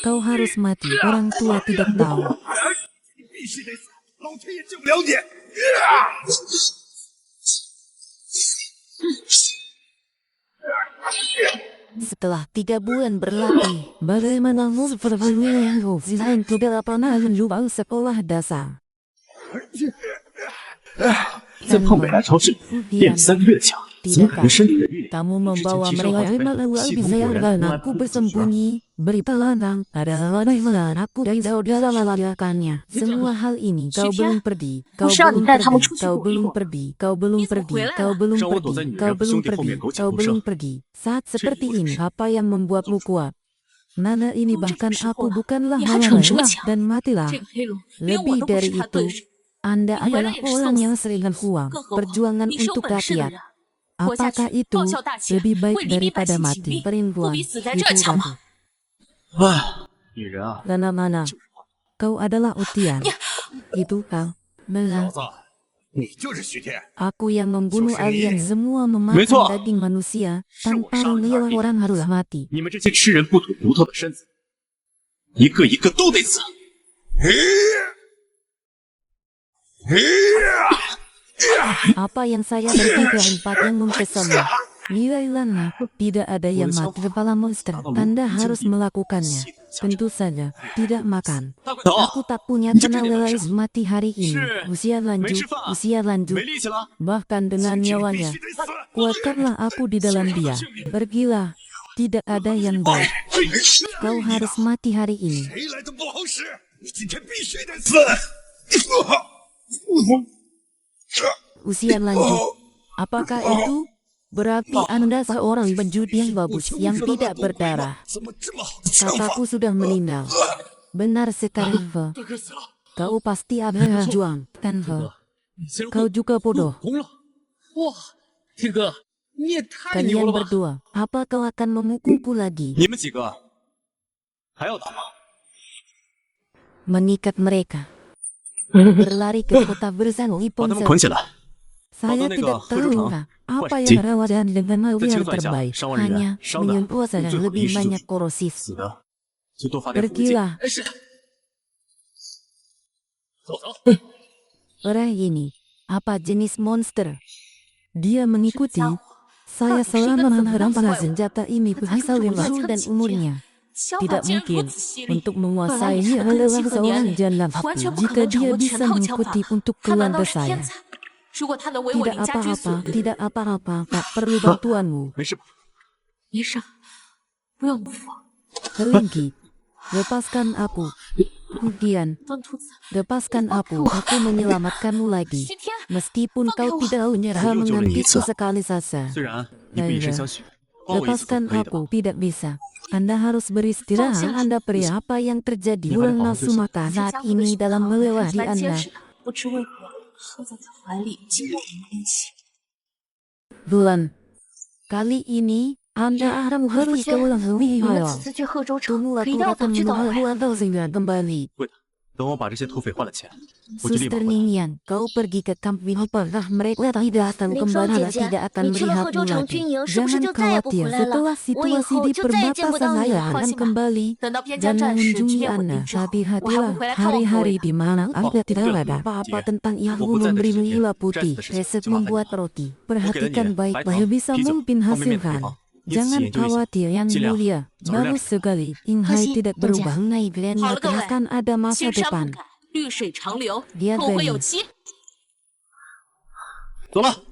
Kau harus mati. Orang tua tidak tahu. 你必须得死，老天爷救不了你！ Setelah 3 bulan berlatih, bagaimana Musfirullah Zihan tidak pernah mencoba sekolah dasar. 在碰北来朝市练了3个月的枪，怎么可能身体的力量？ Kamu membawa mereka dan aku bersembunyi. Beritahu tentang ada hal yang aku dan saudara melakukannya. Semua hal ini kau belum pergi. Kau belum pergi. Kau belum pergi. Kau belum pergi. Kau belum pergi. Kau belum pergi. Kau belum pergi. Saat seperti ini, apa yang membuatmu kuat? Nada ini bahkan aku bukanlah malah dan matilah. 这个黑龙连我 Lebih 都不 dari 是他对 itu, 手， Anda 你回来 adalah 也是 orang 送 yang 死。 seringan huang. 更何况 Perjuangan 你是有 untuk 本事的 rakyat. 人，活下 Apakah 去 itu 报效大秦， lebih 为 baik 黎民百 daripada 姓请 mati? 命，不 Perempuan, 比死在这儿 itu 强 aku. 吗？ 女人啊， Lana mana? Kau adalah Utian. Itu kau. 小 Benar. 子，你就是徐天。 Aku yang membunuh alien semua memakan Betul. daging manusia. Tanpa menilai orang harus mati. 你们这些吃人不吐骨头的身子，一个一个都得死！ Apa yang saya bertiga empat yang mempesona. Nilailah, tidak ada yang mati kepala monster. Anda harus melakukannya. Tentu saja, tidak makan. 大块头， Aku tak punya tenaga mati hari ini. Usia 没 lanjut, 吃饭， usia lanjut. 没力气了。 Bahkan dengan 今天必 nyawanya. 须得死！ Kuatkanlah aku di dalam dia. Pergilah. Tidak ada yang baik. Kau harus mati hari ini. 谁来都不好使，你今天必须得死！ usia lanjut. Apakah itu? Berarti Anda seorang penjudi yang bagus yang tidak berdarah. Kakakku sudah meninggal. Benar sekali, Ve. Kau pasti adalah Juang, kan, Ve? Kau juga bodoh. 红了！哇，天哥，你也太牛 Kalian 了吧！ berdua, apa kau akan memukulku lagi? 你们几个还要打吗？ Mengikat mereka. Berlari ke kota bersama 把 Ipon 他们捆起 Serta. 来， Saya Bapak tidak Nega, Herju tahu Chang. Kak, apa Wah, yang Ji. merawat dan dengan yang Kecil terbaik. saja, 上万人 Hanya 伤的 menyembuh saja 最后 lebih 一时 banyak korosis. 死的就多发点伏击。 Pergilah, 哎，是。走走。 orang ini, apa jenis monster? Dia mengikuti. Saya selalu mengharap para senjata ini berasal dari Rahul dan umurnya. Tidak mungkin untuk menguasainya adalah seorang jalan hati. Jika dia bisa mengikuti untuk keluarga saya. 如果他能为我 Tidak 凌驾追 apa-apa, 随， tidak apa-apa, tak perlu bantuanmu. 没事吧？ 没事，不要怒火。 Kelinki, lepaskan aku. Kemudian, 端兔子， lepaskan aku menyelamatkanmu lagi. 徐天， Meskipun kau tidak menyerah mengambilku sekali saja. 虽然你不以身相许，帮我一次总 Lepaskan 可以的吧？ aku, tidak bisa. Anda harus beristirahat. Anda pria, apa yang terjadi? Bulan nafsu mata saat ini dalam melewati 蛮坚 Anda. 实的，不知为何缩在他怀里，紧握我们练习。 Bulan, kali ini Anda akan harus ke ulang 你们 lebih 此次去贺州城， Tunggulah 可一定要 aku 早 akan 去早回。 membawa kau segera kembali. 会的，等我把这些土匪换了钱，我就立马 Suster 回来。 Ninian, kau pergi ke kampung apakah mereka tidak akan 林 kembali 双姐姐 tidak akan 你去了贺州 melihatmu 城 lagi. 军营，是不是 Jangan 就再也不 khawatir, 回来了？ setelah 我以 situasi 后 di 就再也见不到 perbatasan 你 saya 了。 akan kembali 等到边 dan 疆战事局 mengunjungi 面稳 Anda. 定之后， Tapi 我还会 hatilah 回来看望各 hari-hari 位。 di mana Anda tidak betul. ada apa-apa Dia, tentang yang aku bukan memberi dari gula sini. putih. Jas Resep cuma membuat roti. Perhatikan Oke, baik-baik Daniel. bisa Pizo, mungkin kau hasilkan. memang Jangan Ini khawatir yang Cilia, mulia. Zola. Bagus sekali. Inhai Kasih, tidak Tunja. berubah. Naik Glenn 好了，各位， akan ada masa 青山 depan. 不改，绿水长流， Dia 后会 Glenn. 有期。走了。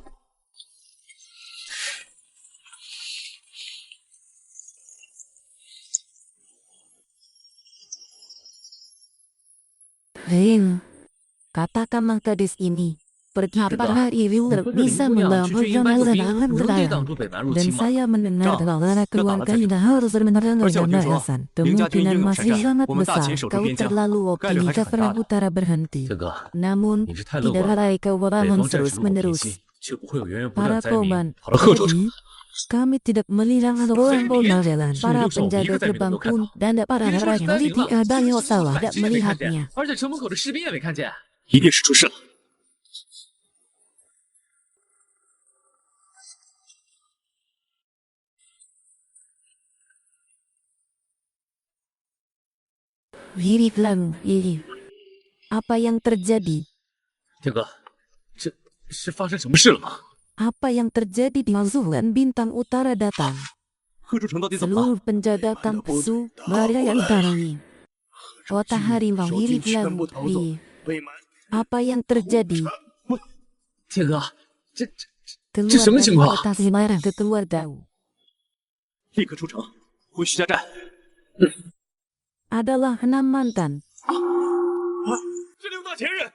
Hei, katakan mang gadis ini, apakah Iwil bisa membawa perjalanan berlayar? Dan saya mendengar bahwa keluarga Anda harus benar-benar Hasan. Kemungkinan masih sangat besar. Kau terlalu optimis karena utara berhenti. 天哥， Namun, 你是太乐 tidak 观了。 ada 北 kewarangan 方战士如果平 terus-menerus. 息，就不会有源源不 Para 断灾民 koman, 跑到贺州城。 jadi, kami tidak melihat orang jalan. Para Sungguh penjaga jauh, gerbang kita pun dan para orang yang tidak ada yang salah tidak melihatnya. 而且城门口的士兵也没看见。一定是出事了。 Hirip lang, hirip. Apa yang terjadi? 天哥，这是发生什么事了吗？ Apa yang terjadi di Zulan Bintang Utara datang? 贺州城到底怎么了？ Seluruh penjaga kampus berada di Kota harimau hirip lang, hirip. Apa yang terjadi? 天哥，这 Keluar 什么 dari 情况？ kota Semarang ke keluarga. 立刻出城，回徐家寨。 Adalah 6 mantan. 这6大前任。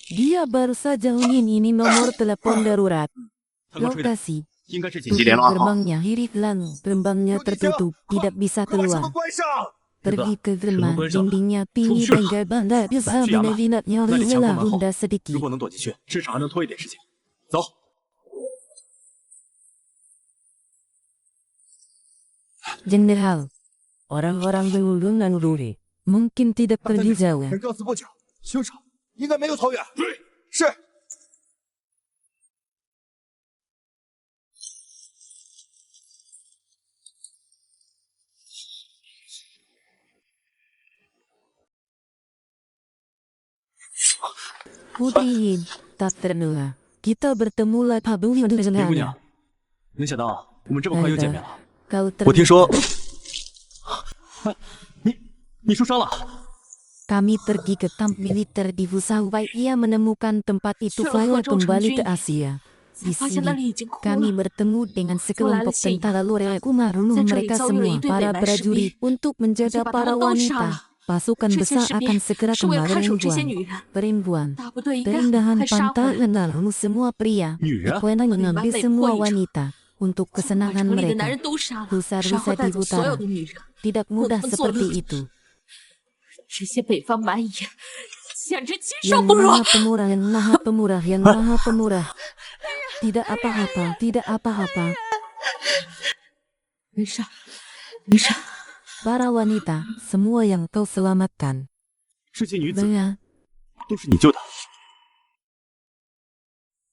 Dia baru saja ini nomor telepon darurat. 刚刚吹的， Lokasi. 应该是紧急联络暗号。 Gerbangnya hirip lang, gerbangnya tertutup, tidak bisa 把车 keluar. 门关上。 Pergi ke gerbang, Gerbang besar. dindingnya tinggi dan gerbang tak bisa Siapa? menavigasinya 那你强 lelah 迫门后 bunda，如 sedikit. 果能躲进去，至少还能拖一点时间。走。 Jenderal, orang-orang berulung dan ruri, mungkin tidak pergi jauh. 人各自不久，休手，应该没有走远。对，是。 Putri, tak terduga. Kita bertemu lagi Pabulio 林姑 dengan 娘，没想到我们这么快又见面了。 Kau 我听 terluka. 说，你受伤了？ Kami pergi ke kamp militer di Fusawai. Ia menemukan tempat itu 去了 Fire 贺州城 kembali 军 ke 营。 Asia. Di 发现那 sini 里已经空 kami 了。 bertemu dengan sekelompok tentara luar yang membunuh mereka semua para prajurit untuk menjaga para wanita. Pasukan besar akan segera 是为了 kembali 看守这些 membuang 女人， perempuan. 大部队应该很 Keindahan 快杀回 pantai 来。 menaruh semua pria. 女人 Ikuan mengambil Lebih baik semua poin. wanita untuk 把 kesenangan 城里的 mereka. 男人都杀了，然 Rusa-rusa 后 di 带走所有 utara. 的女人。 Tidak mudah Untuk seperti mensolid. itu. 这些北方蛮夷简直禽兽 Yang 不如！ maha pemurah, yang maha pemurah, yang maha pemurah. Tidak apa-apa, tidak apa-apa. 没事，没事。 Para wanita, semua yang kau selamatkan. 这些女子 Dengan 都是你救的。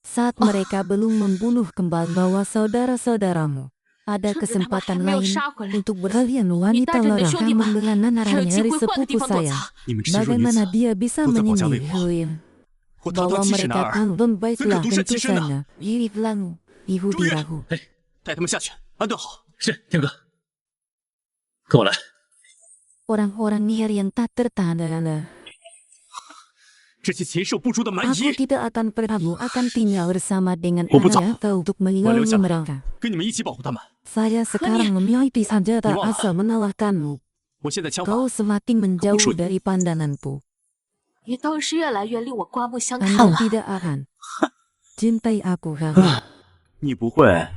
saat mereka belum membunuh kembali bahwa saudara-saudaramu, ada 趁着他们还 kesempatan 没有 lain 杀回来， untuk beralian wanita 你带着你的 lara 兄弟们 membela 还有 nanaranya 机 dari 会换个地 sepupu 方躲 saya. 藏。 你们这些弱女 Bagaimana 子 dia bisa 都在保家卫国， menyendiri 或堂 bahwa 堂七尺男 mereka 儿， tanggung 怎 baiklah 可独善 tentu 其身呢？ saja. Iri pelangu, ibu 朱爷， dirahu. 带他们下去，安顿好。是天哥，跟我来。 Orang-orang nihar yang tak tertahan adalah 这些禽兽不如的蛮 aku 夷， tidak akan pernah akan tinggal bersama dengan Aku anak kau untuk melindungi siapa? mereka. 跟你们一起保护他们。 Saya sekarang memiliki senjata Gimana? asal mengalahkanmu. 我现在枪法 Kau semakin menjauh Aku dari pandanganku. 你倒是越来越令我刮目相看 Anda 了。 tidak akan cintai aku, Kakak. 你不会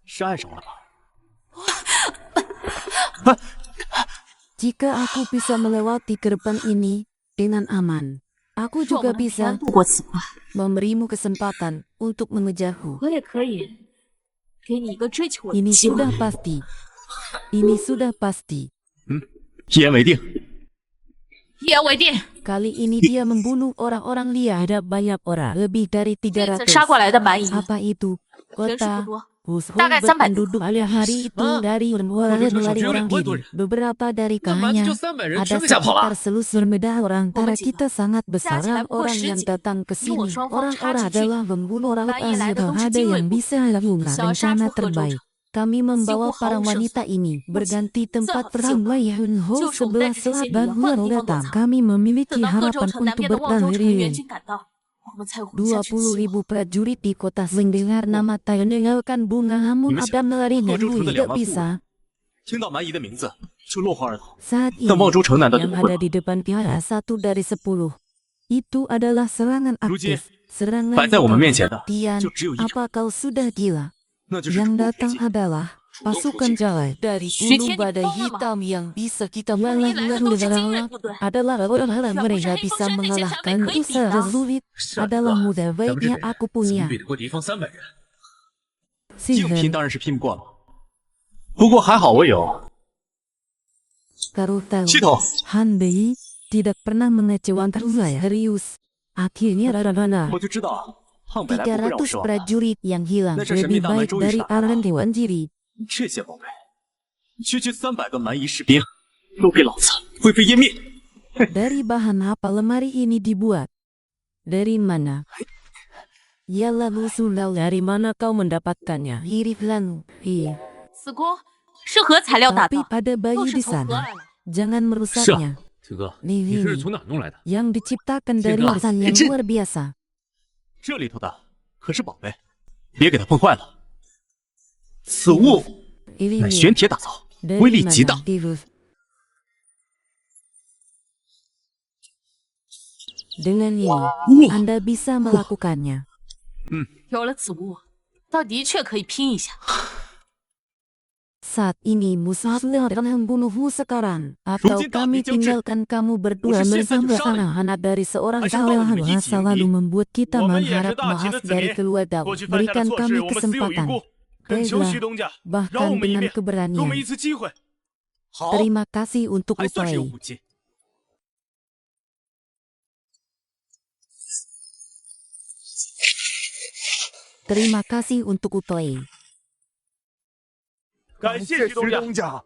是爱上我了吧？ Jika aku bisa melewati gerbang ini dengan aman, aku 让我 juga 们平 bisa 安度过此关， memberimu kesempatan untuk mengejarku. 我也可以给你一个追求我的 Ini 机会。 sudah pasti. Ini sudah pasti. 一言为定。 一言为定。 Kali ini dia membunuh orang-orang liar. Ada banyak orang, lebih dari 这次 300. 杀过来的蛮夷 Apa itu? 人数 Kota 不多， Hushou 大概300 berpenduduk hari itu dari luar dari orang gini. Beberapa dari 那蛮子 hanya 就300人， ada 全给吓跑 sekitar 了。 selusur medah orang antara Mama kita sangat besar. Jalan Orang pukul yang 10 datang ke sini, Ibu Shuang Fang orang-orang Cha Ji adalah membunuh orang Bayi asli. lahir Ada dari yang Jinwei bisa lakukan Xiao Sha rencana Chu He terbaik. Zhou Kami membawa Sihu para Hao Sheng wanita ini berganti tempat Zhe perang Hao Yun Ho 就是我们 sebelah 带着这些 selat 女 dan 人换个 luar 地方躲 datang. 藏。 Kami 等 memiliki 到贺州 harapan 城南 untuk 边的望州 berperang 城的援 Yun. 军赶到，我们才有活下去的希 20.000 望。 prajurit di kota mendengar nama Tayo meninggalkan bunga namun Ini ada melarinya Hezhou Lui Cheng tidak 的2万 bisa. 听到蛮夷的名字就落荒而逃。 Saat ini 但望州城南的 yang 堵 ada di depan Tiara 1 dari 10. Itu adalah serangan 如今 aktif. Serangan 摆在我们面前的 Tian, 就只有一场， apa kau sudah gila? 那就是 Yang 楚国 datang 绝境。 adalah pasukan Jalai dari Xu ulu Tian, badai kau hitam yang bisa kita 他们一来的 melakukan 都是精锐 dalam 部队， adalah orang-orang 全部是 mereka 黑 bisa 风山那些小 mengalahkan 鬼可以 itu 比 secara 的。 sulit 是啊， adalah 哥， mudah 咱们这 baiknya 人 aku 怎么 punya. 比得过敌方300人？ 硬拼 Sihir 当然是拼不过了，不过还好我有 kau tahu 系统。 Han Bei tidak pernah mengecewakan saya serius. Akhirnya rada-rada 我就知道胖北来不会让我 300 失望的。 prajurit yang hilang 那这神秘 lebih 大门 baik 终于 dari 是打开了。 aliran Dewan Jiri. 这些宝贝，区区300个蛮夷士兵，都给老子灰飞烟灭！ Dari bahan apa lemari ini dibuat? Dari mana? Ya lalu sulal dari mana kau mendapatkannya? Hirif lalu. Iya. 此锅是何材料打 Tapi 的？ pada 都 bayi 是 di 从河 sana. 而来。 Jangan 是 merusaknya. 啊，铁哥， Nih 你这是 ini 从哪儿弄来的？ yang diciptakan dari Tiga. lapisan yang luar biasa. 这里头的可是宝贝，别给它碰坏了。此物 Ini 乃 nih, 玄铁打造， dari 威力极 mana, 大。 Tirus? Dengan ini, 哇， Anda bisa melakukannya. 有了此物，倒的确可以拼一下。 Saat ini musuh sedang membunuhmu sekarang. Atau Rujin tak kami dijauh, tinggalkan kamu berdua Bos, siapa bersama yang anak dari seorang Asal tahu Zalehan ni masa Ji lalu Yongyi. membuat kita 我们也是 mengharap 大齐 maaf 的子 dari 民， keluarga. 过去犯下的 Berikan 错 kami 事，我们死有余 kesempatan. 辜，恳求 Baiklah, 徐东家饶 bahkan 我们一 dengan 命，给我们 keberanian. 一次机会。好， Terima kasih untuk 还算是有 Utoy. 武器。 Terima kasih untuk Utoy. 感谢徐东家。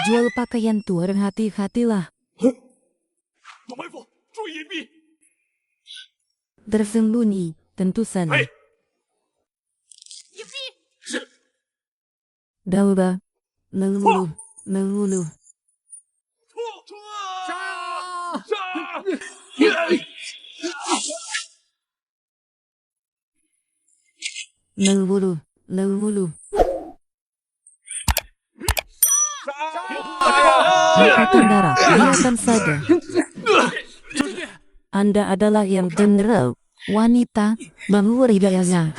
Jual pakaian tuar hati-hatilah. 有埋伏，注意隐蔽。 Tersembunyi, tentu saja. 嘿， Dauda, melulu, melulu. 杀！ 60. Angkatan darat, lihatkan saja. Anda adalah yang jenderal, wanita, luar biasa.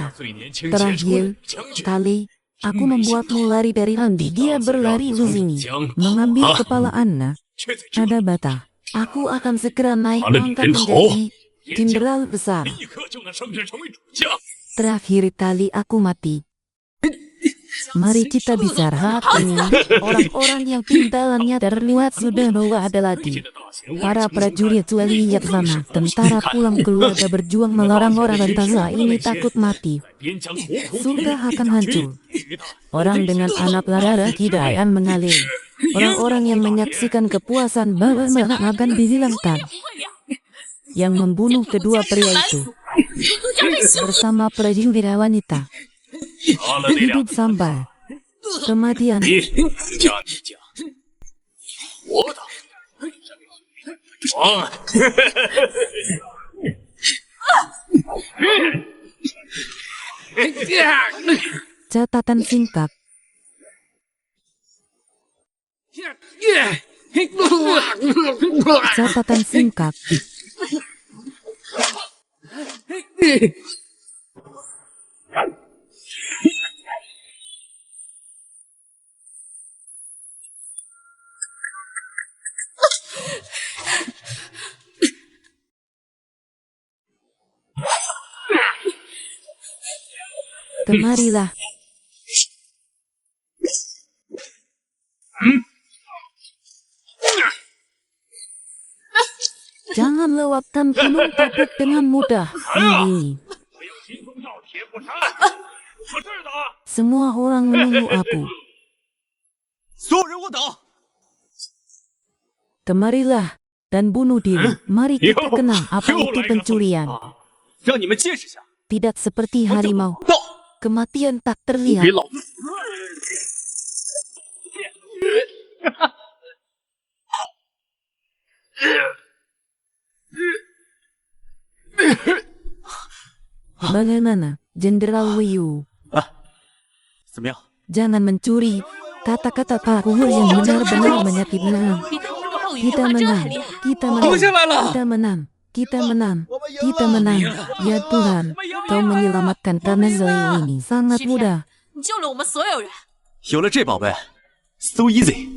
Terakhir kali, aku membuatmu lari dari Andi. Dia berlari ke sini, mengambil kepala Anda. Ada bata. Aku akan segera naik pangkat menjadi jenderal besar. Terakhir kali aku mati. Mari kita bicara dengan orang-orang yang pintalannya terlihat sudah bahwa ada lagi. Para prajurit lihat sana, tentara pulang keluarga berjuang melarang orang bantasa ini takut mati. Surga akan hancur. Orang dengan anak darah tidak akan mengalir. Orang-orang yang menyaksikan kepuasan bahwa akan dihilangkan. Yang membunuh kedua pria itu bersama prajurit wanita. Hidup sampai kematian. Catatan singkat. Catatan singkat. Kemarilah. Jangan lewatkan gunung Tapuk dengan mudah. Ini. Semua orang menunggu aku. Kemarilah dan bunuh diri. Mari kita kenal apa itu pencurian. Tidak seperti harimau. Kematian tak terlihat. Bagaimana, Jenderal Wiyu? Jangan mencuri. Kata-kata Pak Luhur yang benar-benar menyakitkan. Kita menang. Kita menang. Kita menang. Kita menang. Kita menang. Ya Tuhan, Kau menyelamatkan kami Zoe ini sangat mudah. 有了这宝贝，so easy。